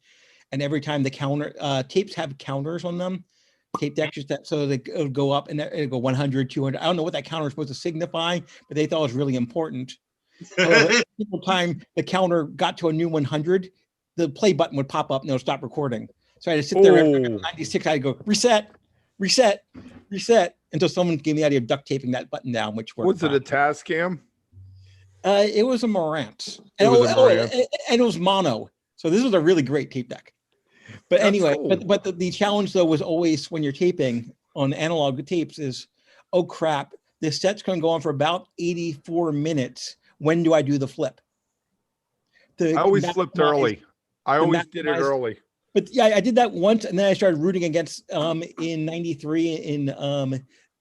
And every time the counter tapes have counters on them, tape decks, so they would go up and it'd go 100, 200. I don't know what that counter is supposed to signify, but they thought it was really important. So every single time the counter got to a new 100, the play button would pop up and it would stop recording. So I had to sit there after 96. I had to go reset until someone gave me the idea of duct taping that button down, which worked. Was it a Tascam? It was a Marantz. And it was mono. So this was a really great tape deck. But anyway, but the challenge though was always when you're taping on analog tapes is, oh crap, this set's going to go on for about 84 minutes. When do I do the flip? I always flipped early. I always did it early. But yeah, I did that once, and then I started rooting against in '93 in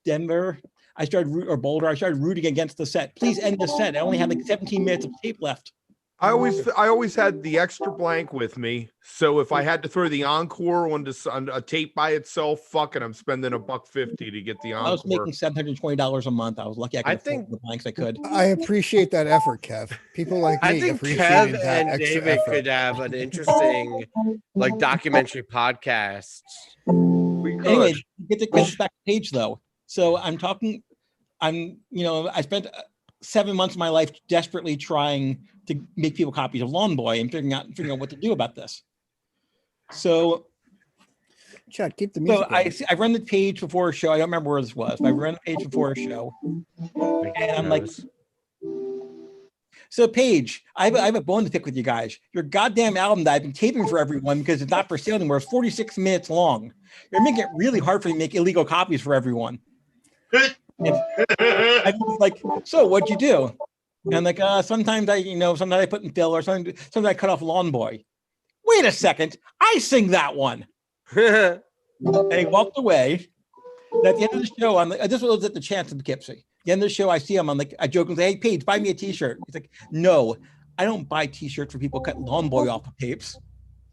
Denver. Boulder. I started rooting against the set. Please end the set. I only had like 17 minutes of tape left. I always had the extra blank with me, so if I had to throw the encore on a tape by itself, fuck it, I'm spending $150 to get the encore. I was making $720 a month. I was lucky I could afford the blanks I could. I appreciate that effort, Kev. People like me I think appreciate Kev that and extra David effort. could have an interesting like documentary podcast. Anyway, get to back to Page though. So I spent 7 months of my life desperately trying to make people copies of Lawn Boy and figuring out what to do about this. So, Chad, keep the music. So I run the page before a show. I don't remember where this was, but I ran the page before a show, and I'm like, so Paige, I have a bone to pick with you guys. Your goddamn album that I've been taping for everyone because it's not for sale anymore. It's 46 minutes long. You're making it really hard for me to make illegal copies for everyone. I'm like, so what'd you do? And I'm like, sometimes I put in fill, or sometimes I cut off Lawn Boy. Wait a second, I sing that one. And he walked away. And at the end of the show, I'm like, this was at the Chance in Poughkeepsie. At the end of the show, I see him. I'm like, I joke and say, hey, Paige, buy me a t-shirt. He's like, no, I don't buy t-shirts for people cut Lawn Boy off of tapes.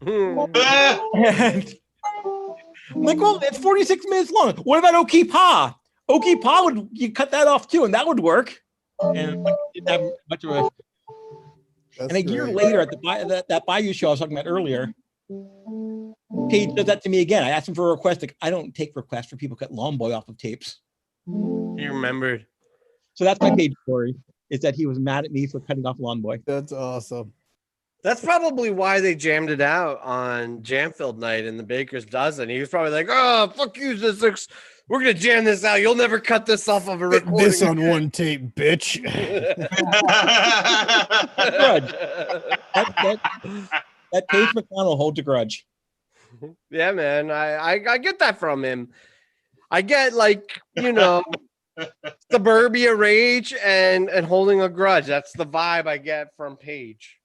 And I'm like, well, it's 46 minutes long. What about Oki Pa? Oki Pa you cut that off too, and that would work. And I didn't have much of a. And a year later, at that Bayou show I was talking about earlier, Paige does that to me again. I asked him for a request. Like, I don't take requests for people cut Lawn Boy off of tapes. He remembered. So that's my Paige story. Is that he was mad at me for cutting off Lawn Boy. That's awesome. That's probably why they jammed it out on Jam-Filled Night in the Baker's Dozen. He was probably like, "Oh, fuck you, this. We're gonna jam this out. You'll never cut this off of a recording." This on one tape, bitch. Grudge. That Paige McConnell holds a grudge. Yeah, man. I get that from him. I get suburbia rage and holding a grudge. That's the vibe I get from Paige.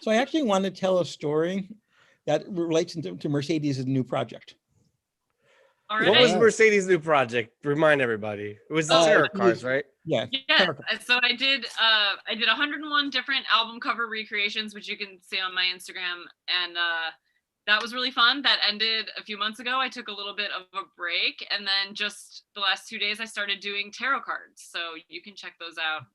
So I actually want to tell a story that relates to Mercedes' new project. What was Mercedes' new project? Remind everybody. It was the tarot cards, right? Yeah. Yeah. So I did 101 different album cover recreations, which you can see on my Instagram, and that was really fun. That ended a few months ago. I took a little bit of a break, and then just the last 2 days I started doing tarot cards. So you can check those out.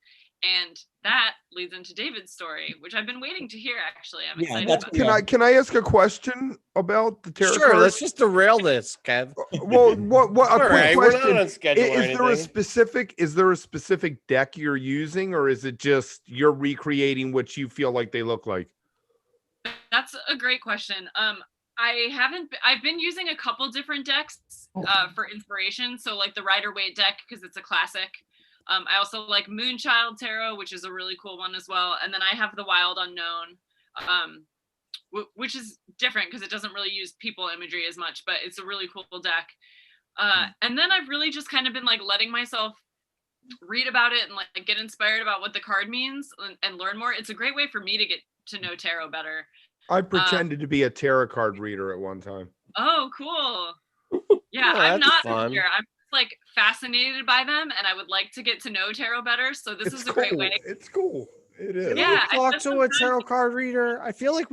And that leads into David's story, which I've been waiting to hear. Actually, I'm excited that's about it. Can I ask a question about the tarot Sure, cards? let's just derail this, Kev. Well, what a All quick right, we're not question. on schedule or Is there a specific deck you're using, or is it just you're recreating what you feel like they look like? That's a great question. I've been using a couple different decks for inspiration. So like the Rider-Waite deck, because it's a classic. I also like Moonchild Tarot, which is a really cool one as well. And then I have the Wild Unknown, which is different because it doesn't really use people imagery as much, but it's a really cool deck. And then I've really just kind of been like letting myself read about it and like get inspired about what the card means and learn more. It's a great way for me to get to know tarot better. I pretended to be a tarot card reader at one time. Oh, cool. Yeah, Oh, I'm that's not fun. here. I'm just like fascinated by them, and I would like to get to know tarot better. So this is a great way. It's cool. It is. Yeah, Can we talk to a tarot card reader? I feel like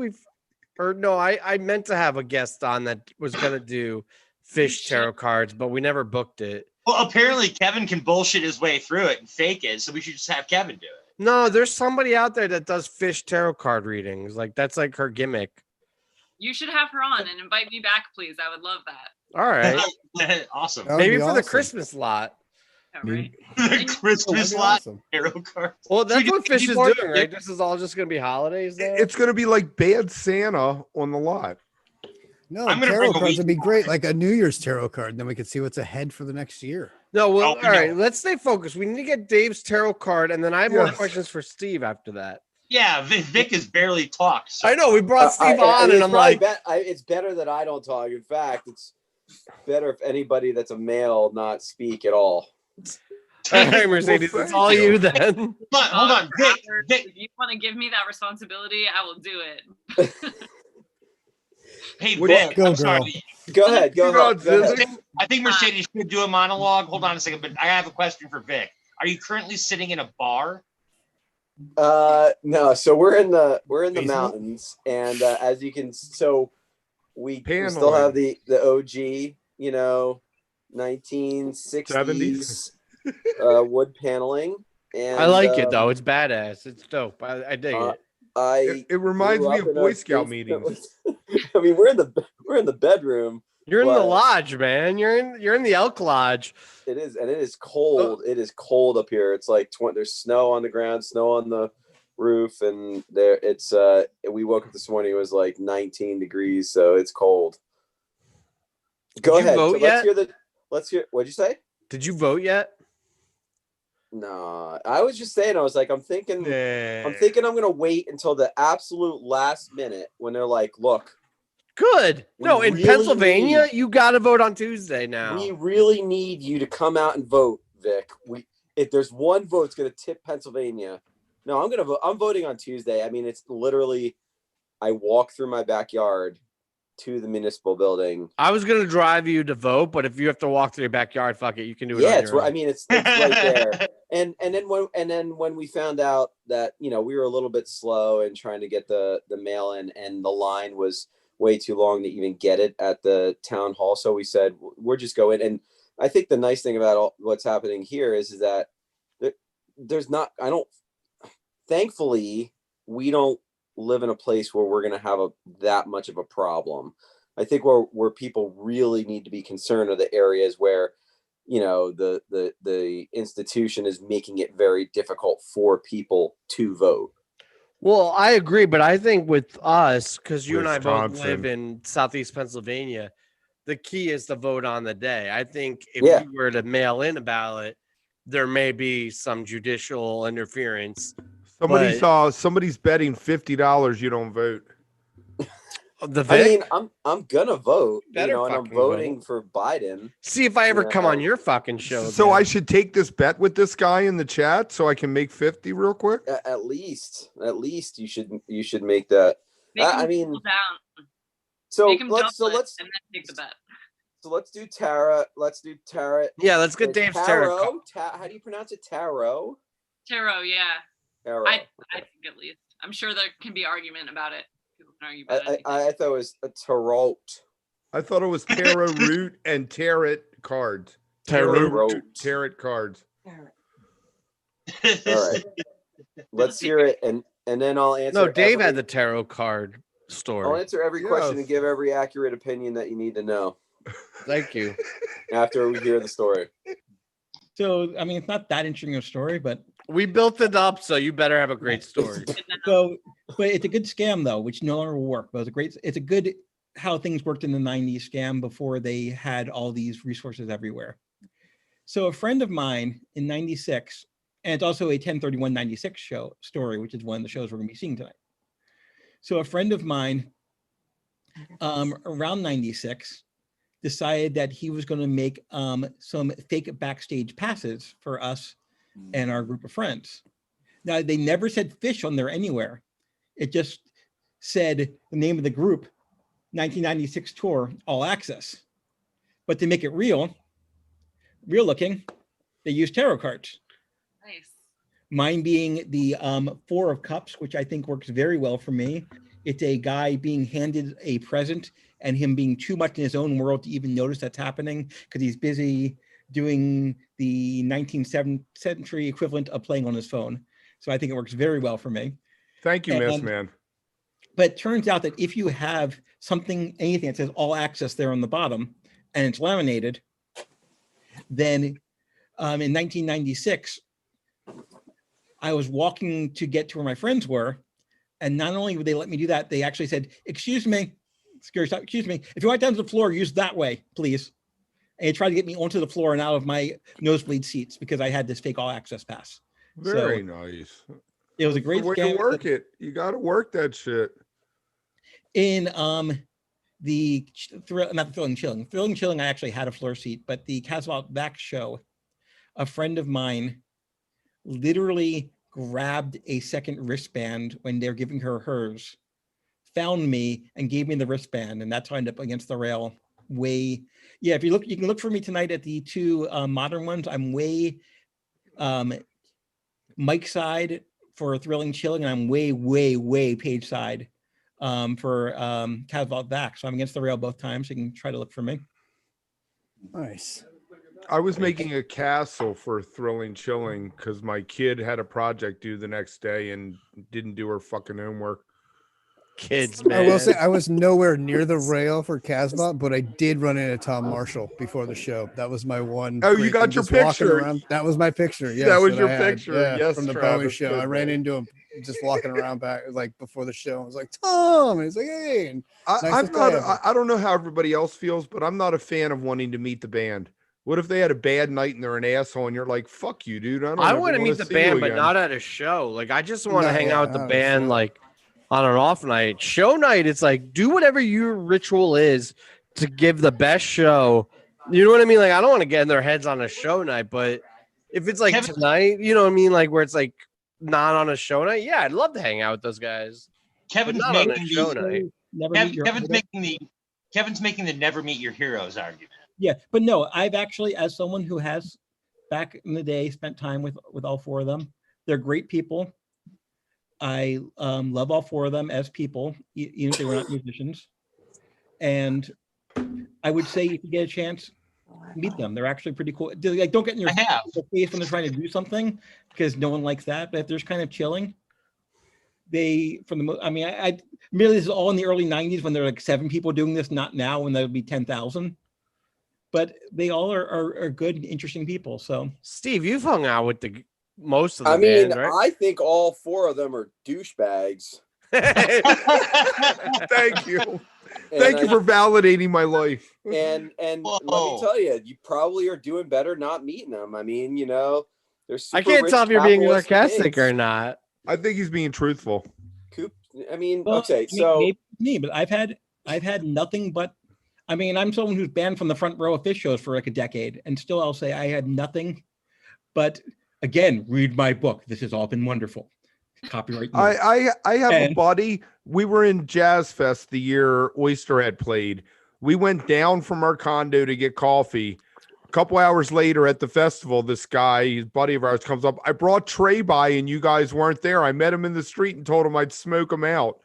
I meant to have a guest on that was gonna do fish tarot cards, but we never booked it. Well, apparently Kevin can bullshit his way through it and fake it, so we should just have Kevin do it. No, there's somebody out there that does fish tarot card readings. Like that's like her gimmick. You should have her on and invite me back, please. I would love that. All right. Awesome. Maybe for the Christmas lot. Yeah, right. The Christmas lot tarot cards. Well, that's So what you- fish is you- doing, right? This is all just gonna be holidays there. It's going to be like Bad Santa on the lot. No, I'm gonna tarot bring a cards would be great, like a New Year's tarot card. Then we could see what's ahead for the next year. No, well, Oh, all right. Let's stay focused. We need to get Dave's tarot card, and then I have more Yes. questions for Steve after that. Yeah, Vic has barely talked. So. I know we brought Steve on, and it's I'm probably like, it's better that I don't talk. In fact, it's better if anybody that's a male not speak at all. all right, Mercedes, it's all you then. But hold on, Vic. If you want to give me that responsibility, I will do it. Hey, What Vic, Go, I'm girl. sorry. Go ahead. Go ahead. Go ahead. I think Mercedes should do a monologue. Hold on a second, but I have a question for Vic. Are you currently sitting in a bar? No. So we're in the Basement? mountains, and as you can, we Paneling. still have the OG, 1960s wood paneling. And I like it though. It's badass. It's dope. I dig it. It reminds grew me up of in a Boy Scout basement meetings. I mean, we're in the bedroom. You're in the but lodge, man. You're in the Elk Lodge. It is, and it is cold. It is cold up here. It's like there's snow on the ground, snow on the roof, and we woke up this morning. It was like 19 degrees, so it's cold. Go Did you ahead. vote So yet? let's hear. What'd you say? Did you vote yet? No, I was just saying. I was like, I'm thinking I'm gonna wait until the absolute last minute when they're like, look. Good. No, We in really Pennsylvania, you got to vote on Tuesday now. We really need you to come out and vote, Vic. If there's one vote, it's going to tip Pennsylvania. No, I'm going to vote. I'm voting on Tuesday. I mean, it's literally, I walk through my backyard to the municipal building. I was going to drive you to vote, but if you have to walk through your backyard, fuck it, you can do it. Yeah, on it's your right. own. I mean, it's right there. And then when we found out that we were a little bit slow in trying to get the mail in, and the line was way too long to even get it at the town hall. So we said, we're just going. And I think the nice thing about what's happening here is that thankfully, we don't live in a place where we're going to have that much of a problem. I think where people really need to be concerned are the areas where, the institution is making it very difficult for people to vote. Well, I agree, but I think with us, because you and I both Wisconsin. live in Southeast Pennsylvania, the key is to vote on the day. I think if you were to mail in a ballot, there may be some judicial interference. Somebody's betting $50 you don't vote. The I Vic? mean, I'm gonna vote, Better and I'm fucking voting vote. for Biden. See if I ever come on your fucking show. So again. I should take this bet with this guy in the chat so I can make 50 real quick. At least you should make that. I mean, down. so Make him let's double it and then take the bet. So let's do tarot. Let's do tarot. Yeah, let's get Dave's tarot. How do you pronounce it? Tarot. Tarot, yeah. Tarot. I think at least. I'm sure there can be argument about it. People can argue about it. I thought it was a tarot. I thought it was tarot root and tarot cards. Tarot root, tarot cards. All right. Let's hear it, and then I'll answer. No, Dave had the tarot card story. I'll answer every question and give every accurate opinion that you need to know. Thank you. After we hear the story. So, I mean, it's not that interesting a story, but we built it up, so you better have a great story. So, but it's a good scam though, which no longer will work. But it's a good how things worked in the 90s scam before they had all these resources everywhere. So a friend of mine in 96, and it's also a 10/31/96 show story, which is one of the shows we're gonna be seeing tonight. So a friend of mine around 96 decided that he was going to make some fake backstage passes for us and our group of friends. Now, they never said Fish on there anywhere. It just said the name of the group, 1996 tour, All Access. But to make it real looking, they used tarot cards. Nice. Mine being the Four of Cups, which I think works very well for me. It's a guy being handed a present and him being too much in his own world to even notice that's happening because he's busy doing the 19th century equivalent of playing on his phone. So I think it works very well for me. Thank you, Miss Man. But it turns out that if you have anything that says All Access there on the bottom and it's laminated, then in 1996, I was walking to get to where my friends were. And not only would they let me do that, they actually said, excuse me, if you want down to the floor, use that way, please. And they tried to get me onto the floor and out of my nosebleed seats because I had this fake All Access pass. Very nice. It was a great way to work it. You got to work that shit. In the not the Thrilling Chilling, I actually had a floor seat, but the Kasvot Växt show, a friend of mine literally grabbed a second wristband when they're giving her hers, found me and gave me the wristband, and that's how I ended up against the rail. If you look, you can look for me tonight at the two modern ones. I'm way Mike side for Thrilling Chilling, and I'm way Page side for Kasvot Växt. So I'm against the rail both times. So you can try to look for me. Nice. I was making a castle for Thrilling Chilling because my kid had a project due the next day and didn't do her fucking homework. Kids, man. I will say I was nowhere near the rail for Kasvot, but I did run into Tom Marshall before the show. That was my one. Oh, you got your picture. That was my picture. Yes, that was your picture. Yes, from the Travis, Bowie show. good I ran man. into him just walking around back like before the show. I was like, Tom, and he's like, hey. And I don't know how everybody else feels, but I'm not a fan of wanting to meet the band. What if they had a bad night and they're an asshole and you're like, fuck you, dude. I want to meet the band, but not at a show. Like, I just want to hang out with the band, like on an off night. Show night, it's like, do whatever your ritual is to give the best show. You know what I mean? Like, I don't want to get in their heads on a show night, but if it's like tonight, you know what I mean? Like, where it's like not on a show night. Yeah, I'd love to hang out with those guys. Kevin's not on a show night. Kevin's making the never meet your heroes argument. Yeah, but no, I've actually, as someone who has back in the day spent time with all four of them, they're great people. I love all four of them as people, even if they were not musicians. And I would say if you get a chance, meet them. They're actually pretty cool. Like, don't get in your face when they're trying to do something, because no one likes that. But if they're just kind of chilling, I merely this is all in the early 90s when there were like 7 people doing this, not now when there would be 10,000. But they all are good, interesting people. So, Steve, you've hung out with most of the bands, right? I think all 4 of them are douchebags. Thank you. Thank you for validating my life. And let me tell you, you probably are doing better not meeting them. I mean, you know, they're super I can't tell if you're being capitalist sarcastic pigs. or not. I think he's being truthful. I mean, well, okay, so maybe me, but I've had nothing but. I mean, I'm someone who's banned from the front row of Fish shows for like a decade, and still I'll say I had nothing. But again, read my book. This has all been wonderful. Copyright. I have a buddy. We were in Jazz Fest the year Oyster had played. We went down from our condo to get coffee. A couple hours later at the festival, this guy, his buddy of ours, comes up. I brought Trey by and you guys weren't there. I met him in the street and told him I'd smoke him out.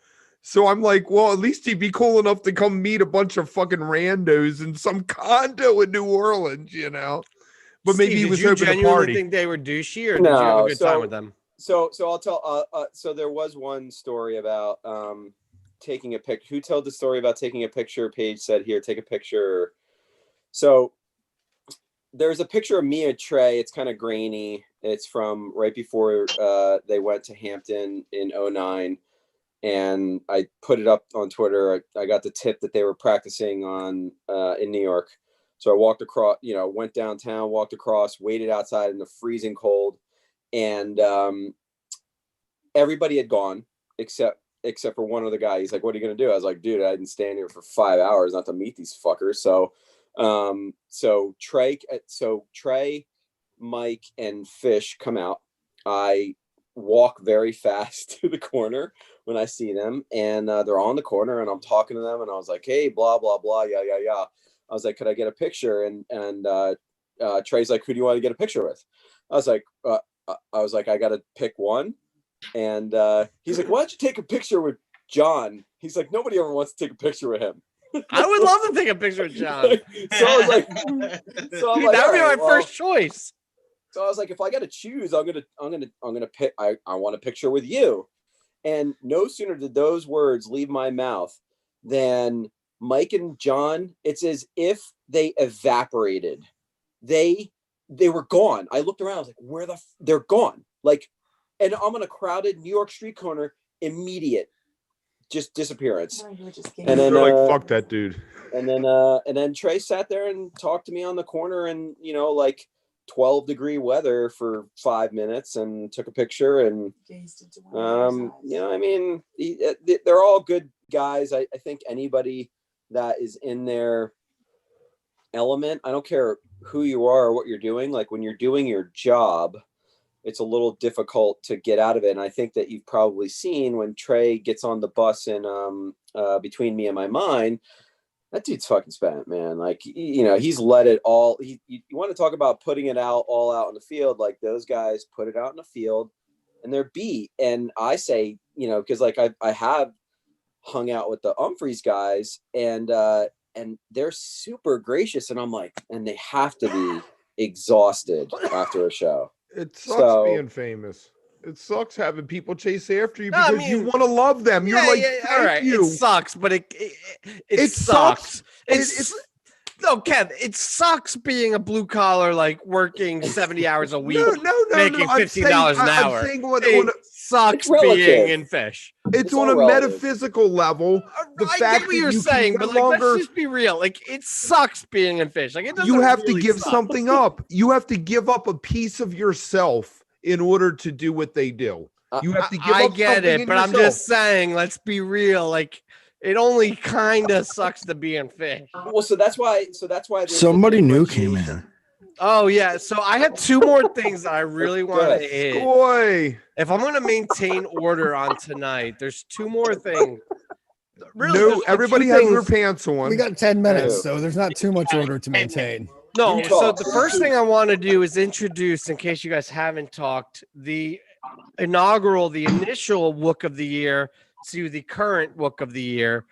So I'm like, well, at least he'd be cool enough to come meet a bunch of fucking randos in some condo in New Orleans, you know? But maybe Steve, he was did you hoping to genuinely party. think they were douchey, or did you have a good time with them? So I'll tell. So there was one story about taking a picture. Who told the story about taking a picture? Paige said, "Here, take a picture." So there's a picture of me and Trey. It's kind of grainy. It's from right before they went to Hampton in 2009. And I put it up on Twitter. I got the tip that they were practicing on in New York. So I walked across, went downtown, walked across, waited outside in the freezing cold. And everybody had gone except for one other guy. He's like, "What are you going to do?" I was like, "Dude, I didn't stand here for 5 hours not to meet these fuckers." So Trey, Mike, and Fish come out. I walk very fast to the corner when I see them, and they're on the corner, and I'm talking to them, and I was like, "Hey, blah blah blah, yeah yeah yeah." I was like, "Could I get a picture?" And Trey's like, "Who do you want to get a picture with?" I was like, "I got to pick one." And he's like, "Why don't you take a picture with John?" He's like, "Nobody ever wants to take a picture with him." I would love to take a picture with John. So I was like, Dude, that would be my first choice. So I was like, if I got to choose, I'm gonna pick. I want a picture with you. And no sooner did those words leave my mouth than Mike and John, it's as if they evaporated. They were gone. I looked around. I was like, they're gone. Like, and I'm on a crowded New York street corner. Immediate, just disappearance. And then they're like, "Fuck that dude." And then Trey sat there and talked to me on the corner, and 12-degree weather for 5 minutes, and took a picture. And I mean, they're all good guys. I think anybody that is in their element, I don't care who you are or what you're doing, like when you're doing your job, it's a little difficult to get out of it. And I think that you've probably seen when Trey gets on the bus in Between Me and My Mind, that dude's fucking spent, man. Like, he's let it all. You want to talk about putting it all out in the field? Like, those guys put it out in the field, and they're beat. And I say, because like I have hung out with the Humphreys guys, and they're super gracious, and I'm like, and they have to be exhausted after a show. It sucks being famous. It sucks having people chase after you because you want to love them. You're like, all right, you. It sucks, but it sucks. No, Kev, it sucks being a blue collar, like working 70 hours a week, making $15 an hour. I'm saying it sucks being in Fish. It's on a metaphysical level. The I fact get what you're saying, but like, let's just be real. Like, it sucks being in Fish. Like, it doesn't. You have really to give suck. something up. You have to give up a piece of yourself in order to do what they do. You have to give up. I get something it, in but I'm yourself. just saying, let's be real. Like, it only kind of sucks to be in Fish. Well, so that's why. Somebody new came in. Oh yeah, so I have two more things that I really want to hit. Boy, if I'm going to maintain order on tonight, there's two more things. Really, no, everybody has their pants on. We got 10 minutes, so there's not too much order to maintain. No, so the first thing I want to do is introduce, in case you guys haven't talked, the initial Wook of the Year to the current Wook of the Year.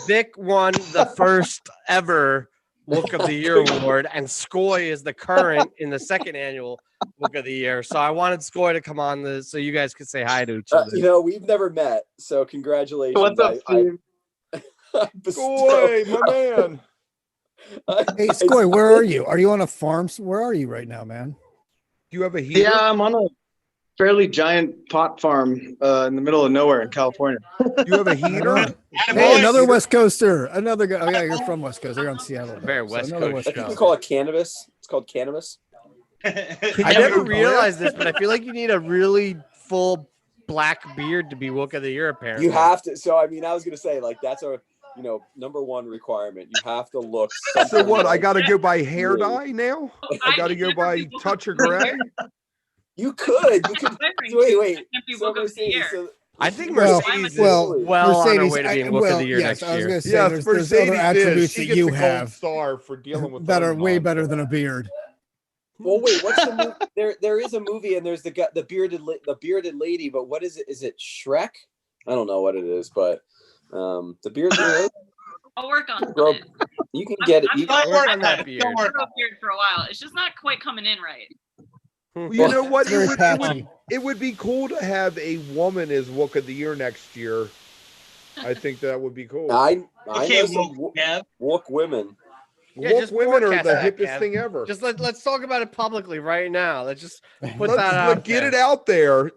Vic won the first ever Wook of the Year award, and Skoy is the current in the second annual Wook of the Year. So I wanted Skoy to come on so you guys could say hi to each other. We've never met, so congratulations. What's up, Steve? Skoy, my man. Hey, Skoy, where are you? Are you on a farm? Where are you right now, man? Do you have a heater? Yeah, I'm on a fairly giant pot farm in the middle of nowhere in California. You have a heater? Hey, another West Coaster. Another guy. Oh, yeah, you're from West Coast. You're on Seattle. Very West Coast. I think you call it cannabis. It's called cannabis. I never realized this, but I feel like you need a really full black beard to be Wook of the Year, apparently. You have to. So, I mean, I was going to say, like, that's a number one requirement. You have to look. So what? I got to go by hair dye now? I got to go by touch or gray? You could. Wait. I think Mercedes is well on her way to being Wook of the Year next year. I was going to say, there's other attributes that you have star for dealing with that are way better than a beard. Well, wait. What's the movie? There is a movie, and there's the bearded lady. But what is it? Is it Shrek? I don't know what it is, but the bearded lady. I'll work on it. You can get it. You can work on that beard. I've had a beard for a while. It's just not quite coming in right. Well, you know what? Very It patchy. would be cool to have a woman as Wook of the Year next year. I think that would be cool. I Okay, know some Wook women. Yeah, Wook just women are forecast the that, hippest Kev. thing ever. Just let's talk about it publicly right now. Let's just put Let's that out get there. it out there.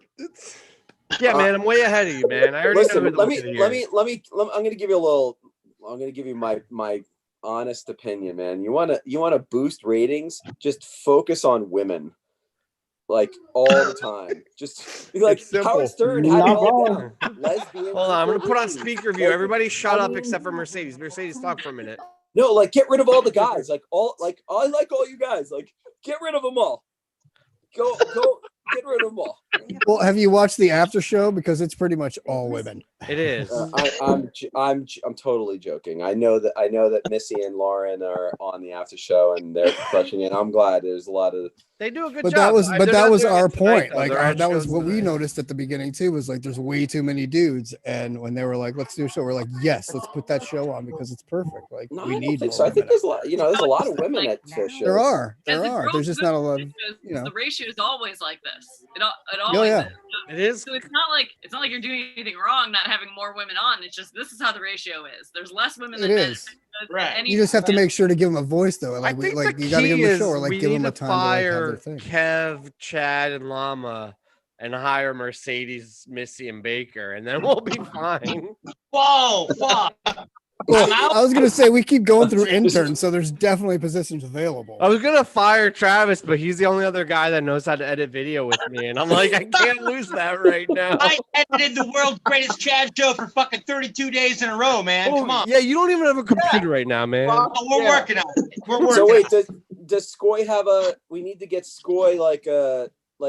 Yeah, man, I'm way ahead of you, man. I already Listen, know who the let Wook of the me. Year is. I'm going to give you a little. I'm going to give you my honest opinion, man. You want to boost ratings? Just focus on women, like all the time. Just like It's simple. Howard Stern had it Not all wrong. down. Lesbians. Hold on, I'm gonna put on ratings. speaker view. Like, Everybody shut I up mean- except for Mercedes. Mercedes, talk for a minute. No, like get rid of all the guys. Like I like all you guys. Like get rid of them all. Go get rid of them all. Well, have you watched the after show? Because it's pretty much all women. It is. I'm totally joking. I know that Missy and Lauren are on the after show and they're crushing it. I'm glad there's a lot of. They do a good But job. that was They're but not that was doing our it tonight, point. though. Like They're at that was shows what we tonight. noticed at the beginning too. Was like there's way too many dudes, and when they were like, "Let's do a show," we're like, "Yes, let's put that show on because it's perfect." Like No, we I don't need think more so. I think women. there's a lot. There's a lot of women at shows. There are. As a girl There's just not a lot of, the ratio is always like this. It always yeah. is. It is. So it's not like you're doing anything wrong not having more women on. It's just this is how the ratio is. There's less women It than men. is. Right. You just have to make sure to give them a voice though. I Like think like the you got to key give them a is show or like we give need them a to time to like have fire their thing. Kev, Chad, and Llama, and hire Mercedes, Missy, and Baker, and then we'll be fine. Whoa, fuck. Well, I'm out. I was gonna say we keep going through interns, so there's definitely positions available. I was gonna fire Travis, but he's the only other guy that knows how to edit video with me, and I'm like, I can't lose that right now. I edited the world's greatest Chad show for fucking 32 days in a row, man. Come on. Yeah, you don't even have a computer right now, man. Oh, we're working on it. We're working. So wait, on it. does Skoy have a? We need to get Skoy like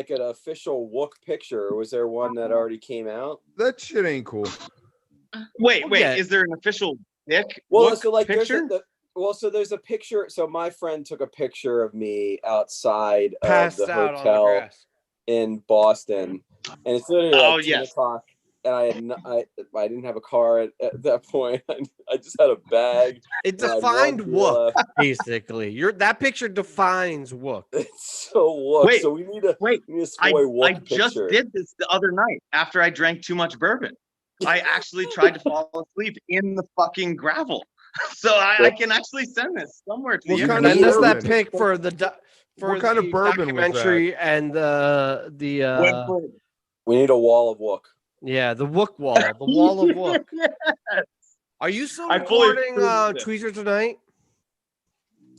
an official Wook picture. Or was there one that already came out? That shit ain't cool. Wait, Yeah. is there an official dick? Well, Wook so like picture? there's a picture. So my friend took a picture of me outside Passed of the out on the hotel grass. in Boston, and it's literally like 10 yes. o'clock. And I didn't have a car at that point. I just had a bag. It and I had defined one beer Wook, left. basically. That picture defines Wook. It's so Wook. Wait, so we need a I Skoy Wook I just picture. did this the other night after I drank too much bourbon. I actually tried to fall asleep in the fucking gravel. So I can actually send this somewhere to What you. kind of Send us that bourbon? pic for the What kind of bourbon was that? documentary and the We need a wall of Wook. yeah, the Wook wall, the wall of Wook. Are you still I fully recording approved it. Tweezer tonight?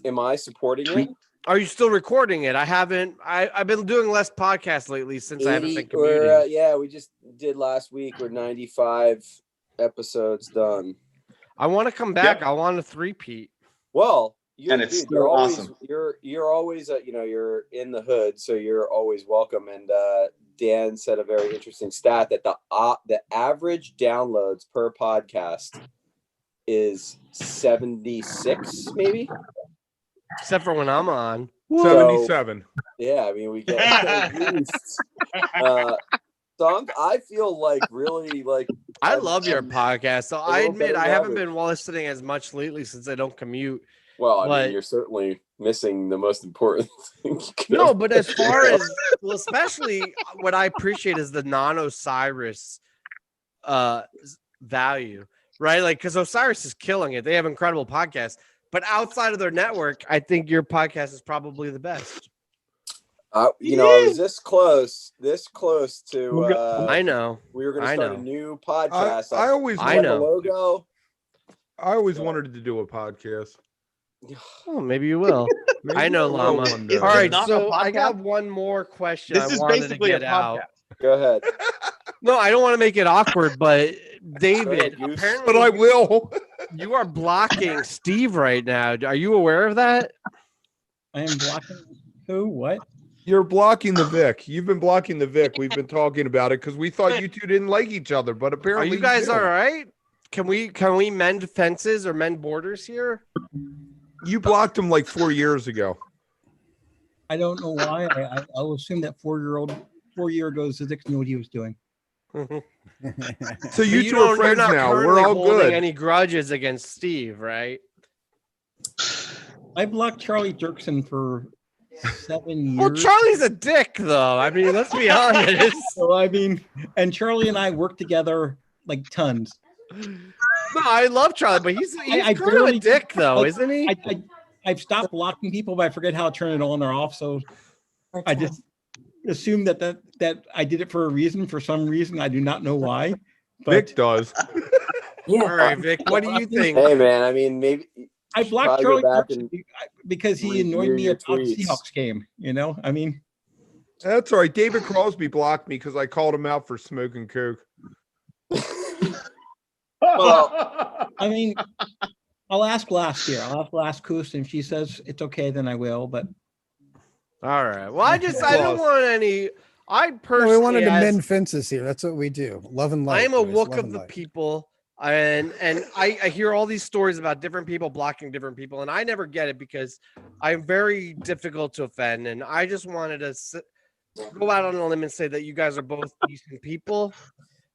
Am I supporting it? Are you still recording it? I haven't. I've been doing less podcasts lately since I haven't been commuting. Yeah, we just did last week. We're 95 episodes done. I want to come back. I want a three-peat. Well, And it's you're still always awesome. you're always you're in the hood, so you're always welcome. And Dan said a very interesting stat that the average downloads per podcast is 76, maybe. Except for when I'm on. 77. Yeah, I mean we get at least. So I feel like really like I love your podcast. So I little admit better I haven't average. been listening as much lately since I don't commute. Well, I But- mean, you're certainly missing the most important thing. No, but as far as well, especially what I appreciate is the non-Osiris value, right? Like because Osiris is killing it. They have incredible podcasts, but outside of their network, I think your podcast is probably the best. I was this close to. I know. We were going to I start know. a new podcast. I always I the know. logo. I always wanted to do a podcast. Oh, maybe you will. Maybe I know, I will Llama. one day. All right, not so a I got podcast? one more question This I is wanted to basically a get out. podcast. Go ahead. No, I don't want to make it awkward, but David, Goose. apparently But I will. you are blocking Steve right now. Are you aware of that? I am blocking who? What? You're blocking the Vic. You've been blocking the Vic. We've been talking about it because we thought you two didn't like each other, but Are apparently you guys do. all right? Can we mend fences or mend borders here? You blocked him like 4 years ago. I don't know why. I'll assume that 4 year ago Zedek knew what he was doing. So you But two are you're friends not now. We're currently all holding good. Any grudges against Steve, right? I blocked Charlie Dirksen for 7 years. Well, Charlie's a dick, though. I mean, let's be honest. So I mean, and Charlie and I work together like tons. No, I love Charlie, but he's kind of a dick, though, isn't he? I've stopped blocking people, but I forget how to turn it on or off. So I just assume that I did it for a reason. For some reason, I do not know why. But Vic does. Yeah. All right, Vic. What do you think? Hey, man. I mean, maybe I blocked Charlie and because he annoyed me about the Seahawks game. You know, I mean, that's all right. David Crosby blocked me because I called him out for smoking coke. Well, I mean, I'll ask last year. I'll ask last Coos, and if she says it's okay, then I will. But all right. Well, I don't want any. I personally, we wanted to mend fences here. That's what we do. Love and light. I am a boys. Wook Love of and the light. people, and I hear all these stories about different people blocking different people, and I never get it because I'm very difficult to offend, and I just wanted to go out on a limb and say that you guys are both decent people.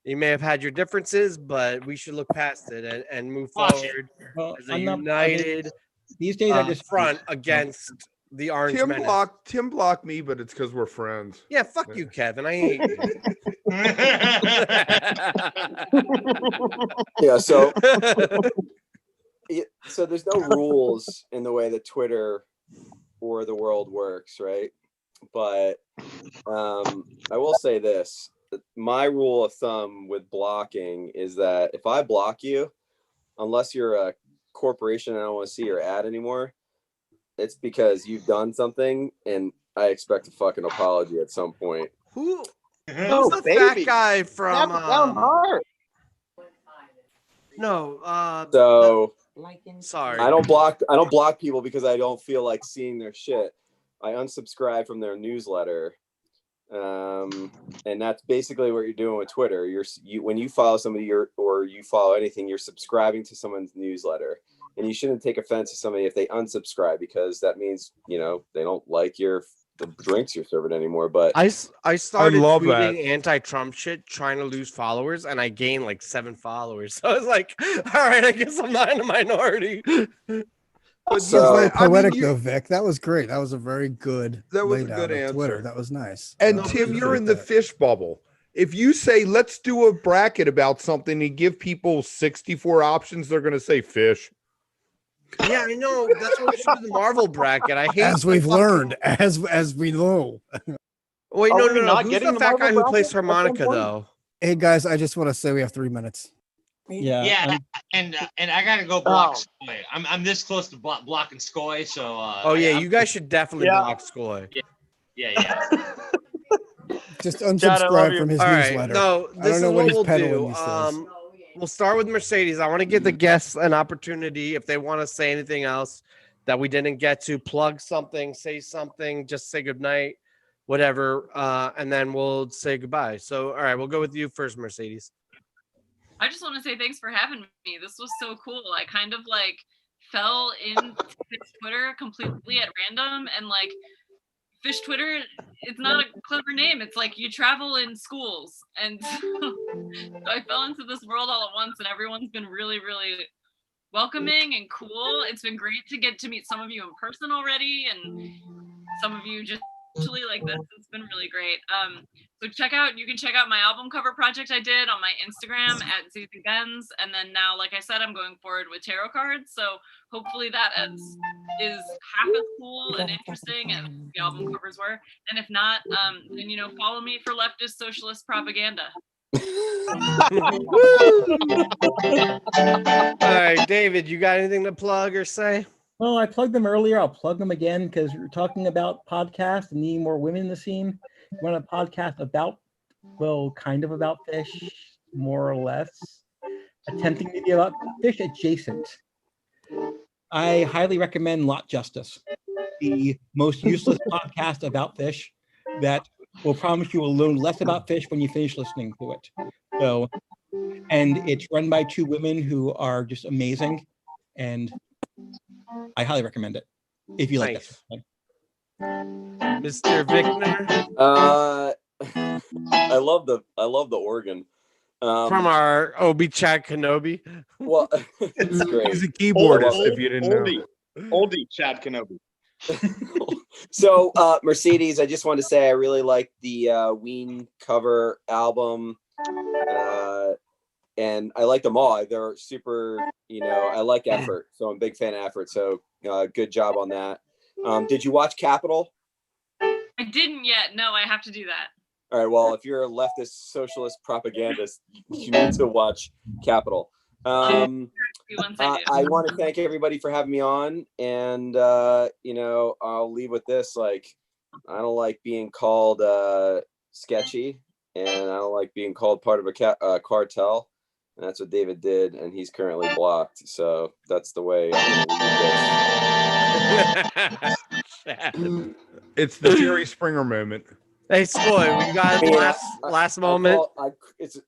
You may have had your differences, but we should look past it and move forward as a united these days I just front against the Orange Menace. Tim blocked me, but it's because we're friends. Yeah, fuck you, Kevin. I hate you. Yeah, so there's no rules in the way that Twitter or the world works, right? But I will say this. My rule of thumb with blocking is that if I block you, unless you're a corporation and I don't want to see your ad anymore, it's because you've done something and I expect a fucking apology at some point. Who's the fat guy from So sorry. I don't block people because I don't feel like seeing their shit. I unsubscribe from their newsletter. And that's basically what you're doing with Twitter. When you follow somebody or you follow anything, you're subscribing to someone's newsletter, and you shouldn't take offense to somebody if they unsubscribe because that means they don't like the drinks you're serving anymore. But I started love tweeting anti-Trump shit, trying to lose followers, and I gained like 7 followers. So I was like, all right, I guess I'm not in a minority. That's very poetic, though, Vic. That was great. That was a very good. That was a laydown good of answer. Twitter. That was nice. And Tim, you're in the fish bubble. If you say let's do a bracket about something and give people 64 options, they're going to say fish. Yeah, I know. That's what we should do the Marvel bracket. I hate As we've learned, as we know. Wait, Are no. we not Who's getting the the fat guy Marvel who plays bracket at some harmonica point? though? Hey guys, I just want to say we have 3 minutes. Yeah, and I gotta go block Skoy. I'm this close to blocking Skoy, so. You guys should definitely block Skoy. Yeah. Just unsubscribe from his All right, newsletter. no, I this don't know is what what he's we'll peddling do. these days. We'll start with Mercedes. I want to give the guests an opportunity if they want to say anything else that we didn't get to, plug something, say something, just say goodnight, whatever, and then we'll say goodbye. So, all right, we'll go with you first, Mercedes. I just want to say thanks for having me. This was so cool. I kind of fell into Twitter completely at random, and Fish Twitter, it's not a clever name. It's you travel in schools. And so I fell into this world all at once, and everyone's been really, really welcoming and cool. It's been great to get to meet some of you in person already, and some of you just actually like this. It's been really great. So you can check out my album cover project I did on my Instagram at ZZBenz, and then now, like I said, I'm going forward with tarot cards. So hopefully that is half as cool and interesting as the album covers were. And if not, then follow me for leftist socialist propaganda. All right, David, you got anything to plug or say? Well, I plugged them earlier. I'll plug them again because we're talking about podcasts and needing more women in the scene. We want a podcast kind of about fish, more or less, attempting to be about fish adjacent. I highly recommend Lot Justice, the most useless podcast about fish that will promise you will learn less about fish when you finish listening to it. So, and it's run by 2 women who are just amazing, and I highly recommend it if you like it. Mr. Vickner? I love the organ. From our Obi Chad Kenobi. Well, it's great. He's a keyboardist, if you didn't know. Oldie Chad Kenobi. So, Mercedes, I just wanted to say I really like the Ween cover album, and I like them all. They're super, I like effort, so I'm a big fan of effort. So, good job on that. Did you watch Capital? I didn't yet. No, I have to do that. All right. Well, if you're a leftist socialist propagandist, you need to watch Capital. I want to thank everybody for having me on, and I'll leave with this: like, I don't like being called sketchy, and I don't like being called part of a cartel, and that's what David did, and he's currently blocked. So that's the way I'm gonna leave this. It's the Jerry Springer moment. Hey, Skoy, we got last moment.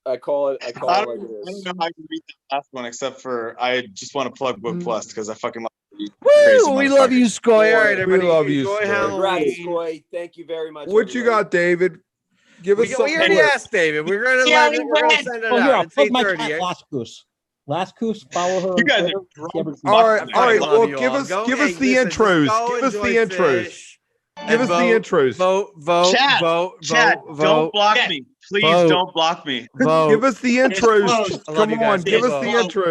I call it I like don't it is. know how I can read the last one except for I just want to plug Wook Plus because I fucking love you. Woo! We love you, Skoy. All right, everybody. We love you, Enjoy Skoy. Halloween. Congrats, Skoy. Thank you very much. What you got, David? Give us We something. already asked David. We're gonna send it Oh, here, out. I'll It's plug my 8:30. cat, Last Goose. Last Goose, follow her. You guys on are Twitter. drunk. All right. I Well, love you give all. us Go- the hey, listen, just intros. go Give us the enjoy intros. fish Give and us the vote, intros. Vote. Chat, Vote. don't block me. Please Vote. don't block me. Vote. Give us the intros. closed. I love Come you guys. on, give Stay us the vote. intros.